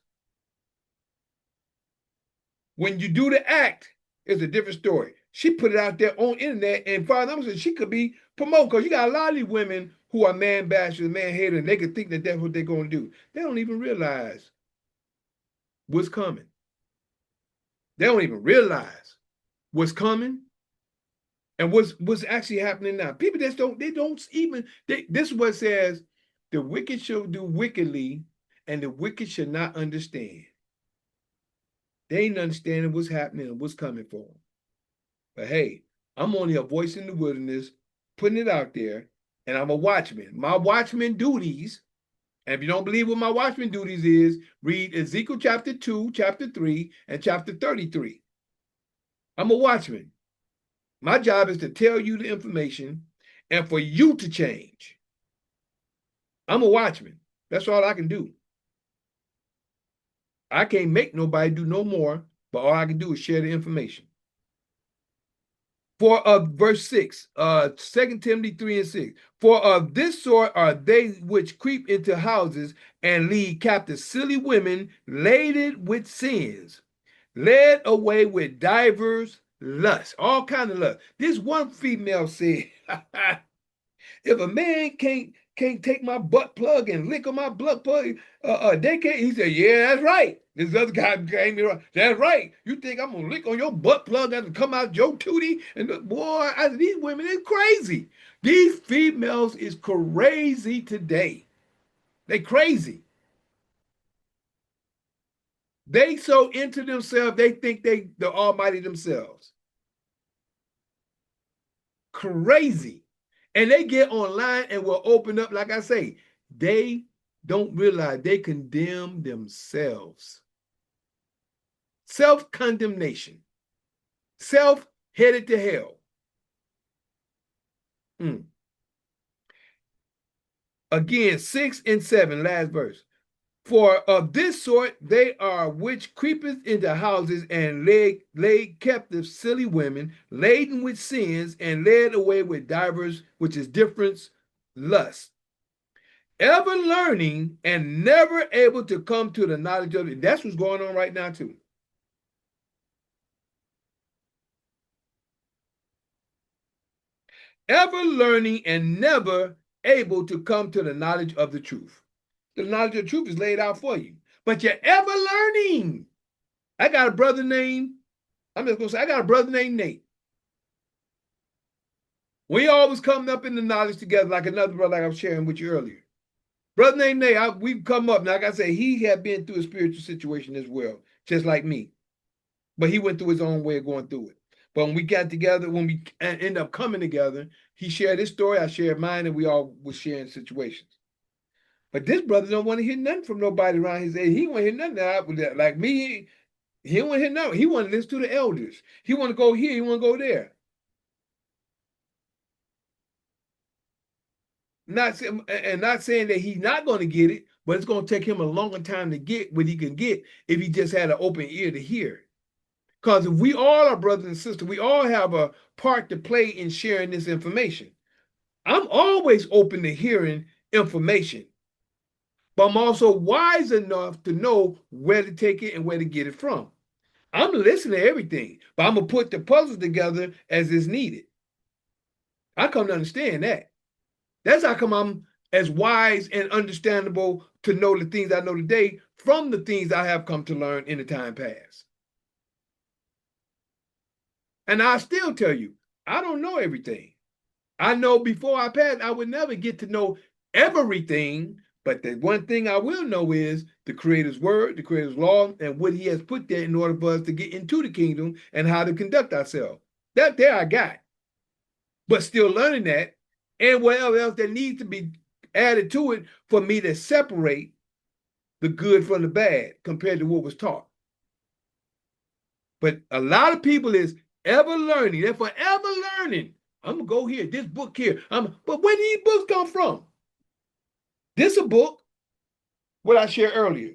When you do the act, it's a different story. She put it out there on internet, and far as I'm concerned, she could be promoted because you got a lot of these women who are man bashers, man haters, and they can think that that's what they're going to do. They don't even realize what's coming. They don't even realize what's coming and what's actually happening now. People just don't, this is what says, the wicked shall do wickedly, and the wicked shall not understand. They ain't understanding what's happening and what's coming for them. But hey, I'm only a voice in the wilderness, putting it out there, and I'm a watchman. My watchman duties, and if you don't believe what my watchman duties is, read Ezekiel chapter 2, chapter 3, and chapter 33. I'm a watchman. My job is to tell you the information and for you to change. I'm a watchman. That's all I can do. I can't make nobody do no more, but all I can do is share the information. For verse 6, 2 Timothy 3 and 6. For of this sort are they which creep into houses and lead captive silly women laden with sins, led away with divers lusts, all kind of lust. This one female said, if a man can't take my butt plug and lick on my butt plug, they can't. He said, yeah, that's right. This other guy came here. That's right. You think I'm gonna lick on your butt plug and come out your tootie? And boy, these women is crazy. These females is crazy today. They crazy. They so into themselves, they think they the almighty themselves. Crazy. And they get online and will open up, like I say, they don't realize they condemn themselves. Self-condemnation. Self-headed to hell. Again, 6 and 7, last verse. For of this sort they are which creepeth into houses and lay captive silly women, laden with sins, and led away with divers, which is difference, lust. Ever learning and never able to come to the knowledge of it. That's what's going on right now too. Ever learning and never able to come to the knowledge of the truth. The knowledge of the truth is laid out for you, but you're ever learning. I got a brother named Nate. We always coming up in the knowledge together, like another brother like I was sharing with you earlier. Brother named Nate, we've come up. Now, like I say, he had been through a spiritual situation as well, just like me. But he went through his own way of going through it. But when we got together, when we ended up coming together, he shared his story, I shared mine, and we all were sharing situations. But this brother don't want to hear nothing from nobody around his age. He won't hear nothing like me. He don't want to hear no. He want to listen to the elders. He want to go here. He want to go there. Not saying that he's not going to get it, but it's going to take him a longer time to get what he can get if he just had an open ear to hear. Because if we all are brothers and sisters, we all have a part to play in sharing this information. I'm always open to hearing information, but I'm also wise enough to know where to take it and where to get it from. I'm listening to everything, but I'm going to put the puzzle together as is needed. I come to understand that. That's how come I'm as wise and understandable to know the things I know today from the things I have come to learn in the time past. And I still tell you, I don't know everything. I know before I pass, I would never get to know everything. But the one thing I will know is the Creator's word, the Creator's law, and what he has put there in order for us to get into the kingdom and how to conduct ourselves. That there I got. But still learning that and whatever else that needs to be added to it for me to separate the good from the bad compared to what was taught. But a lot of people is ever learning. They're forever learning. I'm going to go here, this book here. But where did these books come from? This a book, what I shared earlier.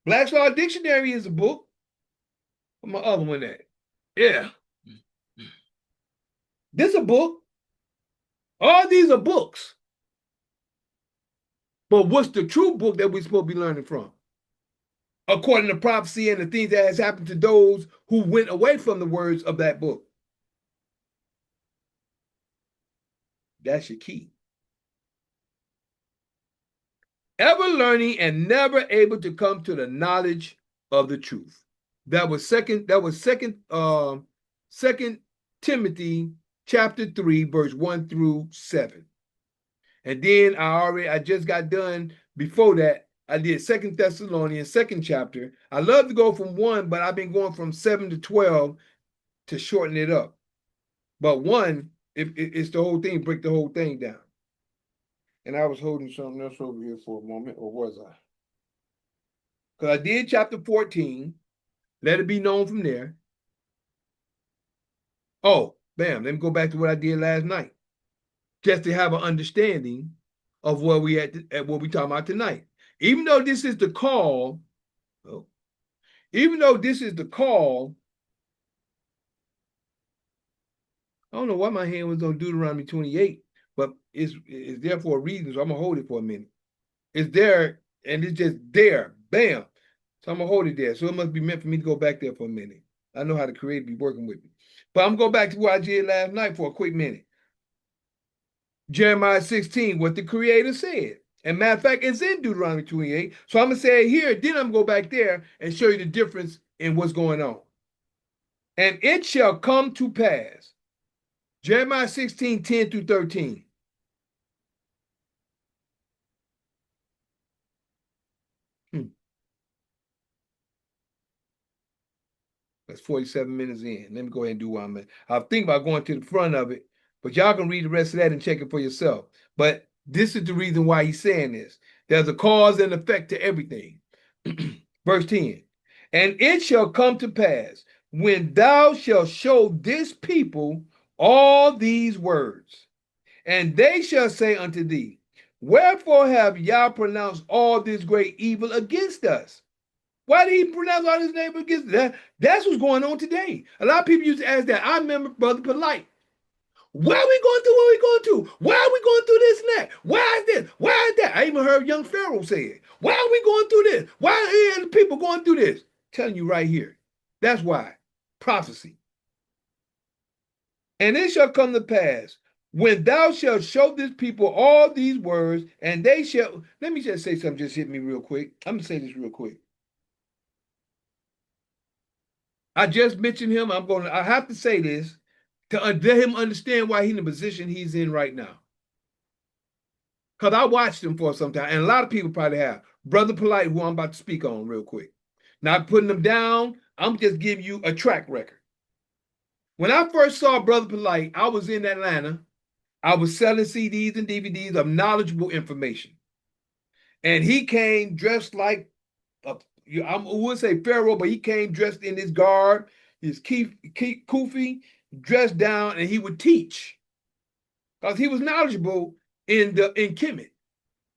Black's Law Dictionary is a book. Where's my other one at? Yeah. This a book. All these are books. But what's the true book that we're supposed to be learning from? According to prophecy and the things that has happened to those who went away from the words of that book. That's your key. Ever learning and never able to come to the knowledge of the truth. That was second Timothy chapter 3, verse 1 through 7. And then I just got done before that. I did 2 Thessalonians, 2nd chapter. I love to go from 1, but I've been going from 7 to 12 to shorten it up. But 1, it's the whole thing, break the whole thing down. And I was holding something else over here for a moment, or was I? Because I did chapter 14. Let it be known from there. Oh, bam, let me go back to what I did last night. Just to have an understanding of where we at what we talking about tonight. Even though this is the call, I don't know why my hand was on Deuteronomy 28, but it's there for a reason, so I'm going to hold it for a minute. It's there, and it's just there, bam. So I'm going to hold it there. So it must be meant for me to go back there for a minute. I know how the Creator be working with me. But I'm going to go back to what I did last night for a quick minute. Jeremiah 16, what the Creator said. And matter of fact, it's in Deuteronomy 28. So I'm going to say it here, then I'm going to go back there and show you the difference in what's going on. And it shall come to pass. Jeremiah 16, 10 through 13. That's 47 minutes in. Let me go ahead and do what I'm at. I was thinking about going to the front of it, but y'all can read the rest of that and check it for yourself. But this is the reason why he's saying this. There's a cause and effect to everything. Verse 10. And it shall come to pass when thou shalt show this people all these words, and they shall say unto thee, wherefore have Yah pronounced all this great evil against us? Why did he pronounce all this name against that? That's what's going on today. A lot of people used to ask that. I remember Brother Polite. Why are we going through what we're going through? Why are we going through this and that? Why is this? Why is that? I even heard young Pharaoh say it. Why are we going through this? Why are the people going through this? Telling you right here. That's why. Prophecy. And it shall come to pass when thou shalt show this people all these words, and they shall. Let me just say something, just hit me real quick. I'm going to say this real quick. I just mentioned him. I have to say this to let him understand why he's in the position he's in right now. Because I watched him for some time, and a lot of people probably have. Brother Polite, who I'm about to speak on real quick. Not putting him down, I'm just giving you a track record. When I first saw Brother Polite, I was in Atlanta. I was selling CDs and DVDs of knowledgeable information. And he came dressed like I would say Pharaoh, but he came dressed in his garb, his kufi, dressed down, and he would teach because he was knowledgeable in Kemet.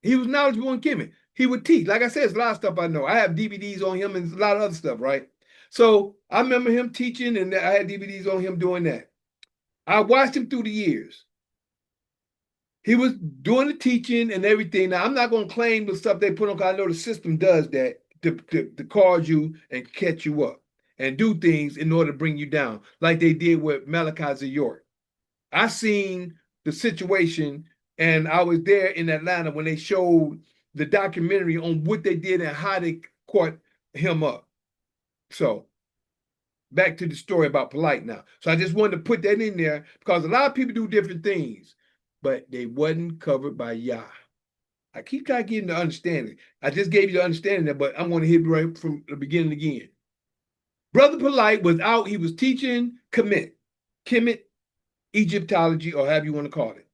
He was knowledgeable in Kemet. He would teach. Like I said, there's a lot of stuff I know. I have DVDs on him and a lot of other stuff, right? So I remember him teaching, and I had DVDs on him doing that. I watched him through the years. He was doing the teaching and everything. Now, I'm not going to claim the stuff they put on, because I know the system does that to cause you and catch you up and do things in order to bring you down, like they did with Malachi York. I seen the situation, and I was there in Atlanta when they showed the documentary on what they did and how they caught him up. So back to the story about Polite now. So I just wanted to put that in there because a lot of people do different things, but they wasn't covered by Yah. I keep trying to get the understanding. I just gave you the understanding there, but I'm going to hit right from the beginning again. Brother Polite was out. He was teaching Kemet, Egyptology, or however you want to call it.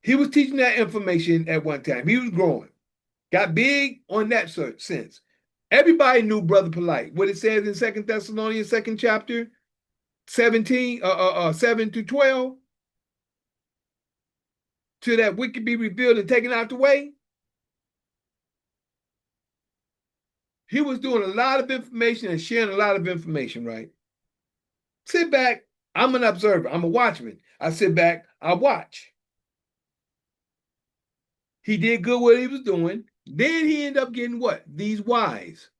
He was teaching that information at one time. He was growing. Got big on that sense. Everybody knew Brother Polite. What it says in 2 Thessalonians, 2nd chapter, 7 to 12. Till that wicked be revealed and taken out the way. He was doing a lot of information and sharing a lot of information, right? Sit back. I'm an observer. I'm a watchman. I sit back. I watch. He did good what he was doing. Then he ended up getting what? These wives.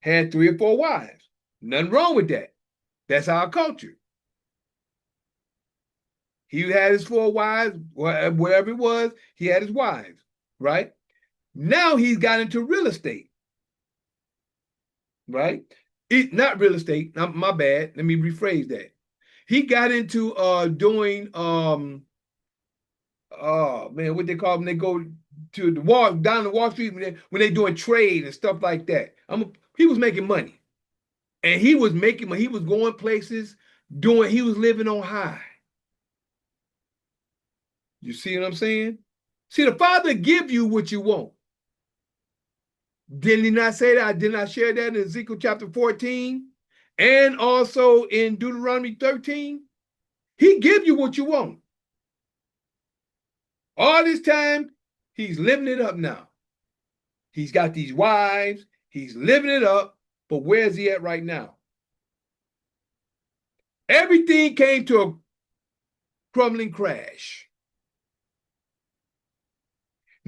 Had 3 or 4 wives. Nothing wrong with that. That's our culture. He had his 4 wives, whatever it was, he had his wives, right? Now he's got into real estate, right? Not real estate, my bad. Let me rephrase that. He got into doing, what they call them, they go to the down the Wall Street when they doing trade and stuff like that. He was making money. And he was making money. He was going places, he was living on high. You see what I'm saying? See, the Father give you what you want. Did he not say that? I did not share that in Ezekiel chapter 14 and also in Deuteronomy 13. He give you what you want. All this time, he's living it up now. He's got these wives. He's living it up. But where's he at right now? Everything came to a crumbling crash.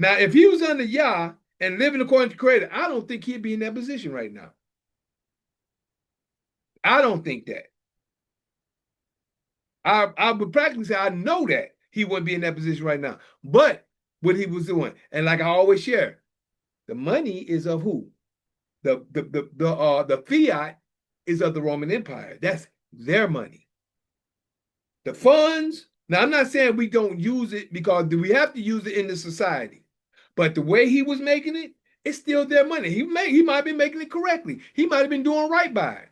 Now, if he was under Yah and living according to Creator, I don't think he'd be in that position right now. I don't think that. I would practically say I know that he wouldn't be in that position right now. But what he was doing, and like I always share, the money is of who? The fiat is of the Roman Empire. That's their money. The funds. Now, I'm not saying we don't use it because we have to use it in the society. But the way he was making it, it's still their money. He might have been making it correctly. He might have been doing right by it.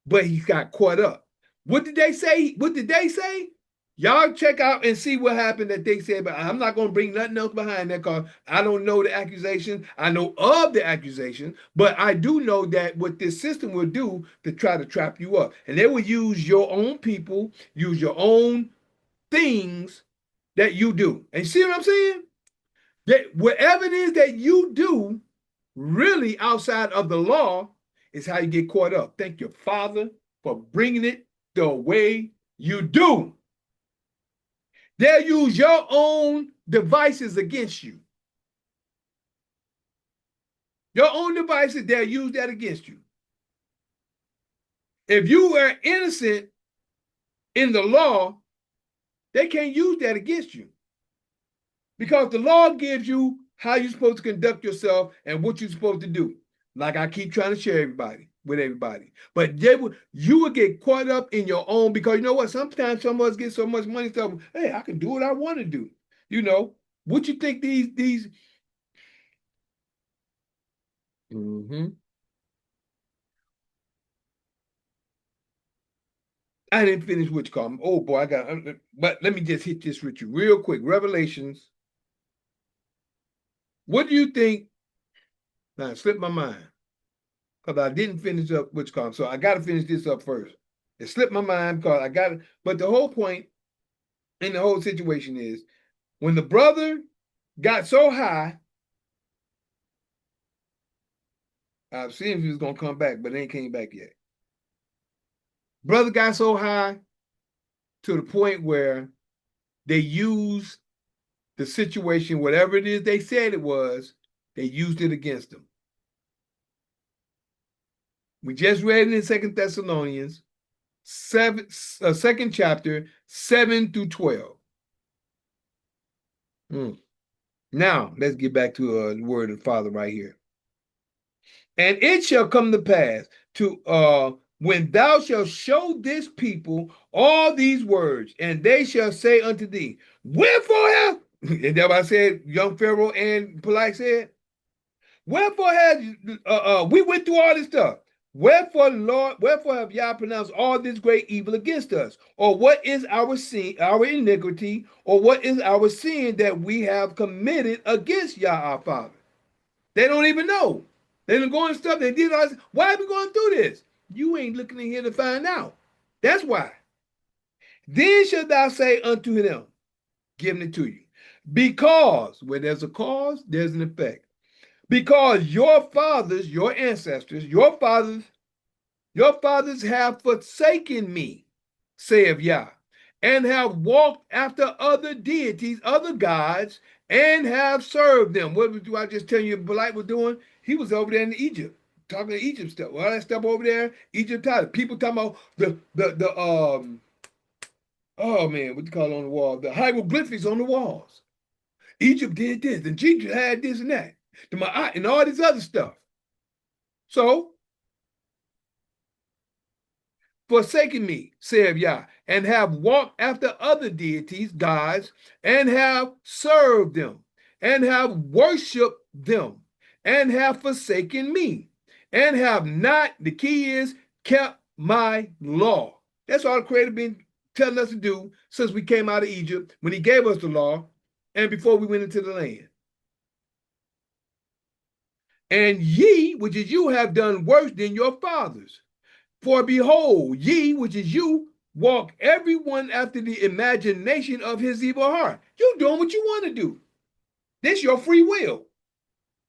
But he got caught up. What did they say? What did they say? Y'all check out and see what happened that they said. But I'm not going to bring nothing else behind that because I don't know the accusation. I know of the accusation. But I do know that what this system will do to try to trap you up. And they will use your own people, use your own things that you do. And see what I'm saying? That whatever it is that you do, really outside of the law, is how you get caught up. Thank you, Father, for bringing it the way you do. They'll use your own devices against you. Your own devices, they'll use that against you. If you were innocent in the law, they can't use that against you. Because the law gives you how you're supposed to conduct yourself and what you're supposed to do. Like I keep trying to share with everybody. But you will get caught up in your own, because you know what? Sometimes some of us get so much money stuff. Hey, I can do what I want to do. You know, what you think these I didn't finish what you call them. Oh boy, but let me just hit this with you real quick. Revelations. What do you think Now it slipped my mind because I didn't finish up which column. So I got to finish this up first. It slipped my mind because I got it. But the whole point in the whole situation is when the brother got so high, I've seen if he was going to come back, but it ain't came back yet. Brother got so high to the point where they used the situation, whatever it is they said it was, they used it against him. We just read it in 2 Thessalonians, 2nd chapter, 7 through 12. Now, let's get back to the word of the Father right here. And it shall come to pass to when thou shalt show this people all these words, and they shall say unto thee, wherefore have, and that what I said, young Pharaoh and Polite said, wherefore have we went through all this stuff. Wherefore, Lord, wherefore have Yah pronounced all this great evil against us? Or what is our sin, our iniquity, or what is our sin that we have committed against Yah our Father? They don't even know. They done going stuff. They did all this. Why are we going through this? You ain't looking in here to find out. That's why. Then shalt thou say unto them, giving it to you, because where there's a cause, there's an effect. Because your fathers, your ancestors, your fathers have forsaken me, saith Yah, and have walked after other deities, other gods, and have served them. What do I just tell you Belite was doing? He was over there in Egypt, talking to Egypt stuff. All that stuff over there, Egypt title. People talking about oh man, what you call it on the wall? The hieroglyphics on the walls. Egypt did this, and Egypt had this and that. The Ma'at and all this other stuff. So, forsaken me, saith Yah, and have walked after other deities, gods, and have served them, and have worshipped them, and have forsaken me, and have not, the key is, kept my law. That's all the Creator been telling us to do since we came out of Egypt, when he gave us the law, and before we went into the land. And ye, which is you, have done worse than your fathers. For behold, ye, which is you, walk everyone after the imagination of his evil heart. You doing what you want to do. This your free will.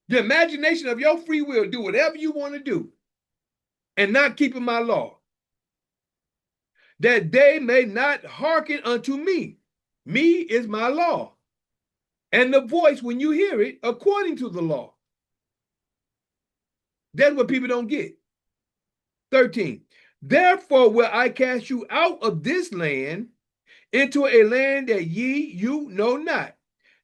The imagination of your free will. Do whatever you want to do. And not keeping my law. That they may not hearken unto me. Me is my law. And the voice, when you hear it, according to the law. That's what people don't get. 13. Therefore will I cast you out of this land into a land that you know not.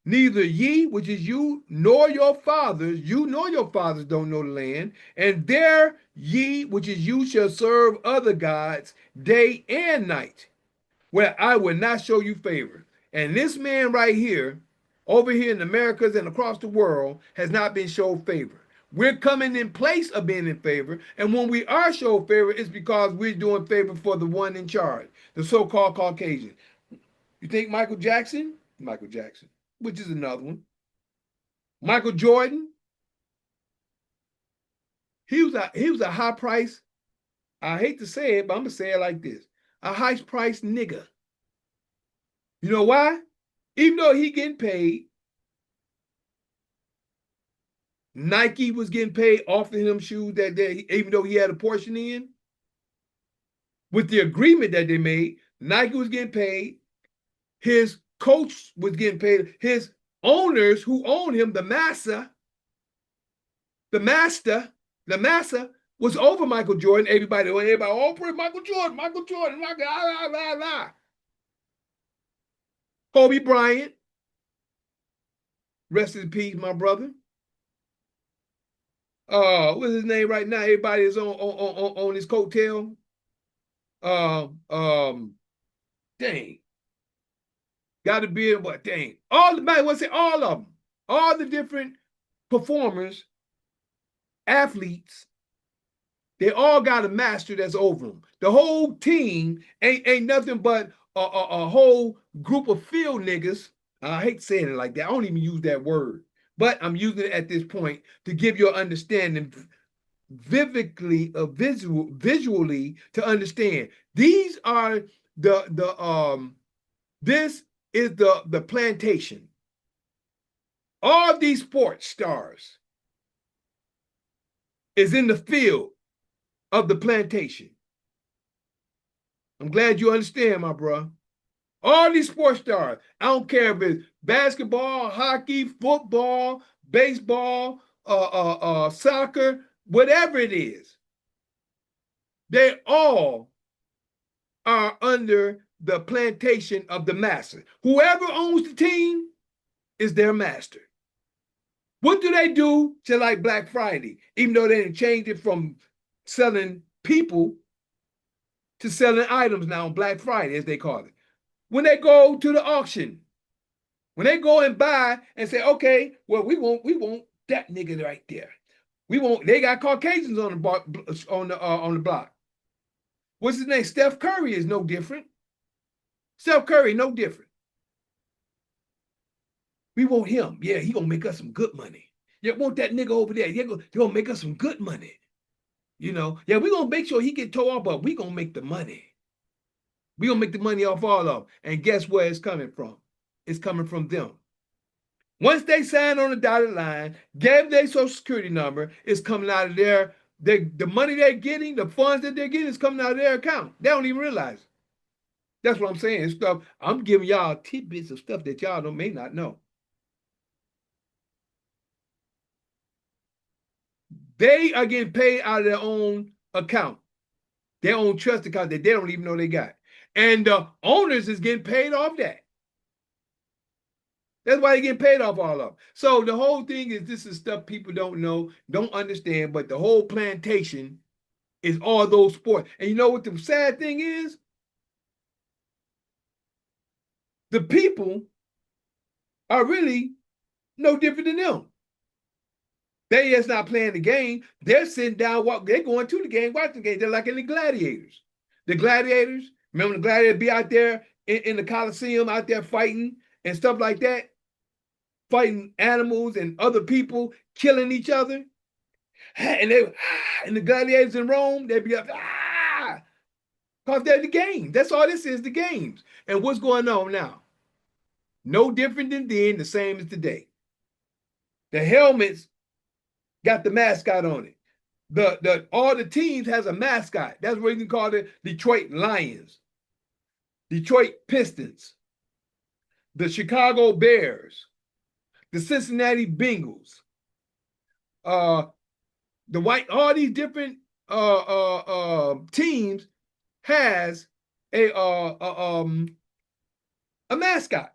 Neither ye, which is you, nor your fathers don't know the land. And there ye, which is you, shall serve other gods day and night, where I will not show you favor. And this man right here, over here in the Americas and across the world, has not been showed favor. We're coming in place of being in favor. And when we are showed favor, it's because we're doing favor for the one in charge, the so-called Caucasian. You think Michael Jackson, which is another one. Michael Jordan, he was a high price. I hate to say it, but I'm going to say it like this. A high price nigga. You know why? Even though he getting paid, Nike was getting paid offering him shoes that day, even though he had a portion in. With the agreement that they made, Nike was getting paid. His coach was getting paid. His owners who owned him, the master was over Michael Jordan. Everybody, oh, Michael Jordan, Kobe Bryant, rest in peace, my brother. What's his name right now? Everybody is on his coattail. Dang. Got to be in what? Dang. All of them. All the different performers, athletes, they all got a master that's over them. The whole team ain't nothing but a whole group of field niggas. I hate saying it like that. I don't even use that word. but I'm using it at this point to give you an understanding vividly, visually to understand. These are this is the plantation. All these sports stars is in the field of the plantation. I'm glad you understand, my bro. All these sports stars, I don't care if it's basketball, hockey, football, baseball, soccer, whatever it is, they all are under the plantation of the master. Whoever owns the team is their master. What do they do to like Black Friday, even though they didn't change it from selling people to selling items now on Black Friday, as they call it? When they go to the auction, when they go and buy and say, okay, well, we want that nigga right there. They got Caucasians on the block. What's his name? Steph Curry is no different. Steph Curry, no different. We want him. Yeah, he gonna make us some good money. Yeah, want that nigga over there. He gonna make us some good money. You know, yeah, we gonna make sure he get tore off, but we gonna make the money. We gonna make the money off all of them. And guess where it's coming from? It's coming from them. Once they sign on the dotted line, gave their social security number, it's coming out of the money they're getting, the funds that they're getting is coming out of their account. They don't even realize it. That's what I'm saying. It's stuff I'm giving y'all tidbits of stuff that y'all may not know. They are getting paid out of their own account, their own trust account that they don't even know they got. And the owners is getting paid off that. That's why they get paid off all of them. So the whole thing is, this is stuff people don't know, don't understand, but the whole plantation is all those sports. And you know what the sad thing is? The people are really no different than them. They just not playing the game. They're sitting down, they're going to the game, watching the game. They're like in the gladiators. The gladiators, remember the gladiators be out there in the Coliseum, out there fighting and stuff like that? Fighting animals and other people, killing each other. And the gladiators in Rome, they'd be up, because they're the game. That's all this is, the games. And what's going on now? No different than then, the same as today. The helmets got the mascot on it. All the teams has a mascot. That's what you can call it, Detroit Lions, Detroit Pistons, the Chicago Bears, the Cincinnati Bengals, all these different teams has a mascot.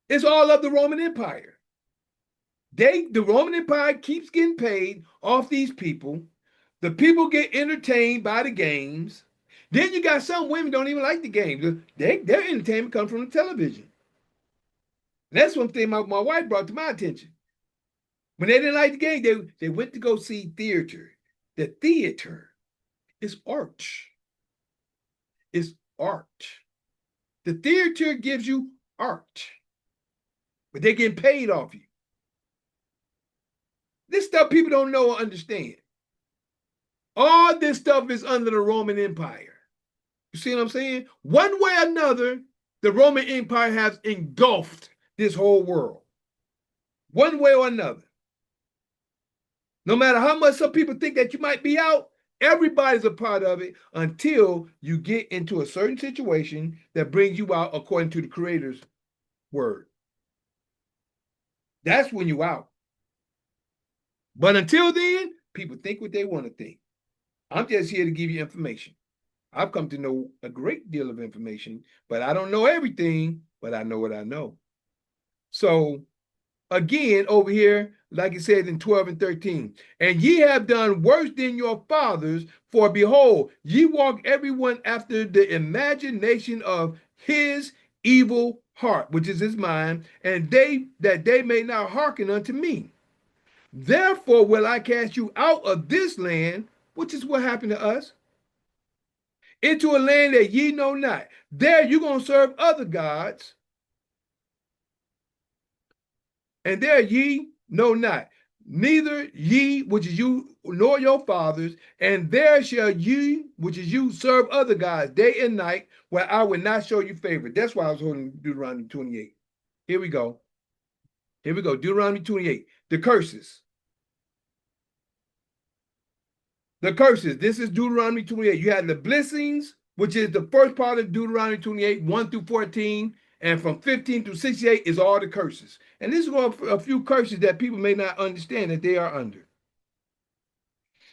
It's all of the Roman Empire. The Roman Empire keeps getting paid off these people. The people get entertained by the games. Then you got some women don't even like the games. Their entertainment comes from the television. And that's one thing my wife brought to my attention. When they didn't like the game, they went to go see theater. The theater is art. It's art. The theater gives you art, but they're getting paid off you. This stuff people don't know or understand. All this stuff is under the Roman Empire. You see what I'm saying? One way or another, the Roman Empire has engulfed this whole world. One way or another. No matter how much some people think that you might be out, everybody's a part of it until you get into a certain situation that brings you out according to the Creator's word. That's when you're out. But until then, people think what they want to think. I'm just here to give you information. I've come to know a great deal of information, but I don't know everything, but I know what I know. So again, over here, like it says in 12 and 13, and ye have done worse than your fathers, for behold, ye walk everyone after the imagination of his evil heart, which is his mind, and that they may not hearken unto me. Therefore will I cast you out of this land, which is what happened to us, into a land that ye know not. There you're going to serve other gods, and there ye no not. Neither ye, which is you, nor your fathers, and there shall ye, which is you, serve other gods day and night, where I will not show you favor. That's why I was holding Deuteronomy 28. Here we go. Here we go. Deuteronomy 28. The curses. The curses. This is Deuteronomy 28. You have the blessings, which is the first part of Deuteronomy 28, 1 through 14. And from 15 to 68 is all the curses. And this is a few curses that people may not understand that they are under.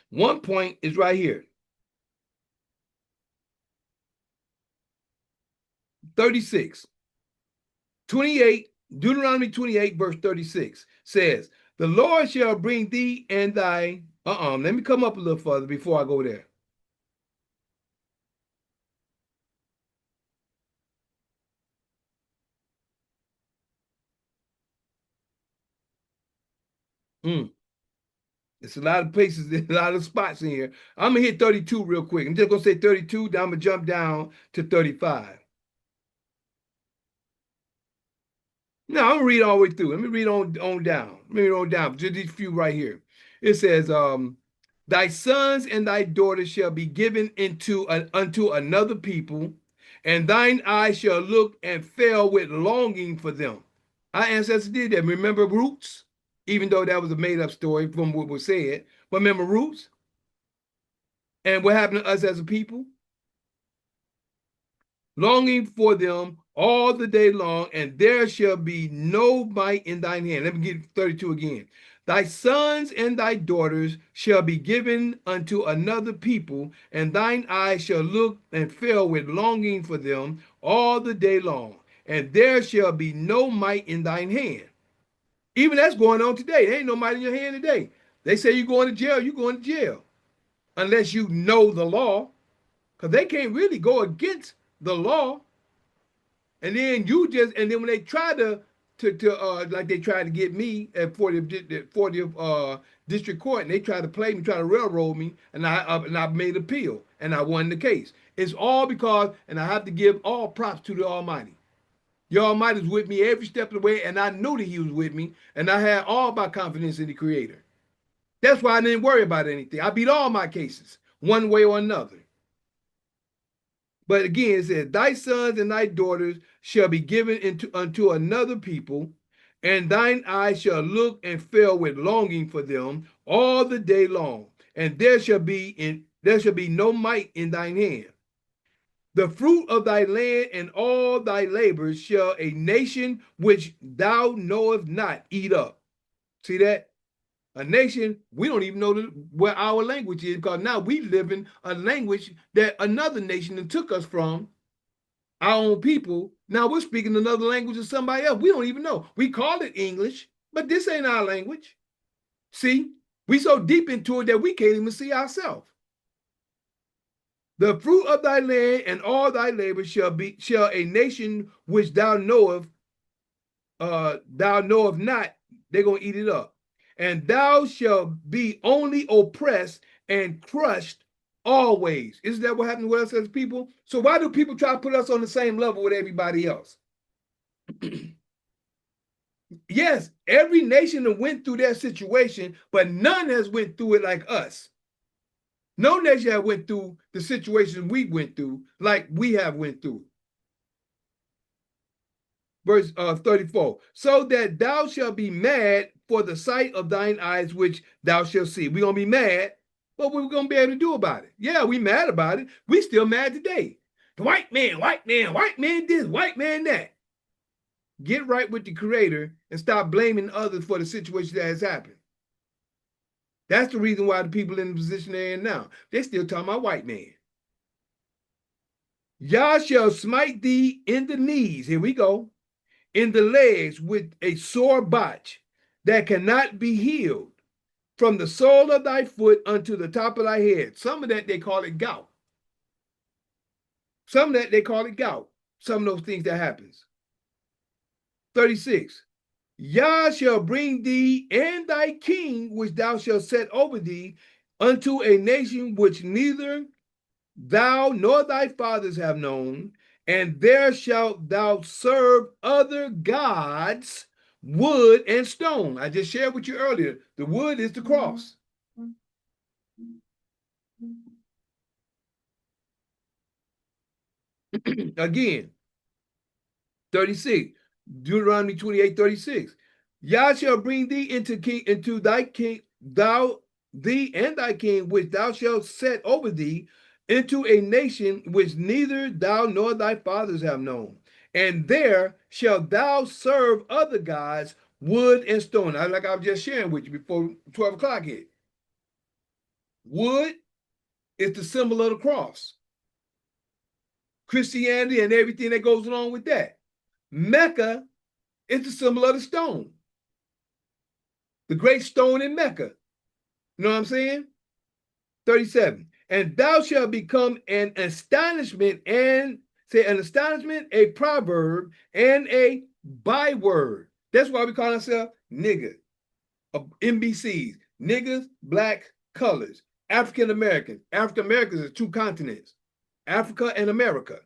One point is right here. 36. 28, Deuteronomy 28, verse 36 says, the Lord shall bring thee and thy, let me come up a little further before I go there. It's a lot of places, a lot of spots in here. I'm going to hit 32 real quick. I'm just going to say 32, then I'm going to jump down to 35. No, I'm going to read all the way through. Let me read on down. Let me read on down. Just these few right here. It says, thy sons and thy daughters shall be given unto another people, and thine eyes shall look and fail with longing for them. Our ancestors did that. Remember Roots? Even though that was a made-up story from what was said. But remember Roots? And what happened to us as a people? Longing for them all the day long, and there shall be no might in thine hand. Let me get 32 again. Thy sons and thy daughters shall be given unto another people, and thine eyes shall look and fail with longing for them all the day long, and there shall be no might in thine hand. Even that's going on today. There ain't no might in your hand today. They say you're going to jail, you're going to jail. Unless you know the law, because they can't really go against the law. And then when they try to like they tried to get me at 40th district court, and they tried to play me, try to railroad me, and I made appeal, and I won the case. It's all because, and I have to give all props to the Almighty. The Almighty was with me every step of the way, and I knew that He was with me, and I had all my confidence in the Creator. That's why I didn't worry about anything. I beat all my cases, one way or another. But again, it says, thy sons and thy daughters shall be given unto another people, and thine eyes shall look and fail with longing for them all the day long, and there shall be no might in thine hand. The fruit of thy land and all thy labors shall a nation which thou knowest not eat up. See that? A nation, we don't even know where our language is, because now we live in a language that another nation took us from, our own people. Now we're speaking another language of somebody else. We don't even know. We call it English, but this ain't our language. See, we so deep into it that we can't even see ourselves. The fruit of thy land and all thy labor shall a nation which thou knowest not, they're gonna eat it up. And thou shalt be only oppressed and crushed always. Isn't that what happened with us as people? So why do people try to put us on the same level with everybody else? Yes, every nation went through their situation, but none has went through it like us. No nation have went through the situation we went through like we have went through. Verse 34, so that thou shalt be mad for the sight of thine eyes, which thou shalt see. We're going to be mad, but what we're going to be able to do about it? Yeah, we mad about it. We still mad today. The white man this, white man that. Get right with the Creator and stop blaming others for the situation that has happened. That's the reason why the people in the position they're in now, they're still talking about white man. Yah shall smite thee in the knees. Here we go. In the legs with a sore botch that cannot be healed, from the sole of thy foot unto the top of thy head. Some of that they call it gout. Some of that they call it gout. Some of those things that happens. 36. Yah shall bring thee and thy king, which thou shalt set over thee, unto a nation which neither thou nor thy fathers have known, and there shalt thou serve other gods wood and stone. I just shared with you earlier. The wood is the cross. Again, 36, Deuteronomy 28:36. Yah shall bring thee into thy king, thee and thy king, which thou shalt set over thee, into a nation which neither thou nor thy fathers have known. And there shalt thou serve other gods, wood and stone. Like I was just sharing with you before 12 o'clock hit. Wood is the symbol of the cross. Christianity and everything that goes along with that. Mecca is the symbol of the stone. The great stone in Mecca. You know what I'm saying? 37. And thou shalt become an astonishment, and say an astonishment, a proverb, and a byword. That's why we call ourselves nigger, NBCs, niggers, black, colors, African Americans. African Americans is two continents, Africa and America,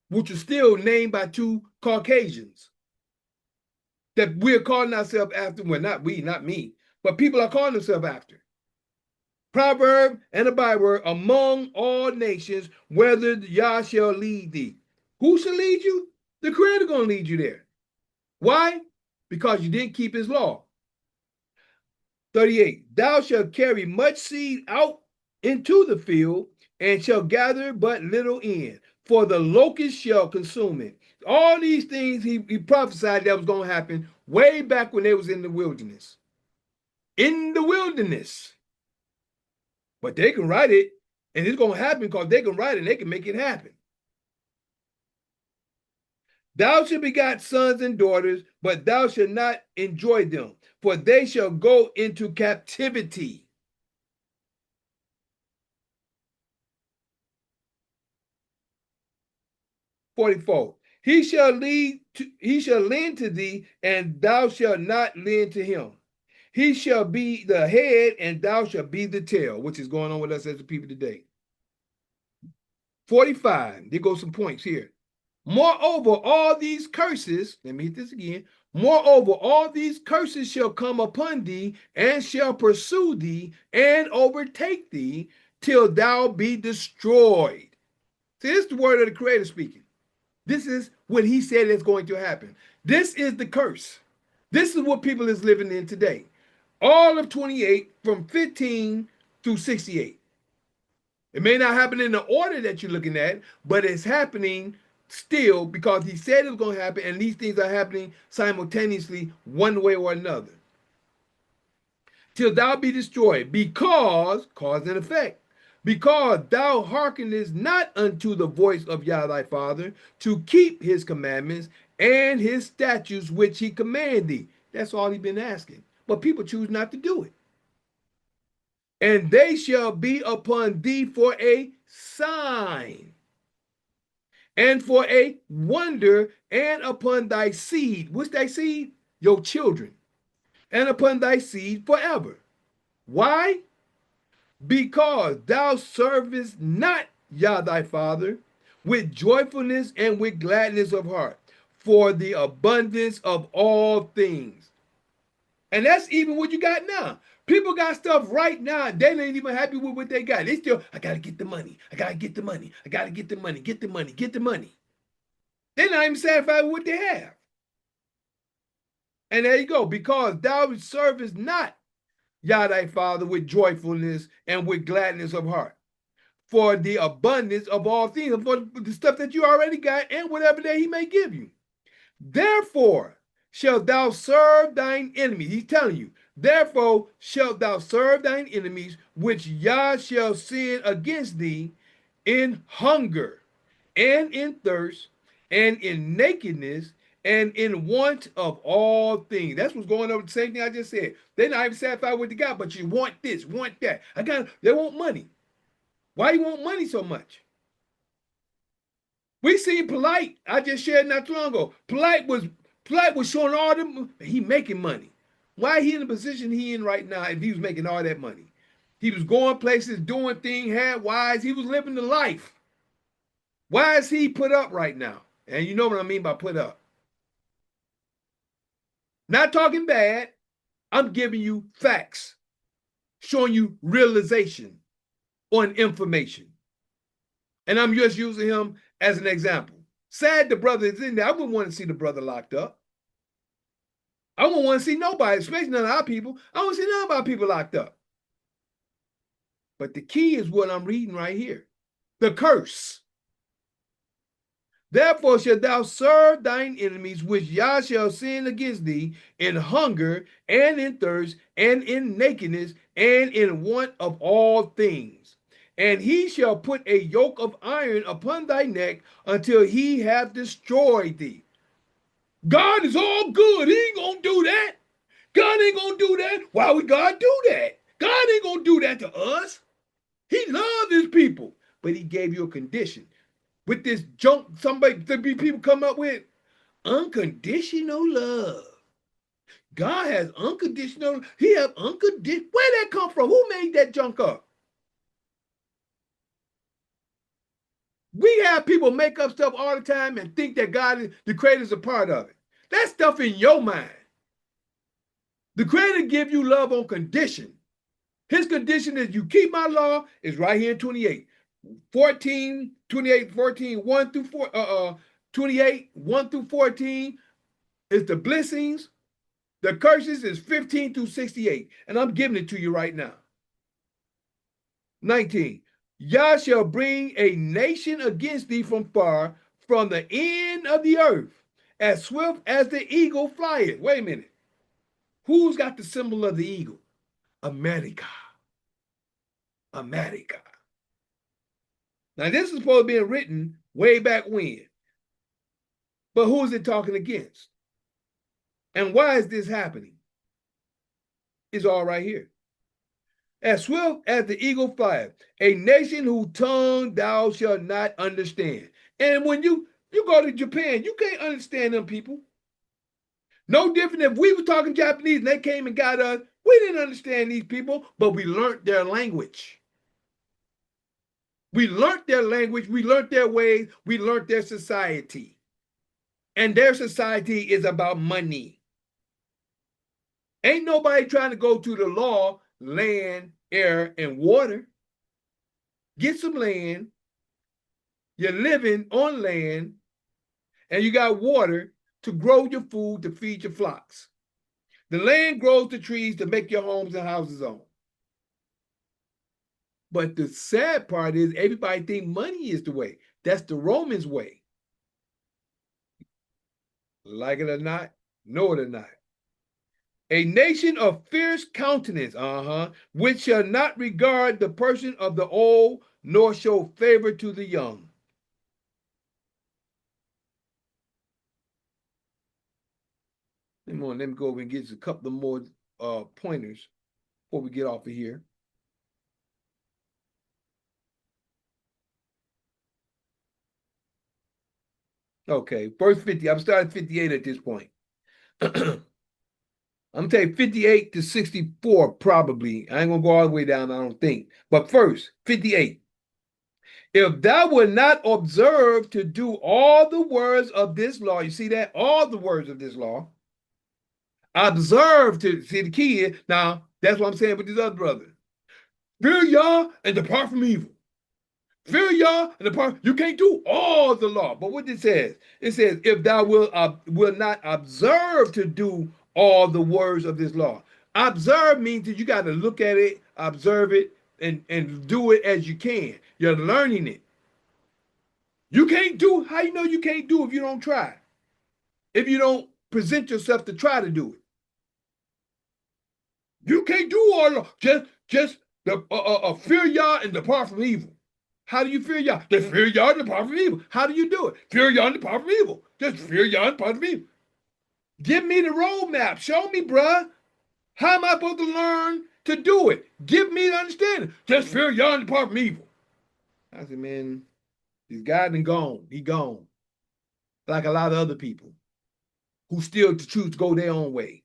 which are still named by two Caucasians that we're calling ourselves after. Well, not we, not me, but people are calling themselves after. Proverb and a byword among all nations, whether Yah shall lead thee. Who shall lead you? The Creator gonna lead you there. Why? Because you didn't keep his law. 38. Thou shalt carry much seed out into the field, and shall gather but little in, for the locust shall consume it. All these things he prophesied that was going to happen way back when they was in the wilderness. In the wilderness. But they can write it, and it's going to happen because they can write it and they can make it happen. Thou shalt begot sons and daughters, but thou shalt not enjoy them, for they shall go into captivity. (44) He shall lend to thee, and thou shalt not lend to him. He shall be the head, and thou shalt be the tail, which is going on with us as the people today. 45, there goes some points here. Moreover, all these curses, let me hit this again. Moreover, all these curses shall come upon thee, and shall pursue thee, and overtake thee, till thou be destroyed. See, this is the word of the Creator speaking. This is what he said is going to happen. This is the curse. This is what people is living in today. All of 28 from 15 through 68. It may not happen in the order that you're looking at, but it's happening still because he said it was going to happen, and these things are happening simultaneously one way or another. Till thou be destroyed, because, cause and effect, because thou hearkenest not unto the voice of Yah thy Father, to keep his commandments and his statutes which he commanded thee. That's all he's been asking. But people choose not to do it. And they shall be upon thee for a sign, and for a wonder, and upon thy seed. What's thy seed? Your children. And upon thy seed forever. Why? Because thou servest not Yah thy Father with joyfulness and with gladness of heart, for the abundance of all things. And that's even what you got now. People got stuff right now. They ain't even happy with what they got. They still, I gotta get the money. I gotta get the money. I gotta get the money. Get the money. Get the money. They're not even satisfied with what they have. And there you go. Because thou servest not Yah thy Father with joyfulness and with gladness of heart, for the abundance of all things, for the stuff that you already got and whatever that he may give you. Therefore shalt thou serve thine enemies. He's telling you, therefore shalt thou serve thine enemies, which Yah shall send against thee in hunger, and in thirst, and in nakedness, and in want of all things. That's what's going on with the same thing I just said. They're not even satisfied with the God, but you want this, want that. They want money. Why you want money so much? We seen Polite, I just shared not too long ago. Polite was showing all them, he making money. Why he in the position he in right now if he was making all that money? He was going places, doing things, had wives, he was living the life. Why is he put up right now? And you know what I mean by put up. Not talking bad. I'm giving you facts, showing you realization on information. And I'm just using him as an example. Sad the brother is in there. I wouldn't want to see the brother locked up. I wouldn't want to see nobody, especially none of our people. I don't want to see none of our people locked up. But the key is what I'm reading right here. The curse. Therefore shalt thou serve thine enemies, which Yah shall send against thee in hunger and in thirst and in nakedness and in want of all things. And he shall put a yoke of iron upon thy neck until he have destroyed thee. God is all good. He ain't gonna do that. God ain't gonna do that. Why would God do that? God ain't gonna do that to us. He loves his people, but he gave you a condition. With this junk, people come up with unconditional love. God has unconditional. He have unconditional. Where that come from? Who made that junk up? We have people make up stuff all the time and think that God is the creator is a part of it. That stuff in your mind. The creator give you love on condition. His condition is you keep my law is right here in 28. 14, 28, 14, 1 through 4, 28, 1 through 14 is the blessings. The curses is 15 through 68. And I'm giving it to you right now. 19. Yah shall bring a nation against thee from far, from the end of the earth, as swift as the eagle flieth. Wait a minute. Who's got the symbol of the eagle? America. America. Now, this is supposed to be written way back when. But who is it talking against? And why is this happening? It's all right here. As swift as the eagle flieth, a nation whose tongue thou shalt not understand. And when you go to Japan, you can't understand them people. No different if we were talking Japanese and they came and got us. We didn't understand these people, but we learned their language. We learned their language, we learned their ways, we learned their society. And their society is about money. Ain't nobody trying to go to the law, land, air, and water. Get some land. You're living on land, and you got water to grow your food to feed your flocks. The land grows the trees to make your homes and houses on. But the sad part is everybody think money is the way. That's the Romans' way. Like it or not, know it or not. A nation of fierce countenance, which shall not regard the person of the old, nor show favor to the young. Let me go over and get a couple of more pointers before we get off of here. Okay, verse 50. I'm starting 58 at this point. I'm taking 58 to 64 probably. I ain't going to go all the way down, I don't think. But first, 58. If thou wilt not observe to do all the words of this law, you see that? All the words of this law. Observe to, see the key is, now, that's what I'm saying with these other brothers. Fear Yah and depart from evil. Fear Yah and depart. You can't do all the law. But what it says, if thou will not observe to do all the words of this law. Observe means that you got to look at it, observe it, and do it as you can. You're learning it. You can't do, how you know you can't do if you don't try? If you don't present yourself to try to do it. You can't do all just fear Yah and depart from evil. How do you fear Yah? Just fear Yah and depart from evil. How do you do it? Fear Yah and depart from evil. Just fear Yah and depart from evil. Give me the roadmap. Show me, bruh. How am I supposed to learn to do it? Give me the understanding. Just fear Yah and depart from evil. I said, man, this guy done gone. He gone. Like a lot of other people who still choose to go their own way.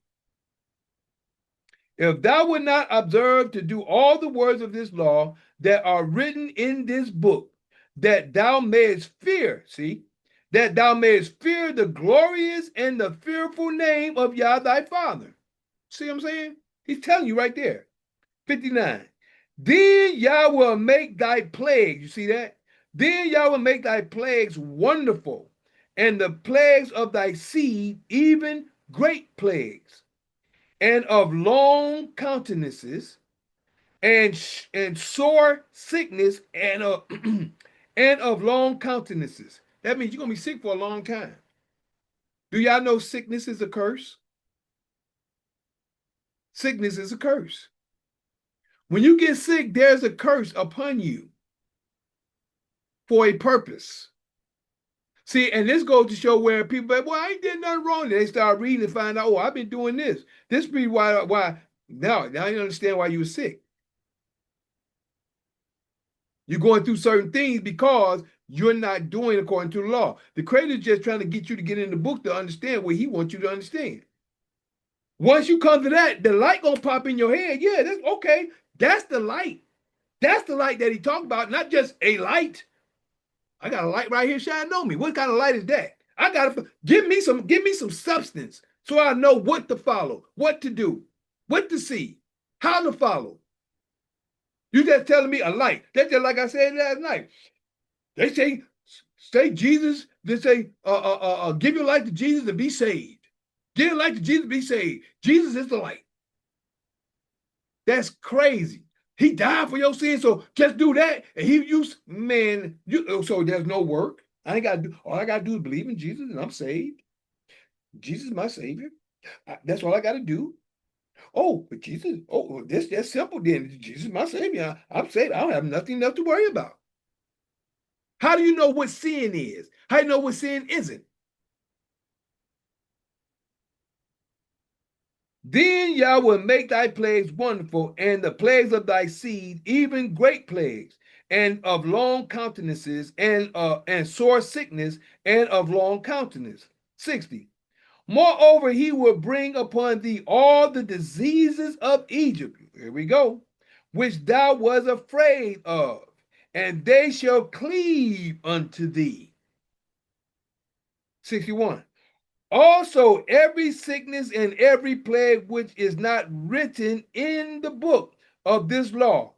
If thou wilt not observe to do all the words of this law that are written in this book, that thou mayest fear, see, that thou mayest fear the glorious and the fearful name of Yah thy Father. See what I'm saying? He's telling you right there. 59. Then Yah will make thy plagues, you see that? Then Yah will make thy plagues wonderful, and the plagues of thy seed, even great plagues, and of long countenances, and sore sickness, and and of long countenances. That means you're gonna be sick for a long time. Do y'all know sickness is a curse? Sickness is a curse. When you get sick, there's a curse upon you for a purpose. See, and this goes to show where people say, well, I ain't did nothing wrong. They start reading and find out, oh, I've been doing this. This be why now you understand why you were sick. You're going through certain things because you're not doing according to the law. The Creator is just trying to get you to get in the book to understand what he wants you to understand. Once you come to that, the light gonna pop in your head. Yeah, that's okay. That's the light. That's the light that he talked about, not just a light. I got a light right here shining on me. What kind of light is that? I gotta give me some substance so I know what to follow, what to do, what to see, how to follow. You just telling me a light. That's just like I said last night. They say Jesus, they say, give your life to Jesus and be saved. Give your life to Jesus and be saved. Jesus is the light. That's crazy. He died for your sins, so just do that. And he used, man, so there's no work. I ain't got to do, all I got to do is believe in Jesus and I'm saved. Jesus is my savior. That's all I got to do. Oh, but Jesus, that's simple then. Jesus is my savior. I'm saved. I don't have nothing else to worry about. How do you know what sin is? How do you know what sin isn't? Then Yah will make thy plagues wonderful, and the plagues of thy seed, even great plagues, and of long countenances, and sore sickness, and of long countenance. 60. Moreover, he will bring upon thee all the diseases of Egypt. Here we go. Which thou was afraid of, and they shall cleave unto thee. 61. Also, every sickness and every plague which is not written in the book of this law,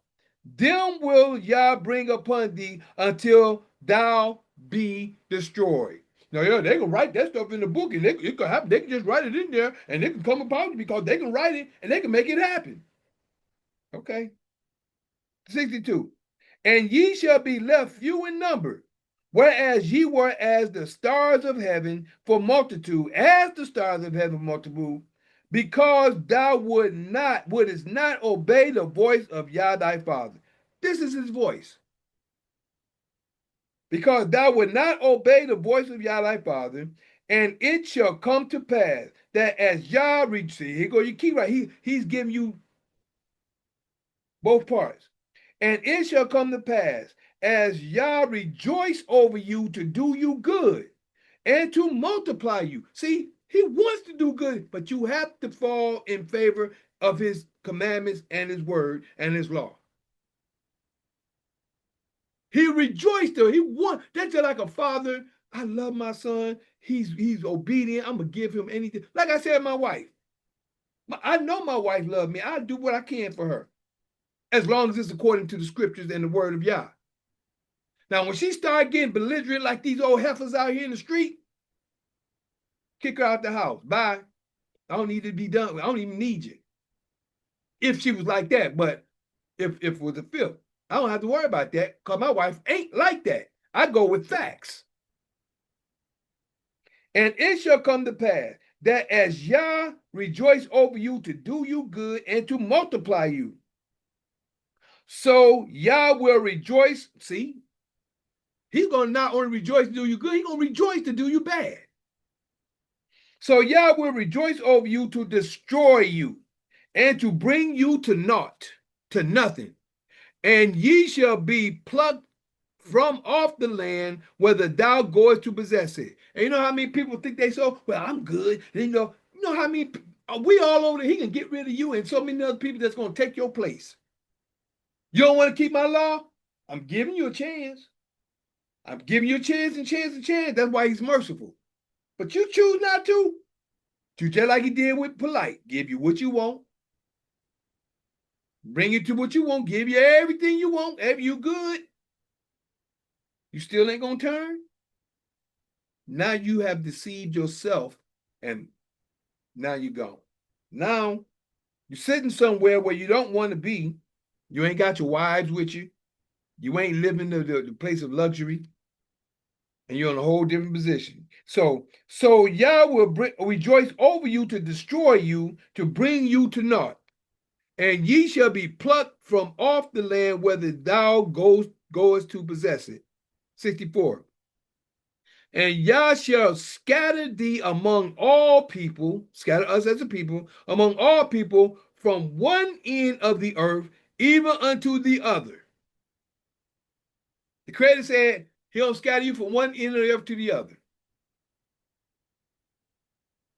them will Yah bring upon thee until thou be destroyed. Now, yeah, they can write that stuff in the book, and they can just write it in there, and they can come upon you because they can write it and they can make it happen. Okay. 62. And ye shall be left few in number, whereas ye were as the stars of heaven for multitude, as the stars of heaven for multitude, because thou wouldest not obey the voice of Yah thy Father. This is his voice. Because thou would not obey the voice of Yah thy Father, and it shall come to pass that as Yah here go you keep right. He's giving you both parts. And it shall come to pass, as Yah rejoice over you to do you good and to multiply you. See, he wants to do good, but you have to fall in favor of his commandments and his word and his law. He rejoiced though. He won. That's just like a father. I love my son. He's obedient. I'm gonna give him anything. Like I said, my wife. I know my wife loves me. I'll do what I can for her, as long as it's according to the scriptures and the word of Yah. Now, when she started getting belligerent like these old heifers out here in the street, kick her out the house. Bye. I don't need to be done. I don't even need you. If she was like that, but if it was a filth, I don't have to worry about that because my wife ain't like that. I go with facts. And it shall come to pass that as Yah rejoice over you to do you good and to multiply you, so Yah will rejoice. See, he's going to not only rejoice to do you good, he's going to rejoice to do you bad. So Yah will rejoice over you to destroy you and to bring you to naught, to nothing. And ye shall be plucked from off the land, whether thou goest to possess it. And you know how many people think they so, well, I'm good. And you know how many, we all over there, he can get rid of you and so many other people that's going to take your place. You don't want to keep my law? I'm giving you a chance. I'm giving you a chance and chance and chance. That's why he's merciful. But you choose not to. Do just like he did with polite. Give you what you want. Bring you to what you want. Give you everything you want. If you good, you still ain't going to turn. Now you have deceived yourself and now you're gone. Now you're sitting somewhere where you don't want to be. You ain't got your wives with you. You ain't living the place of luxury. And you're in a whole different position. So Yah will rejoice over you to destroy you, to bring you to naught. And ye shall be plucked from off the land whether thou goest to possess it. 64. And Yah shall scatter thee among all people, scatter us as a people, among all people from one end of the earth even unto the other. The Creator said he'll scatter you from one end of the earth to the other.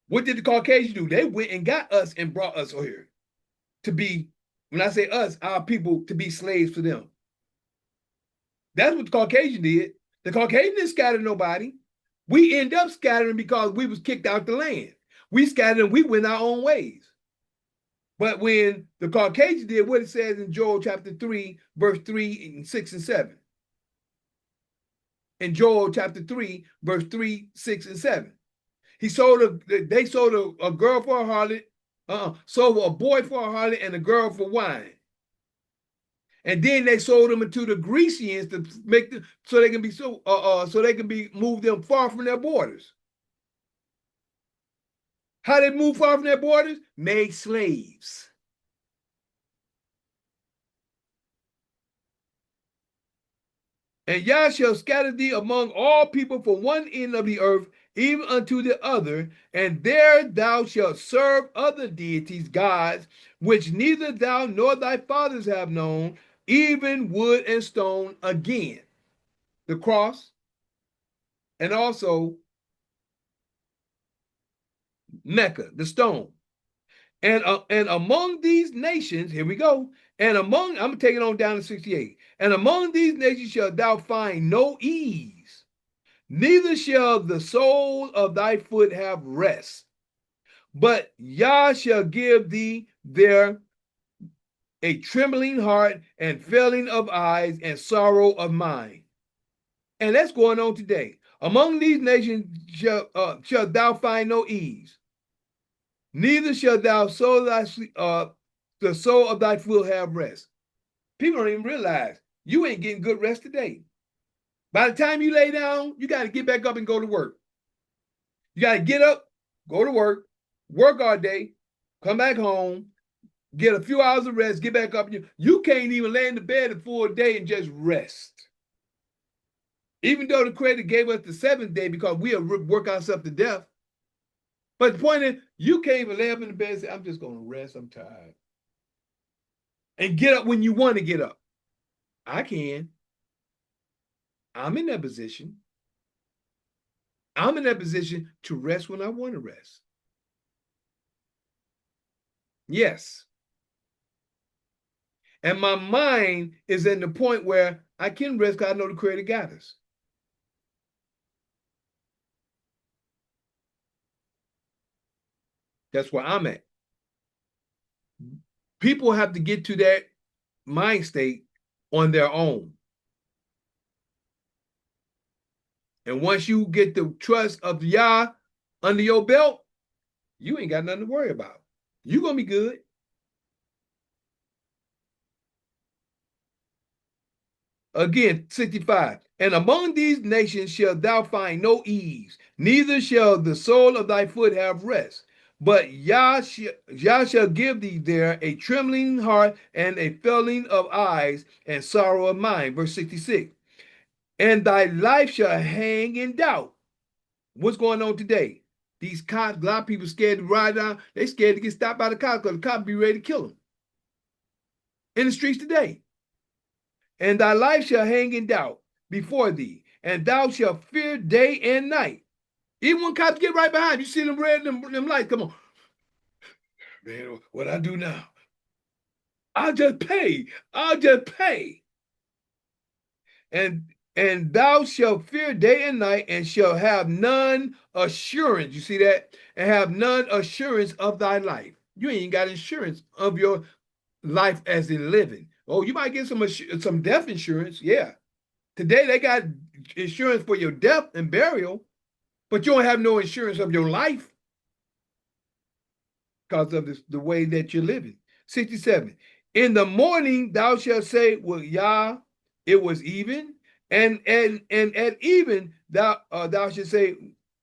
What did the Caucasians do? They went and got us and brought us here to be, when I say us, our people, to be slaves for them. That's what the Caucasian did. The Caucasian didn't scatter nobody. We end up scattering because we was kicked out the land. We scattered and we went our own ways. But when the Caucasian did what it says in Joel chapter 3, verse 3 and 6 and 7. In Joel chapter 3, verse 3, 6, and 7. They sold a girl for a harlot, sold a boy for a harlot and a girl for wine. And then they sold them into the Grecians to make them so they can be move them far from their borders. How they move far from their borders? Made slaves. And Yah shall scatter thee among all people from one end of the earth even unto the other, and there thou shalt serve other deities, gods, which neither thou nor thy fathers have known, even wood and stone again. The cross, and also Mecca, the stone. And among these nations, here we go, and among, I'm taking on down to 68, and among these nations shalt thou find no ease, neither shall the sole of thy foot have rest. But Yah shall give thee there a trembling heart and failing of eyes and sorrow of mind. And that's going on today. Among these nations shalt thou find no ease, neither shall thou the soul of thy foot have rest. People don't even realize you ain't getting good rest today. By the time you lay down, you got to get back up and go to work. You got to get up, go to work all day, come back home, get a few hours of rest, get back up. You can't even lay in the bed a full day and just rest. Even though the Creator gave us the seventh day because we work ourselves to death. But the point is, you can't even lay up in the bed and say, I'm just going to rest, I'm tired. And get up when you want to get up. I can. I'm in that position. I'm in that position to rest when I want to rest. Yes. And my mind is in the point where I can rest because I know the Creator got us. That's where I'm at. People have to get to that mind state on their own. And once you get the trust of Yah under your belt, you ain't got nothing to worry about. You're going to be good. Again, 65. And among these nations shalt thou find no ease, neither shall the sole of thy foot have rest. But Yah shall give thee there a trembling heart and a failing of eyes and sorrow of mind. Verse 66. And thy life shall hang in doubt. What's going on today? These cops, a lot of people scared to ride down. They scared to get stopped by the cops because the cops be ready to kill them. In the streets today. And thy life shall hang in doubt before thee, and thou shalt fear day and night. Even when cops get right behind you, see them red, them lights, come on. Man, what I do now? I'll just pay. And And thou shalt fear day and night, and shalt have none assurance. You see that? And have none assurance of thy life. You ain't got insurance of your life as in living. Oh, you might get some death insurance. Yeah. Today they got insurance for your death and burial, but you don't have no insurance of your life because of the way that you're living. 67. In the morning thou shalt say, well, Yah, it was even, and at even thou shalt say,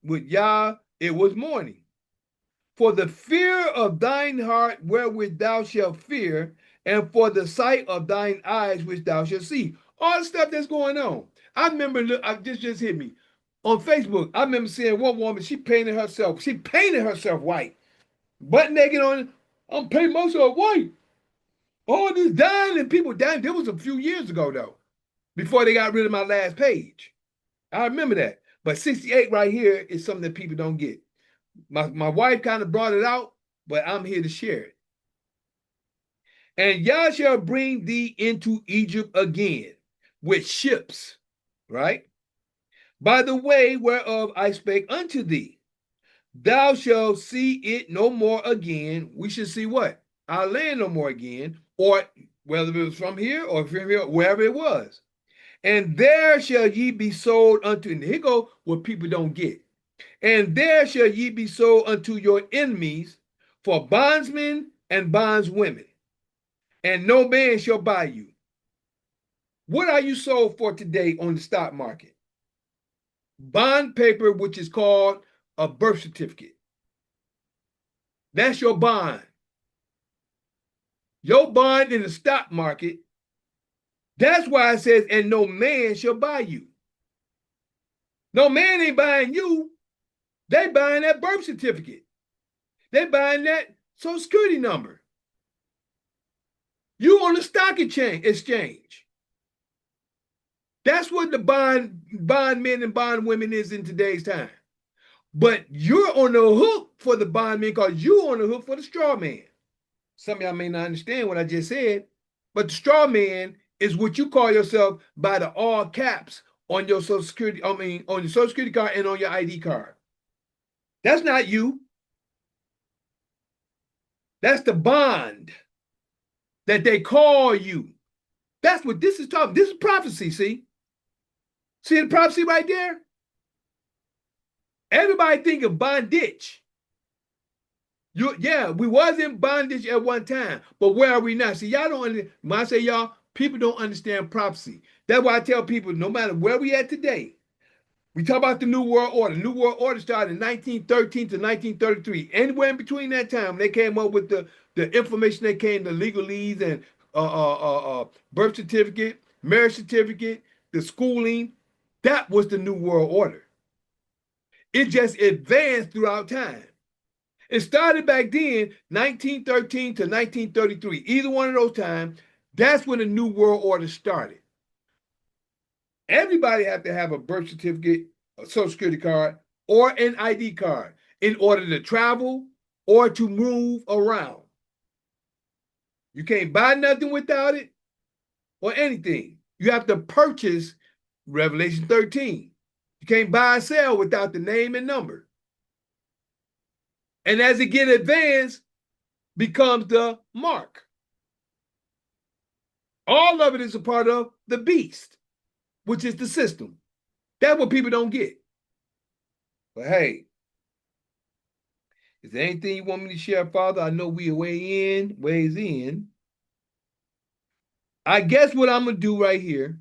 with Yah, it was morning. For the fear of thine heart wherewith thou shalt fear, and for the sight of thine eyes which thou shalt see. All the stuff that's going on. I remember, this just hit me. On Facebook, I remember seeing one woman, she painted herself white. Butt naked on, I'm painting myself white. All this dying and people dying. There was a few years ago, though, before they got rid of my last page. I remember that. But 68 right here is something that people don't get. My wife kind of brought it out, but I'm here to share it. And Yah shall bring thee into Egypt again with ships, right? By the way whereof I spake unto thee. Thou shalt see it no more again. We should see what? Our land no more again, or whether it was from here or from here, wherever it was. And there shall ye be sold unto, and here go what people don't get. And there shall ye be sold unto your enemies for bondsmen and bondswomen, and no man shall buy you. What are you sold for today on the stock market? Bond paper, which is called a birth certificate. That's your bond. Your bond in the stock market. That's why it says, and no man shall buy you. No man ain't buying you. They buying that birth certificate. They buying that Social Security number. You on the stock exchange. That's what the bond men and bond women is in today's time. But you're on the hook for the bond men because you're on the hook for the straw man. Some of y'all may not understand what I just said, but the straw man is what you call yourself by the all caps on your Social Security, on your Social Security card and on your ID card. That's not you. That's the bond that they call you. That's what this is talking. This is prophecy, see? See the prophecy right there? Everybody think of bondage. We was in bondage at one time, but where are we now? See, y'all don't, when I say y'all, people don't understand prophecy. That's why I tell people, no matter where we at today, we talk about the New World Order. The New World Order started in 1913 to 1933. Anywhere in between that time, they came up with the information that came, the legalese and birth certificate, marriage certificate, the schooling. That was the New World Order. It just advanced throughout time. It started back then, 1913 to 1933. Either one of those times, that's when the New World Order started. Everybody had to have a birth certificate, a Social Security card, or an ID card in order to travel or to move around. You can't buy nothing without it or anything. You have to purchase Revelation 13. You can't buy or sell without the name and number. And as it get advanced, becomes the mark. All of it is a part of the beast, which is the system. That's what people don't get. But hey, is there anything you want me to share, Father? I know we are ways in. I guess what I'm going to do right here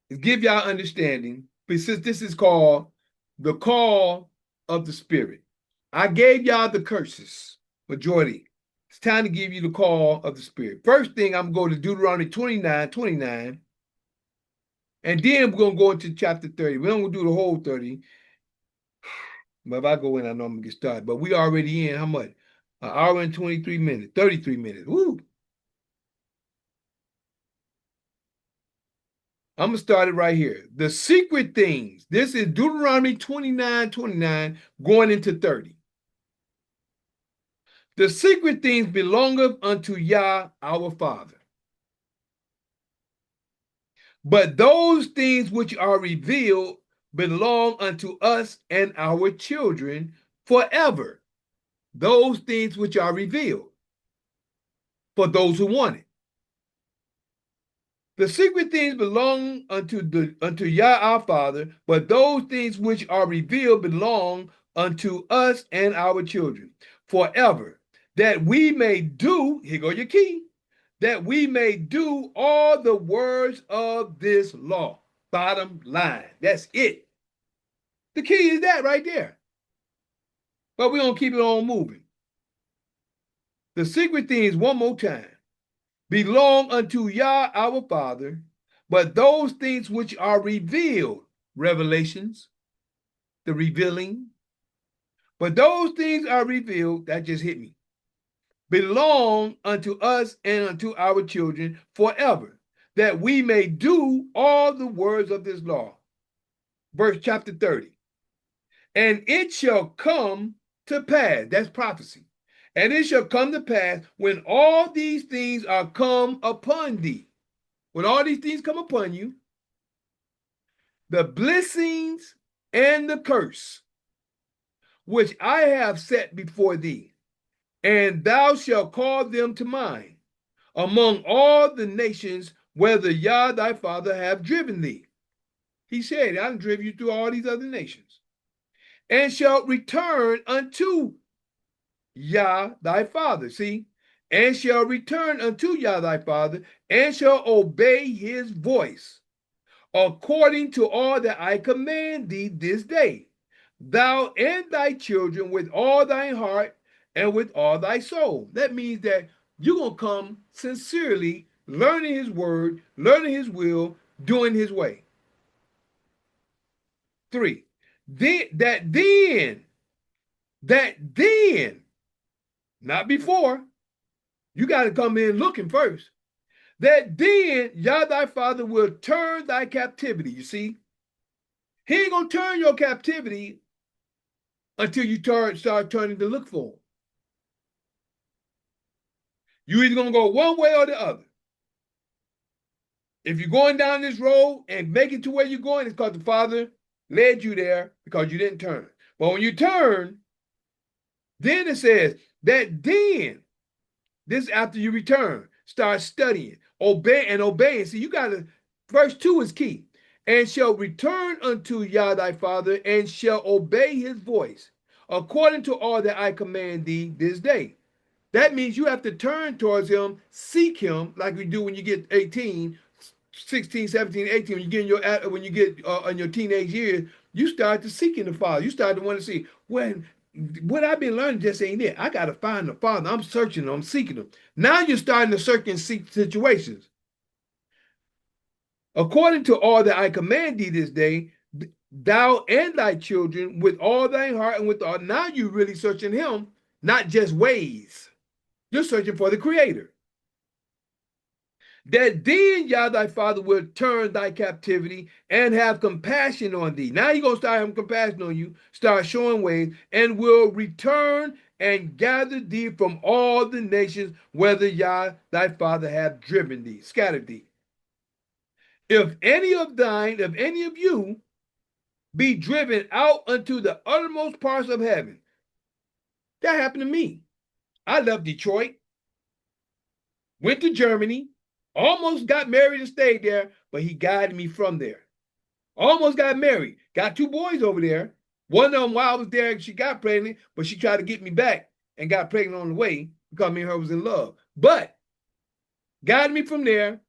is give y'all understanding, because this is called the call of the Spirit. I gave y'all the curses, majority. It's time to give you the call of the Spirit. First thing, I'm going to Deuteronomy 29, and then we're going to go into chapter 30. We don't going to do the whole 30. But if I go in, I know I'm going to get started. But we already in, how much? An hour and 23 minutes, 33 minutes. Woo! I'm going to start it right here. The secret things. This is Deuteronomy 29, going into 30. The secret things belongeth unto Yah, our Father. But those things which are revealed belong unto us and our children forever. Those things which are revealed for those who want it. The secret things belong unto Yah our Father, but those things which are revealed belong unto us and our children forever, that we may do, here go your key, that we may do all the words of this law. Bottom line. That's it. The key is that right there. But we're going to keep it on moving. The secret things, one more time, belong unto Yah our Father, but those things which are revealed, revelations, the revealing, but those things are revealed, that just hit me, belong unto us and unto our children forever, that we may do all the words of this law. Verse chapter 30. And it shall come to pass, that's prophecy, and it shall come to pass when all these things are come upon thee, when all these things come upon you, the blessings and the curse, which I have set before thee, and thou shalt call them to mind among all the nations whither Yah thy Father have driven thee. He said, I done driven you through all these other nations, and shalt return unto Yah thy Father. See? And shall return unto Yah thy Father, and shall obey his voice, according to all that I command thee this day, thou and thy children with all thy heart and with all thy soul. That means that you're going to come sincerely, learning his word, learning his will, doing his way. 3, that then, not before, you got to come in looking first, that then Yah thy Father will turn thy captivity. You see, he ain't going to turn your captivity until you start turning to look for him. You either going to go one way or the other. If you're going down this road and make it to where you're going, it's because the Father led you there because you didn't turn. But when you turn, then it says that then, this after you return, start studying, obeying. See, you got to, verse 2 is key. And shall return unto Yah thy Father, and shall obey his voice, according to all that I command thee this day. That means you have to turn towards him, seek him, like we do when you get 18, 16, 17, 18, when you get in your teenage years, you start to seeking the Father. You start to want to see, when what I've been learning just ain't it. I got to find the Father. I'm searching him, I'm seeking him. Now you're starting to search and seek situations. According to all that I command thee this day, thou and thy children with all thy heart and with all. Now you're really searching him, not just ways. You're searching for the Creator. That then Yah thy Father will turn thy captivity and have compassion on thee. Now he's going to start having compassion on you, start showing ways, and will return and gather thee from all the nations, whether Yah thy Father have driven thee, scattered thee. If any of you be driven out unto the uttermost parts of heaven. That happened to me. I left Detroit, went to Germany, almost got married and stayed there, but he guided me from there. Almost got married, got 2 boys over there. One of them, while I was there, she got pregnant, but she tried to get me back and got pregnant on the way because me and her was in love. But guided me from there.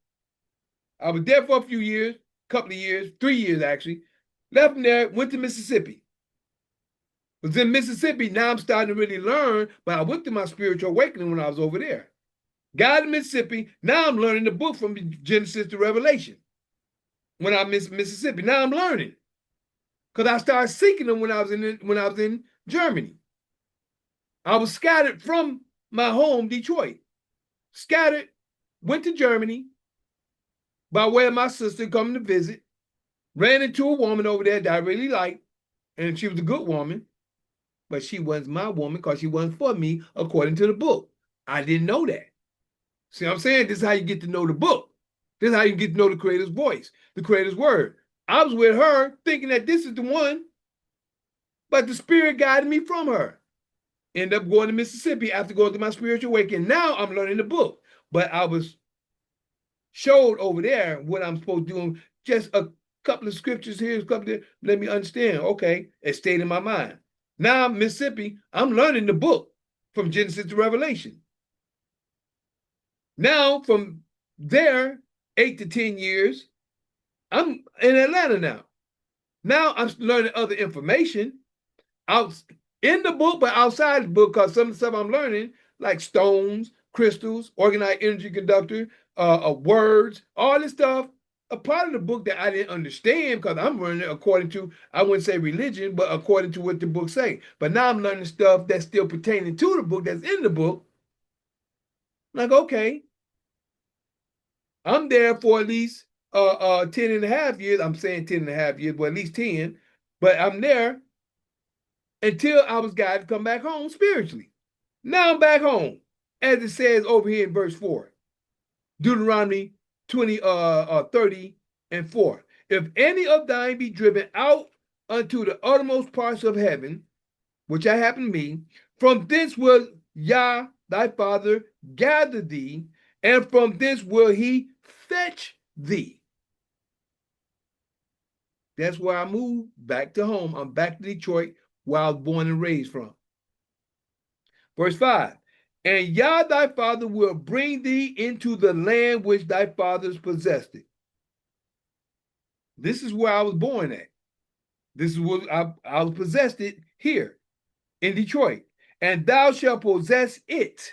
I was there for a few years, couple of years, 3 years actually. Left from there, went to Mississippi. Was in Mississippi, now I'm starting to really learn, but I went through my spiritual awakening when I was over there. Got in Mississippi, now I'm learning the book from Genesis to Revelation. When I miss Mississippi, now I'm learning. Because I started seeking them when I was in Germany. I was scattered from my home, Detroit. Scattered, went to Germany by way of my sister coming to visit. Ran into a woman over there that I really liked, and she was a good woman, but she wasn't my woman because she wasn't for me according to the book. I didn't know that. See what I'm saying? This is how you get to know the book. This is how you get to know the Creator's voice, the Creator's word. I was with her thinking that this is the one, but the Spirit guided me from her. End up going to Mississippi after going through my spiritual awakening. Now I'm learning the book, but I was showed over there what I'm supposed to do. Just a couple of scriptures here, a couple of, let me understand. Okay, it stayed in my mind. Now I'm Mississippi, I'm learning the book from Genesis to Revelation. Now from there, 8 to 10 years, I'm in Atlanta now. Now I'm learning other information out in the book, but outside the book, because some of the stuff I'm learning, like stones, crystals, organized energy conductor, words, all this stuff, a part of the book that I didn't understand because I'm learning according to, I wouldn't say religion, but according to what the book say. But now I'm learning stuff that's still pertaining to the book that's in the book. Like, okay, I'm there for at least 10 and a half years. I'm saying 10 and a half years, but at least 10. But I'm there until I was guided to come back home spiritually. Now I'm back home, as it says over here in verse 4. Deuteronomy 30 and 4. If any of thine be driven out unto the uttermost parts of heaven, which I happen to be, from thence will Yah thy father gather thee, and from thence will he fetch thee. That's where I moved back to home. I'm back to Detroit, where I was born and raised from. Verse 5. And Yah thy father will bring thee into the land which thy fathers possessed it. This is where I was born at. This is what I was possessed it here in Detroit. And thou shalt possess it.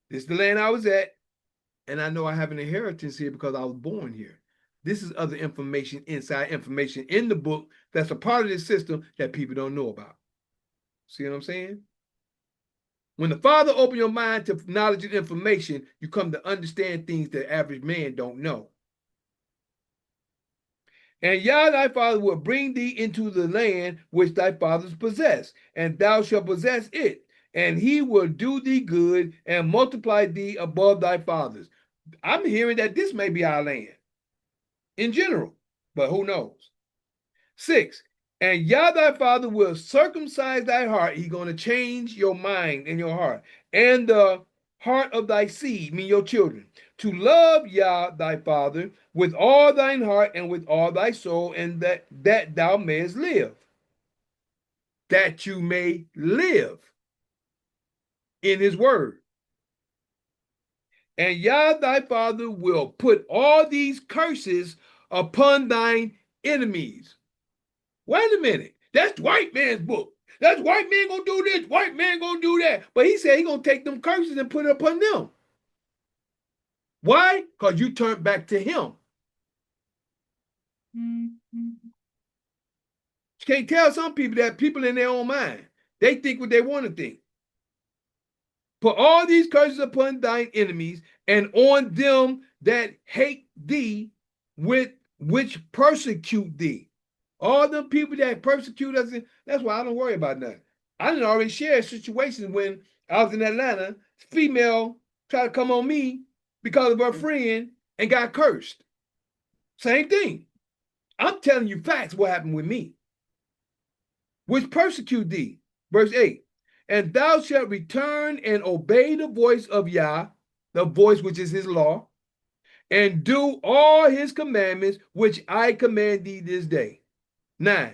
This is the land I was at. And I know I have an inheritance here because I was born here. This is other information, inside information in the book that's a part of this system that people don't know about. See what I'm saying? When the Father opens your mind to knowledge and information, you come to understand things that average man don't know. And Yah thy father will bring thee into the land which thy fathers possess, and thou shalt possess it, and he will do thee good and multiply thee above thy fathers. I'm hearing that this may be our land in general, but who knows? 6. And Yah thy father will circumcise thy heart. He's going to change your mind and your heart, and the heart of thy seed, mean your children, to love Yah thy father with all thine heart and with all thy soul, and that thou mayest live. That you may live in his word. And Yah thy father will put all these curses upon thine enemies. Wait a minute. That's white man's book. That's white man gonna do this, white man gonna do that. But he said he gonna take them curses and put it upon them. Why? Because you turned back to him. You can't tell some people that people in their own mind. They think what they want to think. Put all these curses upon thine enemies and on them that hate thee, with which persecute thee. All them people that persecute us, that's why I don't worry about nothing. I didn't already share situations when I was in Atlanta, female tried to come on me because of her friend and got cursed. Same thing. I'm telling you facts what happened with me. Which persecute thee. Verse 8. And thou shalt return and obey the voice of Yah, the voice which is his law, and do all his commandments which I command thee this day. 9.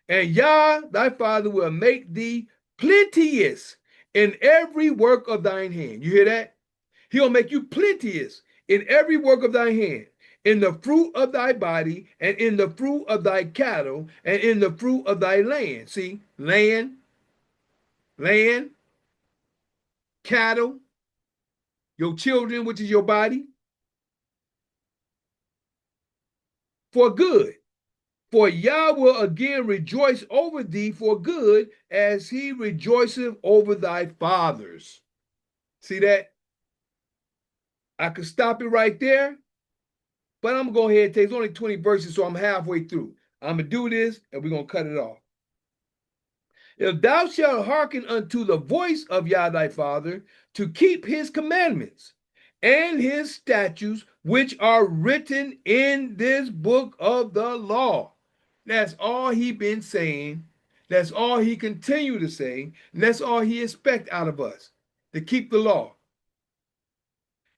And Yah thy father will make thee plenteous in every work of thine hand. You hear that? He'll make you plenteous in every work of thy hand, in the fruit of thy body, and in the fruit of thy cattle, and in the fruit of thy land. See, land, cattle, your children, which is your body, for good. For Yah will again rejoice over thee for good, as he rejoiceth over thy fathers. See that? I could stop it right there, but I'm going to go ahead and take, it's only 20 verses, so I'm halfway through. I'm going to do this, and we're going to cut it off. If thou shalt hearken unto the voice of Yah thy father, to keep his commandments, and his statutes, which are written in this book of the law. That's all he been saying. That's all he continue to say. And that's all he expect out of us, to keep the law.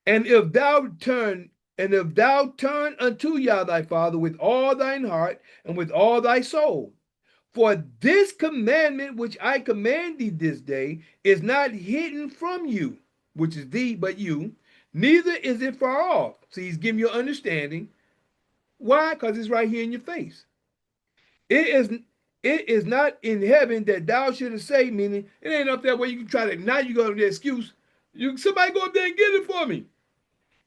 And if thou turn unto Yah thy Father with all thine heart and with all thy soul, for this commandment which I command thee this day is not hidden from you, which is thee, but you, neither is it far off. See, he's giving you understanding. Why? Because it's right here in your face. It is not in heaven that thou shouldest say, meaning it ain't up there where you can try to, now you go to the excuse. Somebody go up there and get it for me.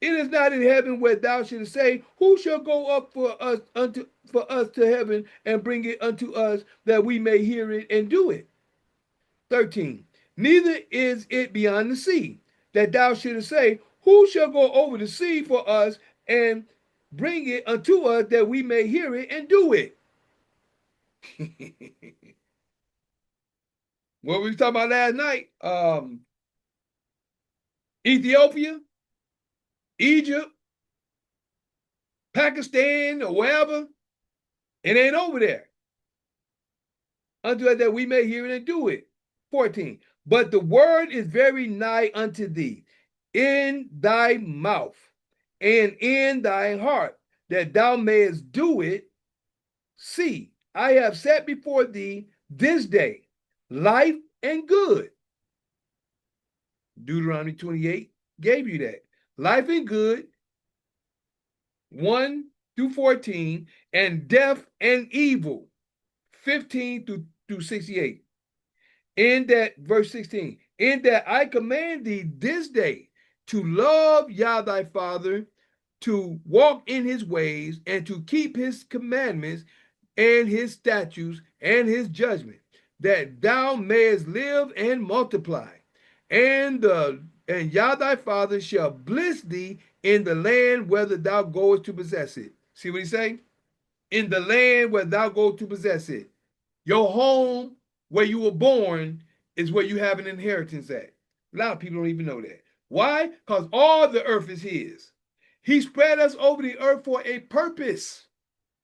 It is not in heaven where thou shouldest say, who shall go up for us to heaven and bring it unto us that we may hear it and do it. 13. Neither is it beyond the sea that thou shouldest say, who shall go over the sea for us and bring it unto us that we may hear it and do it. What we were talking about last night, Ethiopia, Egypt, Pakistan, or wherever, it ain't over there. Unto us that we may hear it and do it. 14. But the word is very nigh unto thee, in thy mouth and in thy heart, that thou mayest do it. See, I have set before thee this day life and good. Deuteronomy 28 gave you that. Life and good, 1 through 14, and death and evil, 15 through 68. In that, verse 16, in that I command thee this day to love Yah thy Father, to walk in his ways, and to keep his commandments and his statutes and his judgment, that thou mayest live and multiply. And Yah thy Father shall bless thee in the land whether thou goest to possess it. See what he say? In the land where thou go to possess it. Your home where you were born is where you have an inheritance at. A lot of people don't even know that. Why? Because all the earth is his. He spread us over the earth for a purpose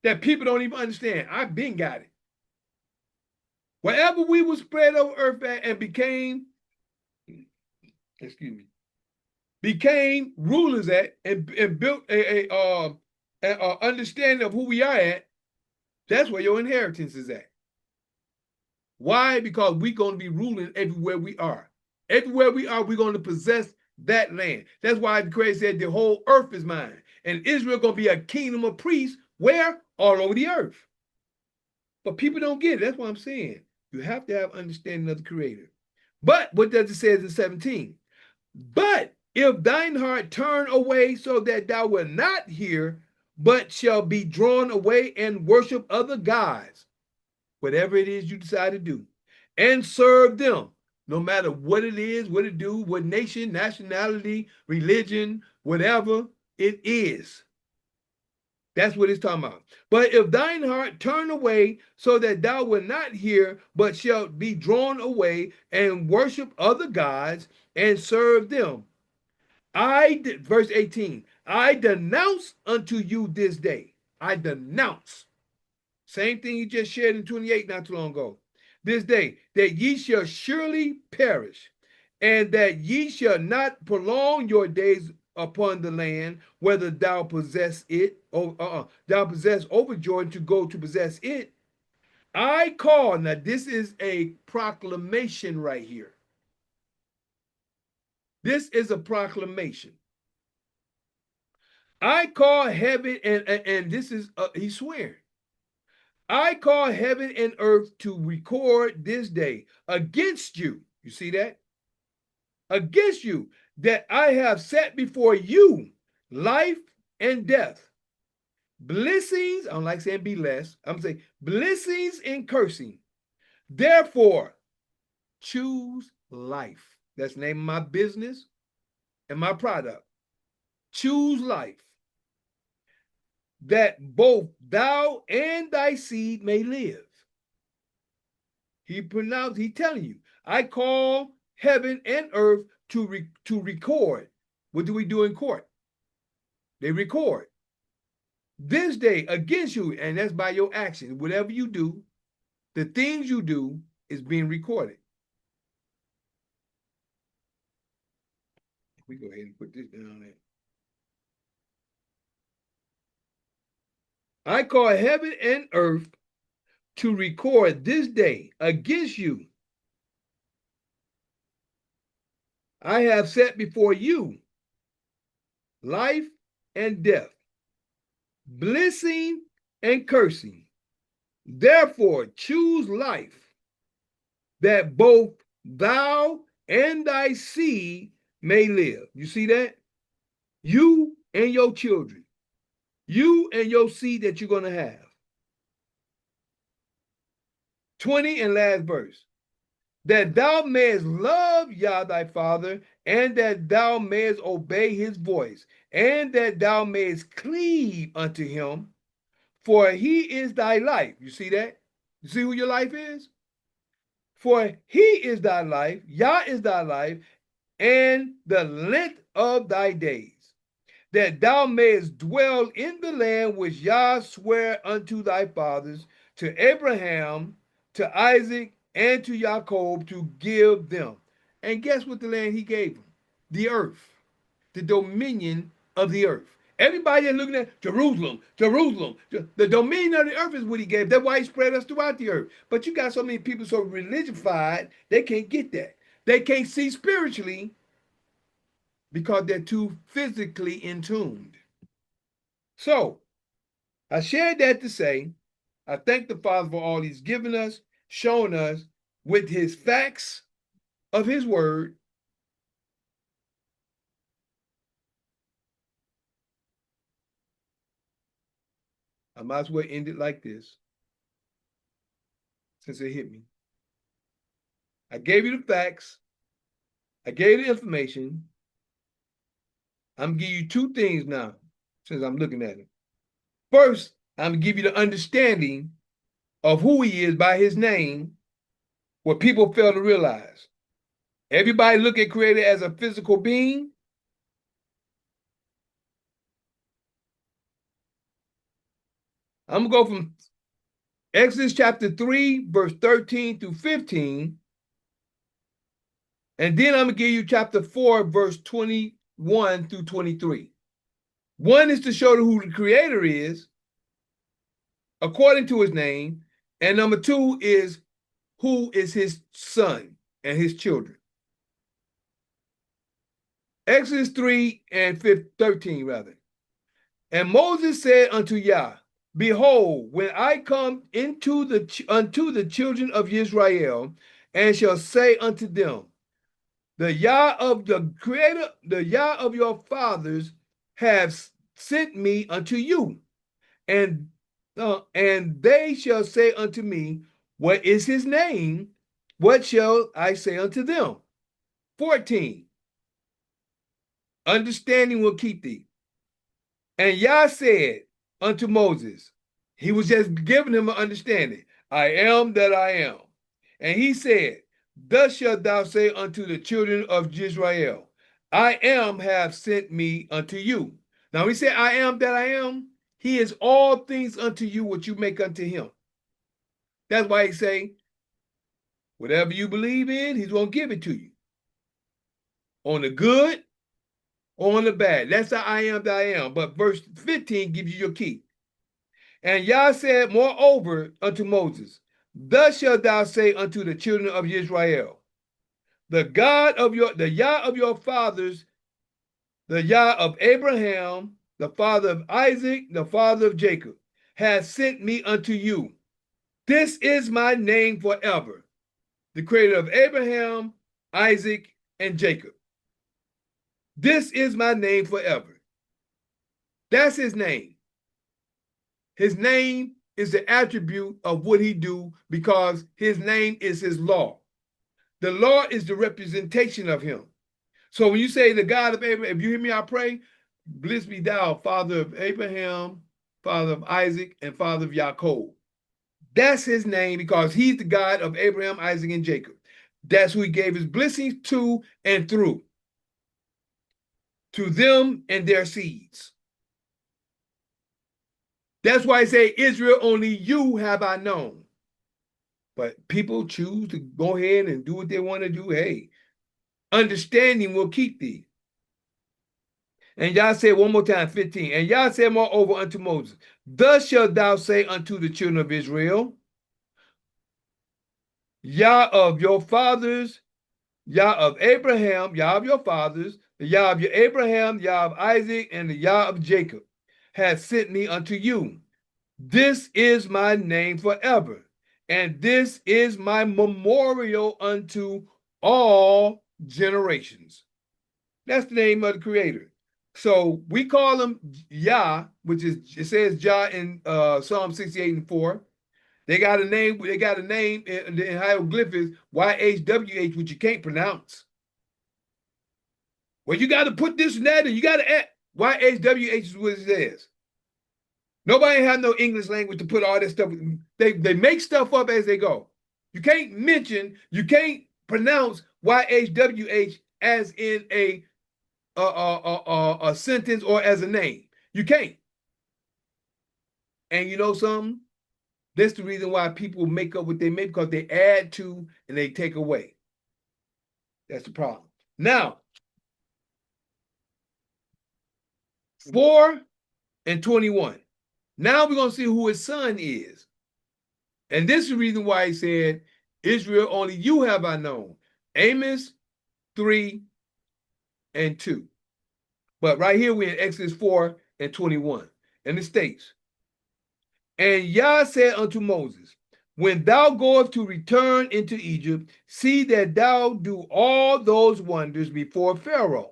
that people don't even understand. I've been got it. Wherever we were spread over earth at and became rulers at and built a understanding of who we are at, that's where your inheritance is at. Why? Because we're going to be ruling everywhere we are. Everywhere we are, we're going to possess that land. That's why the Creator said the whole earth is mine. And Israel going to be a kingdom of priests. Where? All over the earth. But people don't get it. That's what I'm saying. You have to have understanding of the Creator. But what does it say in 17? But if thine heart turn away so that thou wilt not hear, but shall be drawn away and worship other gods, whatever it is you decide to do, and serve them, no matter what it is, what it do, what nation, nationality, religion, whatever it is. That's what it's talking about. But if thine heart turn away so that thou wilt not hear, but shalt be drawn away and worship other gods and serve them. Verse 18, I denounce unto you this day. I denounce. Same thing he just shared in 28 not too long ago. This day, that ye shall surely perish, and that ye shall not prolong your days upon the land, whether thou possess it, thou possess over Jordan to go to possess it. I call, now this is a proclamation right here. This is a proclamation. I call heaven, and this is, he's swearing. I call heaven and earth to record this day against you. You see that? Against you, that I have set before you life and death, blessings. I don't like saying be less. I'm saying blessings and cursing. Therefore, choose life. That's the name of my business and my product. Choose life, that both thou and thy seed may live. He telling you, I call heaven and earth to record What do we do in court? They record. This day against you, and that's by your actions. Whatever you do, the things you do is being recorded. We go ahead and put this down there. I call heaven and earth to record this day against you. I have set before you life and death, blessing and cursing. Therefore, choose life, that both thou and thy seed may live. You see that? You and your children, you and your seed that you're going to have. 20 and last verse. That thou mayest love Yah thy Father, and that thou mayest obey his voice, and that thou mayest cleave unto him, for he is thy life. You see that? You see who your life is? For he is thy life, Yah is thy life, and the length of thy days, that thou mayest dwell in the land which Yah sware unto thy fathers, to Abraham, to Isaac, and to Jacob, to give them. And guess what the land he gave them? The earth, the dominion of the earth. Everybody is looking at Jerusalem, Jerusalem. The dominion of the earth is what he gave. That's why he spread us throughout the earth. But you got so many people so religified, they can't get that. They can't see spiritually because they're too physically intuned. So, I shared that to say, I thank the Father for all he's given us, shown us with his facts of his word. I might as well end it like this, since it hit me. I gave you the facts. I gave you the information. I'm going to give you two things now, since I'm looking at it. First, I'm going to give you the understanding of who he is by his name, what people fail to realize. Everybody look at creator as a physical being. I'm going to go from Exodus chapter 3, verse 13 through 15. And then I'm going to give you chapter 4, verse 21 through 23. One is to show who the creator is, according to his name. And number two is who is his son and his children. Exodus 3 and 13, rather. And Moses said unto Yah, behold, when I come unto the children of Israel, and shall say unto them, the Yah of the creator, the Yah of your fathers have sent me unto you. And they shall say unto me, what is his name? What shall I say unto them? 14. Understanding will keep thee. And Yah said unto Moses, he was just giving him an understanding, I am that I am. And he said, thus shalt thou say unto the children of Israel, I am have sent me unto you. Now he said, I am that I am. He is all things unto you what you make unto him. That's why he say, whatever you believe in, he's going to give it to you. On the good or on the bad. That's the I am that I am. But verse 15 gives you your key. And Yah said moreover unto Moses, thus shalt thou say unto the children of Israel, the Yah of your fathers, the Yah of Abraham, the father of Isaac, the father of Jacob, has sent me unto you. This is my name forever, the creator of Abraham, Isaac, and Jacob. This is my name forever. That's his name. His name is the attribute of what he do because his name is his law. The law is the representation of him. So when you say the God of Abraham, if you hear me, I pray, blessed be thou, father of Abraham, father of Isaac, and father of Jacob. That's his name because he's the God of Abraham, Isaac, and Jacob. That's who he gave his blessings to and through. to them and their seeds. That's why I say, Israel, only you have I known. But people choose to go ahead and do what they want to do. Hey, understanding will keep thee. And Yah said one more time, 15. And Yah said moreover unto Moses, thus shalt thou say unto the children of Israel, Yah of your fathers, Yah of Abraham, Yah of your fathers, the Yah of your Abraham, Yah of Isaac, and the Yah of Jacob hath sent me unto you. This is my name forever, and this is my memorial unto all generations. That's the name of the Creator. So we call him Yah, which is, it says Yah in Psalm 68 and 4. They got a name in hieroglyphics, YHWH, which you can't pronounce. Well, you got to put this and that, and you got to add YHWH is what it says. Nobody have no English language to put all this stuff. They make stuff up as they go. You can't pronounce YHWH as in a sentence or as a name. You can't. And you know something? That's the reason why people make up what they make, because they add to and they take away. That's the problem. Now, 4 and 21. Now we're going to see who his son is. And this is the reason why he said, Israel, only you have I known. Amos 3 and 2. But right here we're in Exodus 4 and 21. And it states, and Yah said unto Moses, when thou goest to return into Egypt, see that thou do all those wonders before Pharaoh,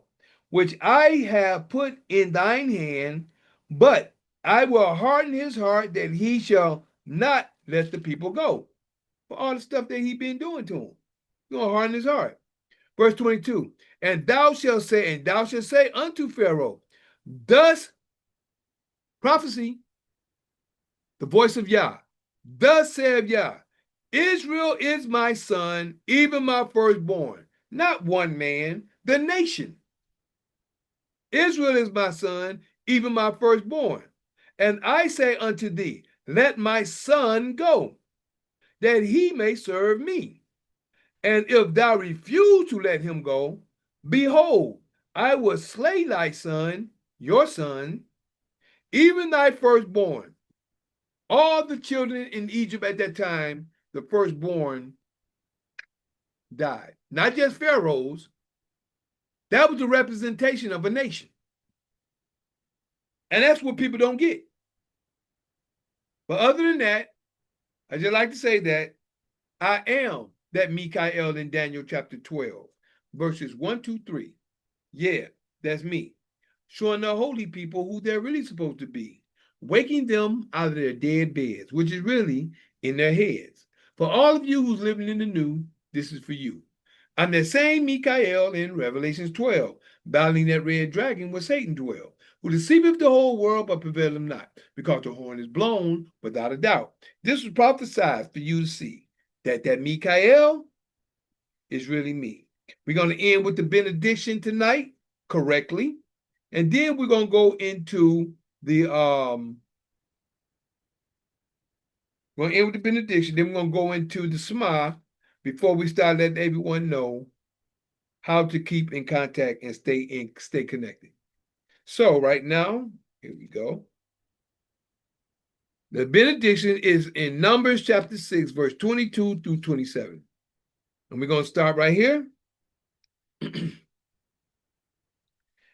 which I have put in thine hand, but I will harden his heart that he shall not let the people go. For all the stuff that he been doing to him. You're going to harden his heart. Verse 22, and thou shalt say unto Pharaoh, thus, prophecy, the voice of Yah, thus saith Yah, Israel is my son, even my firstborn, not one man, the nation. Israel is my son, even my firstborn. And I say unto thee, let my son go, that he may serve me. And if thou refuse to let him go, behold, I will slay thy son, your son, even thy firstborn. All the children in Egypt at that time, the firstborn died. Not just Pharaoh's. That was the representation of a nation. And that's what people don't get. But other than that, I just like to say that I am that Mikael in Daniel chapter 12, verses 1, 2, 3. Yeah, that's me. Showing the holy people who they're really supposed to be. Waking them out of their dead beds, which is really in their heads. For all of you who's living in the new, this is for you. I'm the same Mikael in Revelations 12, battling that red dragon where Satan dwelled, who deceiveth the whole world but prevail him not, because the horn is blown without a doubt. This was prophesied for you to see that Mikael is really me. We're going to end with the benediction tonight, correctly. And then we're going to go into the we're going to end with the benediction. Then we're going to go into the Shema before we start letting everyone know how to keep in contact and stay connected. So right now, here we go. The benediction is in Numbers chapter 6, verse 22 through 27. And we're going to start right here.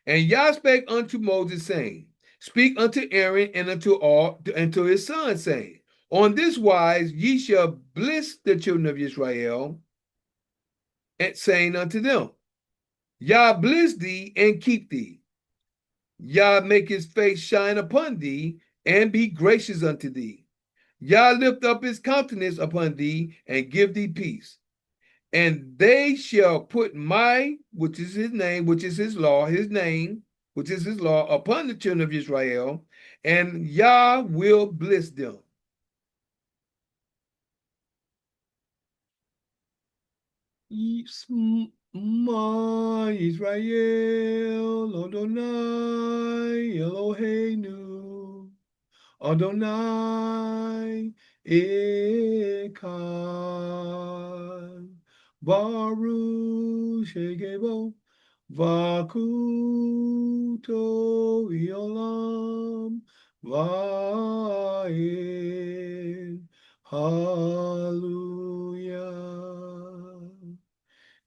And Yah spake unto Moses, saying, speak unto Aaron and unto his sons, saying, on this wise ye shall bless the children of Israel, and saying unto them, Yah bless thee and keep thee. Yah make his face shine upon thee and be gracious unto thee. Yah lift up his countenance upon thee and give thee peace. And they shall put my, which is his name, which is his law, his name, which is his law, upon the children of Israel, and Yah will bless them. Ma Israel, Adonai, Eloheinu, Adonai, Echad, Baruch Shekebo, Vakuto Iolam, Vaed, Hallelujah.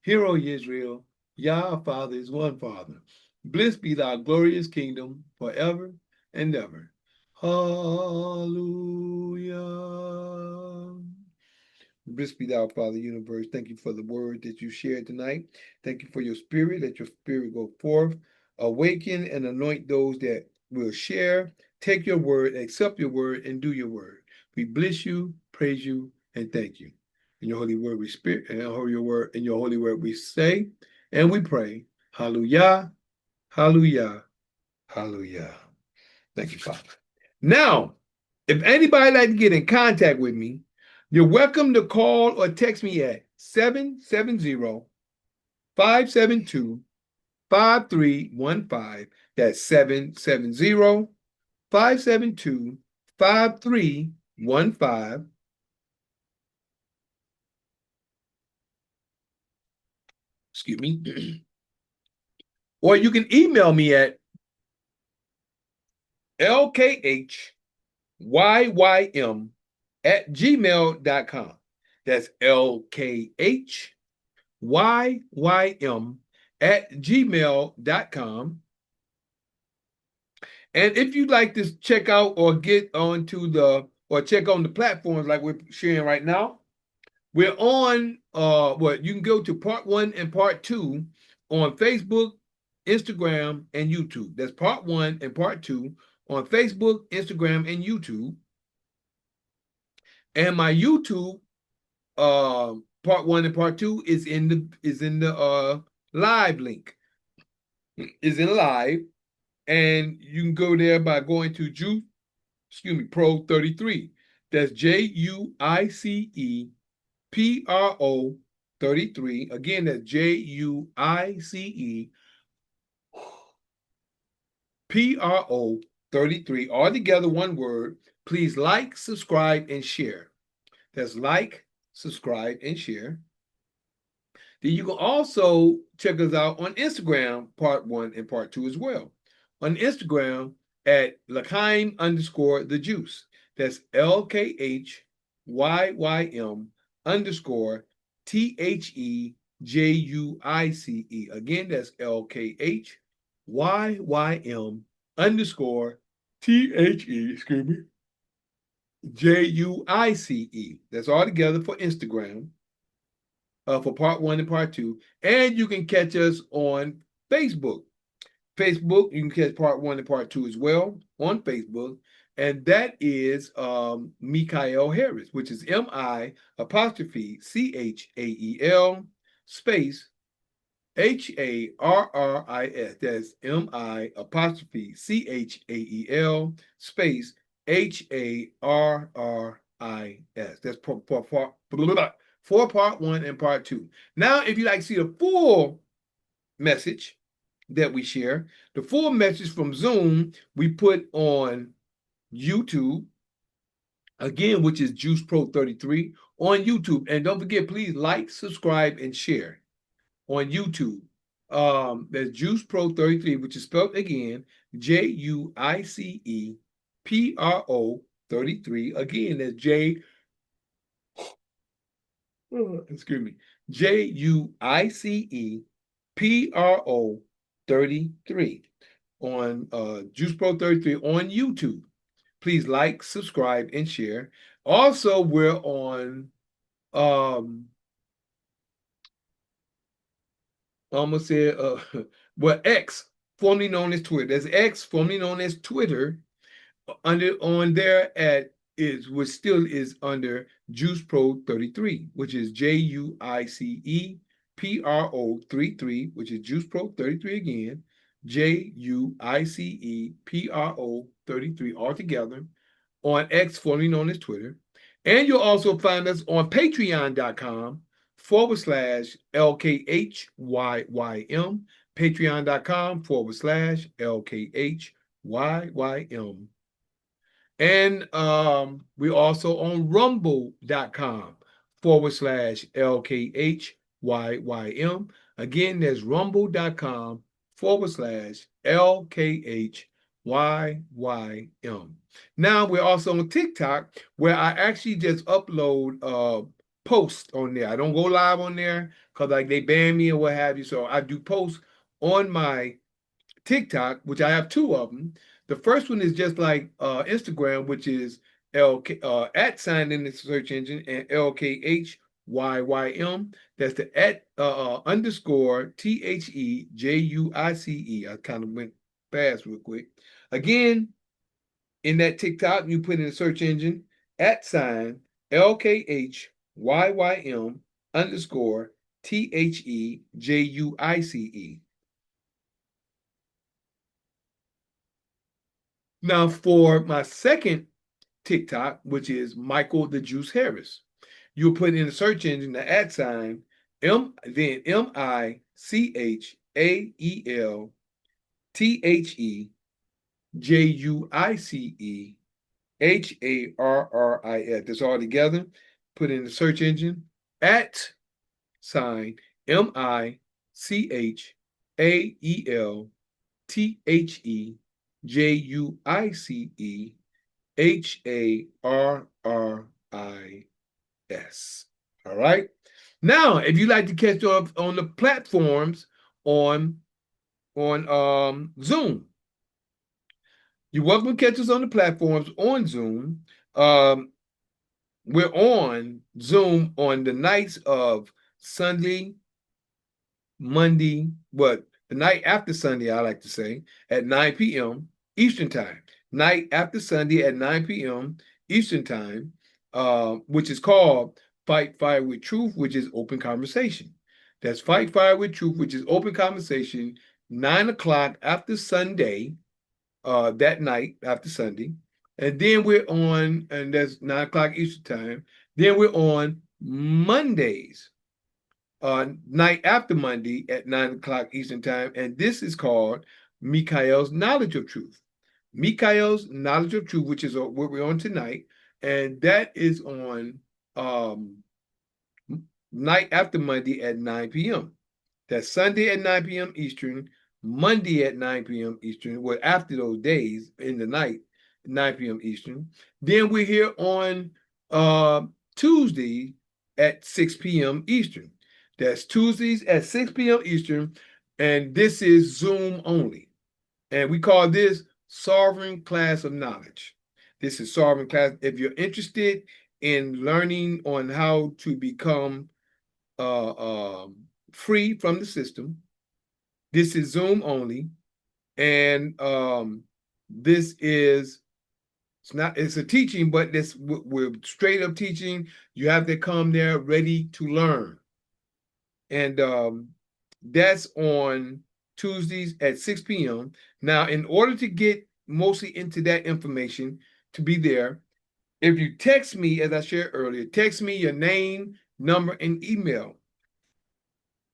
Hear, O Israel, Yah our Father is one Father. Blessed be thy glorious kingdom forever and ever. Hallelujah. Blessed be thou, Father, universe. Thank you for the word that you shared tonight. Thank you for your spirit. Let your spirit go forth, awaken and anoint those that will share. Take your word, accept your word, and do your word. We bless you, praise you, and thank you. In your holy word we speak, and in your holy word we say, and we pray. Hallelujah, hallelujah, hallelujah. Thank you, Father. Now, if anybody like to get in contact with me, you're welcome to call or text me at 770-572-5315. That's 770-572-5315. Excuse me. Or you can email me at lkhyym@gmail.com. That's lkhyym@gmail.com. And if you'd like to check out or get onto or check on the platforms like we're sharing right now, we're on you can go to part 1 and part 2 on Facebook, Instagram, and YouTube. That's part 1 and part 2 on Facebook, Instagram, and YouTube. And my YouTube part 1 and part 2 is in the live link. Is in live, and you can go there by going to Pro 33. That's JUICE PRO 33. Again, that's JUICE PRO 33. All together, one word. Please like, subscribe, and share. That's like, subscribe, and share. Then you can also check us out on Instagram, part 1 and part 2 as well. On Instagram at L'chaim_the juice. That's LKHYYM_THEJUICE. Again, that's LKHYYM_THE, JUICE. That's all together for Instagram. For part 1 and part 2. And you can catch us on Facebook. Facebook, you can catch part 1 and part 2 as well on Facebook. And that is Mikael Harris, which is MI CHAEL space HARRIS. That's MI CHAEL space HARRIS. That's for part 1 and part 2. Now, if you like to see the full message that we share, the full message from Zoom, we put on YouTube, again, which is Juice Pro 33 on YouTube. And don't forget, please like, subscribe, and share on YouTube. That's Juice Pro 33, which is spelled again, JUICE PRO 33. Again, that's JUICE PRO 33 on Juice Pro 33 on YouTube. Please like, subscribe, and share. Also, we're on X, formerly known as Twitter. There's X, formerly known as Twitter, which still is under Juice Pro 33, which is JUICE PRO 33, which is Juice Pro 33 again, JUICE PRO 33 altogether on X, formerly known as Twitter. And you'll also find us on patreon.com patreon.com/LKHYYM, patreon.com/LKHYYM. And we're also on rumble.com/LKHYYM. Again, there's rumble.com/LKHYYM. Now we're also on TikTok, where I actually just upload posts on there. I don't go live on there because like they ban me or what have you. So I do posts on my TikTok, which I have two of them. The first one is just like Instagram, which is LK at sign in the search engine and LKHYYM. That's the at underscore THEJUICE. I kind of went fast real quick. Again, in that TikTok, you put in the search engine at sign LKHYYM underscore THEJUICE. Now, for my second TikTok, which is Michael the Juice Harris, you'll put in the search engine the at sign then MICHAELTHEJUICEHARRIS. That's all together. Put in the search engine at sign MICHAELTHEJUICEHARRIS. All right. Now, if you like to catch up on the platforms on Zoom, you're welcome to catch us on the platforms on Zoom. We're on Zoom on the nights of Sunday, Monday, the night after Sunday, I like to say, at 9 p.m. Eastern Time. Night after Sunday at 9 p.m. Eastern Time, which is called Fight Fire with Truth, which is open conversation. That's Fight Fire with Truth, which is open conversation, 9 o'clock after Sunday, that night after Sunday. And then we're on, and that's 9 o'clock Eastern Time. Then we're on Mondays, night after Monday at 9 o'clock Eastern Time. And this is called Mikael's Knowledge of Truth. Mikael's Knowledge of Truth, which is what we're on tonight. And that is on night after Monday at 9 p.m. That's Sunday at 9 p.m. Eastern, Monday at 9 p.m. Eastern, well, after those days in the night, 9 p.m. Eastern. Then we're here on Tuesday at 6 p.m. Eastern. That's Tuesdays at 6 p.m. Eastern, and this is Zoom only. And we call this Sovereign Class of Knowledge. This is Sovereign Class. If you're interested in learning on how to become free from the system, this is Zoom only. And this is, it's a teaching, but we're straight up teaching. You have to come there ready to learn. And that's on Tuesdays at 6 p.m. Now, in order to get mostly into that information, to be there, if you text me, as I shared earlier, text me your name, number, and email.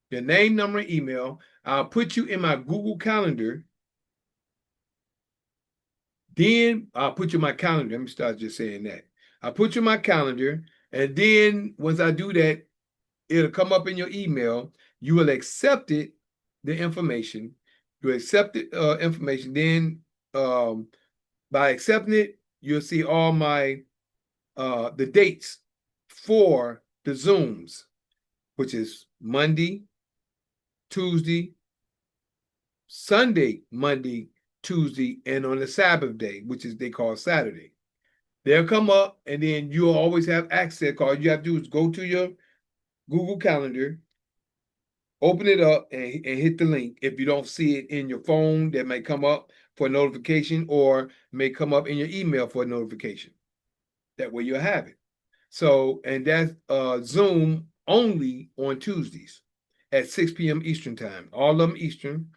Your name, number, and email. I'll put you in my Google Calendar. Then I'll put you in my calendar. Let me start just saying that. I'll put you in my calendar. And then once I do that, it'll come up in your email. You will accept it, the information. You accept the information. Then by accepting it, you'll see all my the dates for the Zooms, which is Monday, Tuesday, Sunday, Monday, Tuesday, and on the Sabbath day, which is they call Saturday. They'll come up, and then you'll always have access. All you have to do is go to your Google Calendar, open it up, and hit the link. If you don't see it in your phone, that may come up for a notification, or may come up in your email for a notification. That way you'll have it. So, and that's Zoom only on Tuesdays at 6 p.m. Eastern Time, all of them Eastern.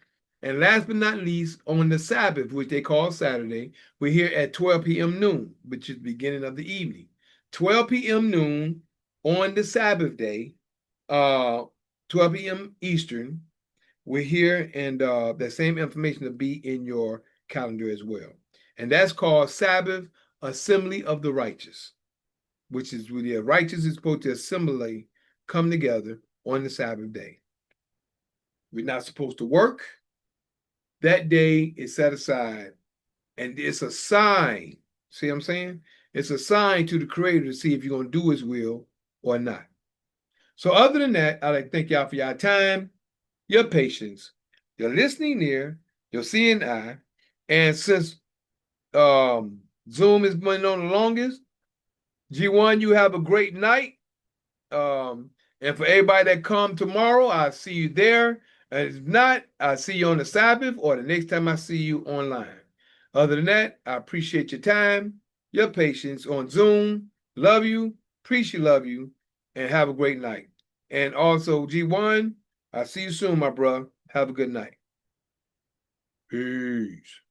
And last but not least, on the Sabbath, which they call Saturday, we're here at 12 p.m. noon, which is the beginning of the evening. 12 p.m. noon on the Sabbath day, 12 p.m. Eastern. We're here, and that same information will be in your calendar as well. And that's called Sabbath Assembly of the Righteous, which is where the righteous is supposed to assimilate, come together on the Sabbath day. We're not supposed to work. That day is set aside, and it's a sign. See what I'm saying? It's a sign to the Creator to see if you're going to do His will or not. So other than that, I'd like to thank y'all for your time, your patience, your listening ear, your seeing eye. And since Zoom has been on the longest, G1, you have a great night. And for everybody that come tomorrow, I'll see you there. And if not, I'll see you on the Sabbath or the next time I see you online. Other than that, I appreciate your time, your patience on Zoom. Love you, appreciate love you, and have a great night. And also, G1, I'll see you soon, my brother. Have a good night. Peace.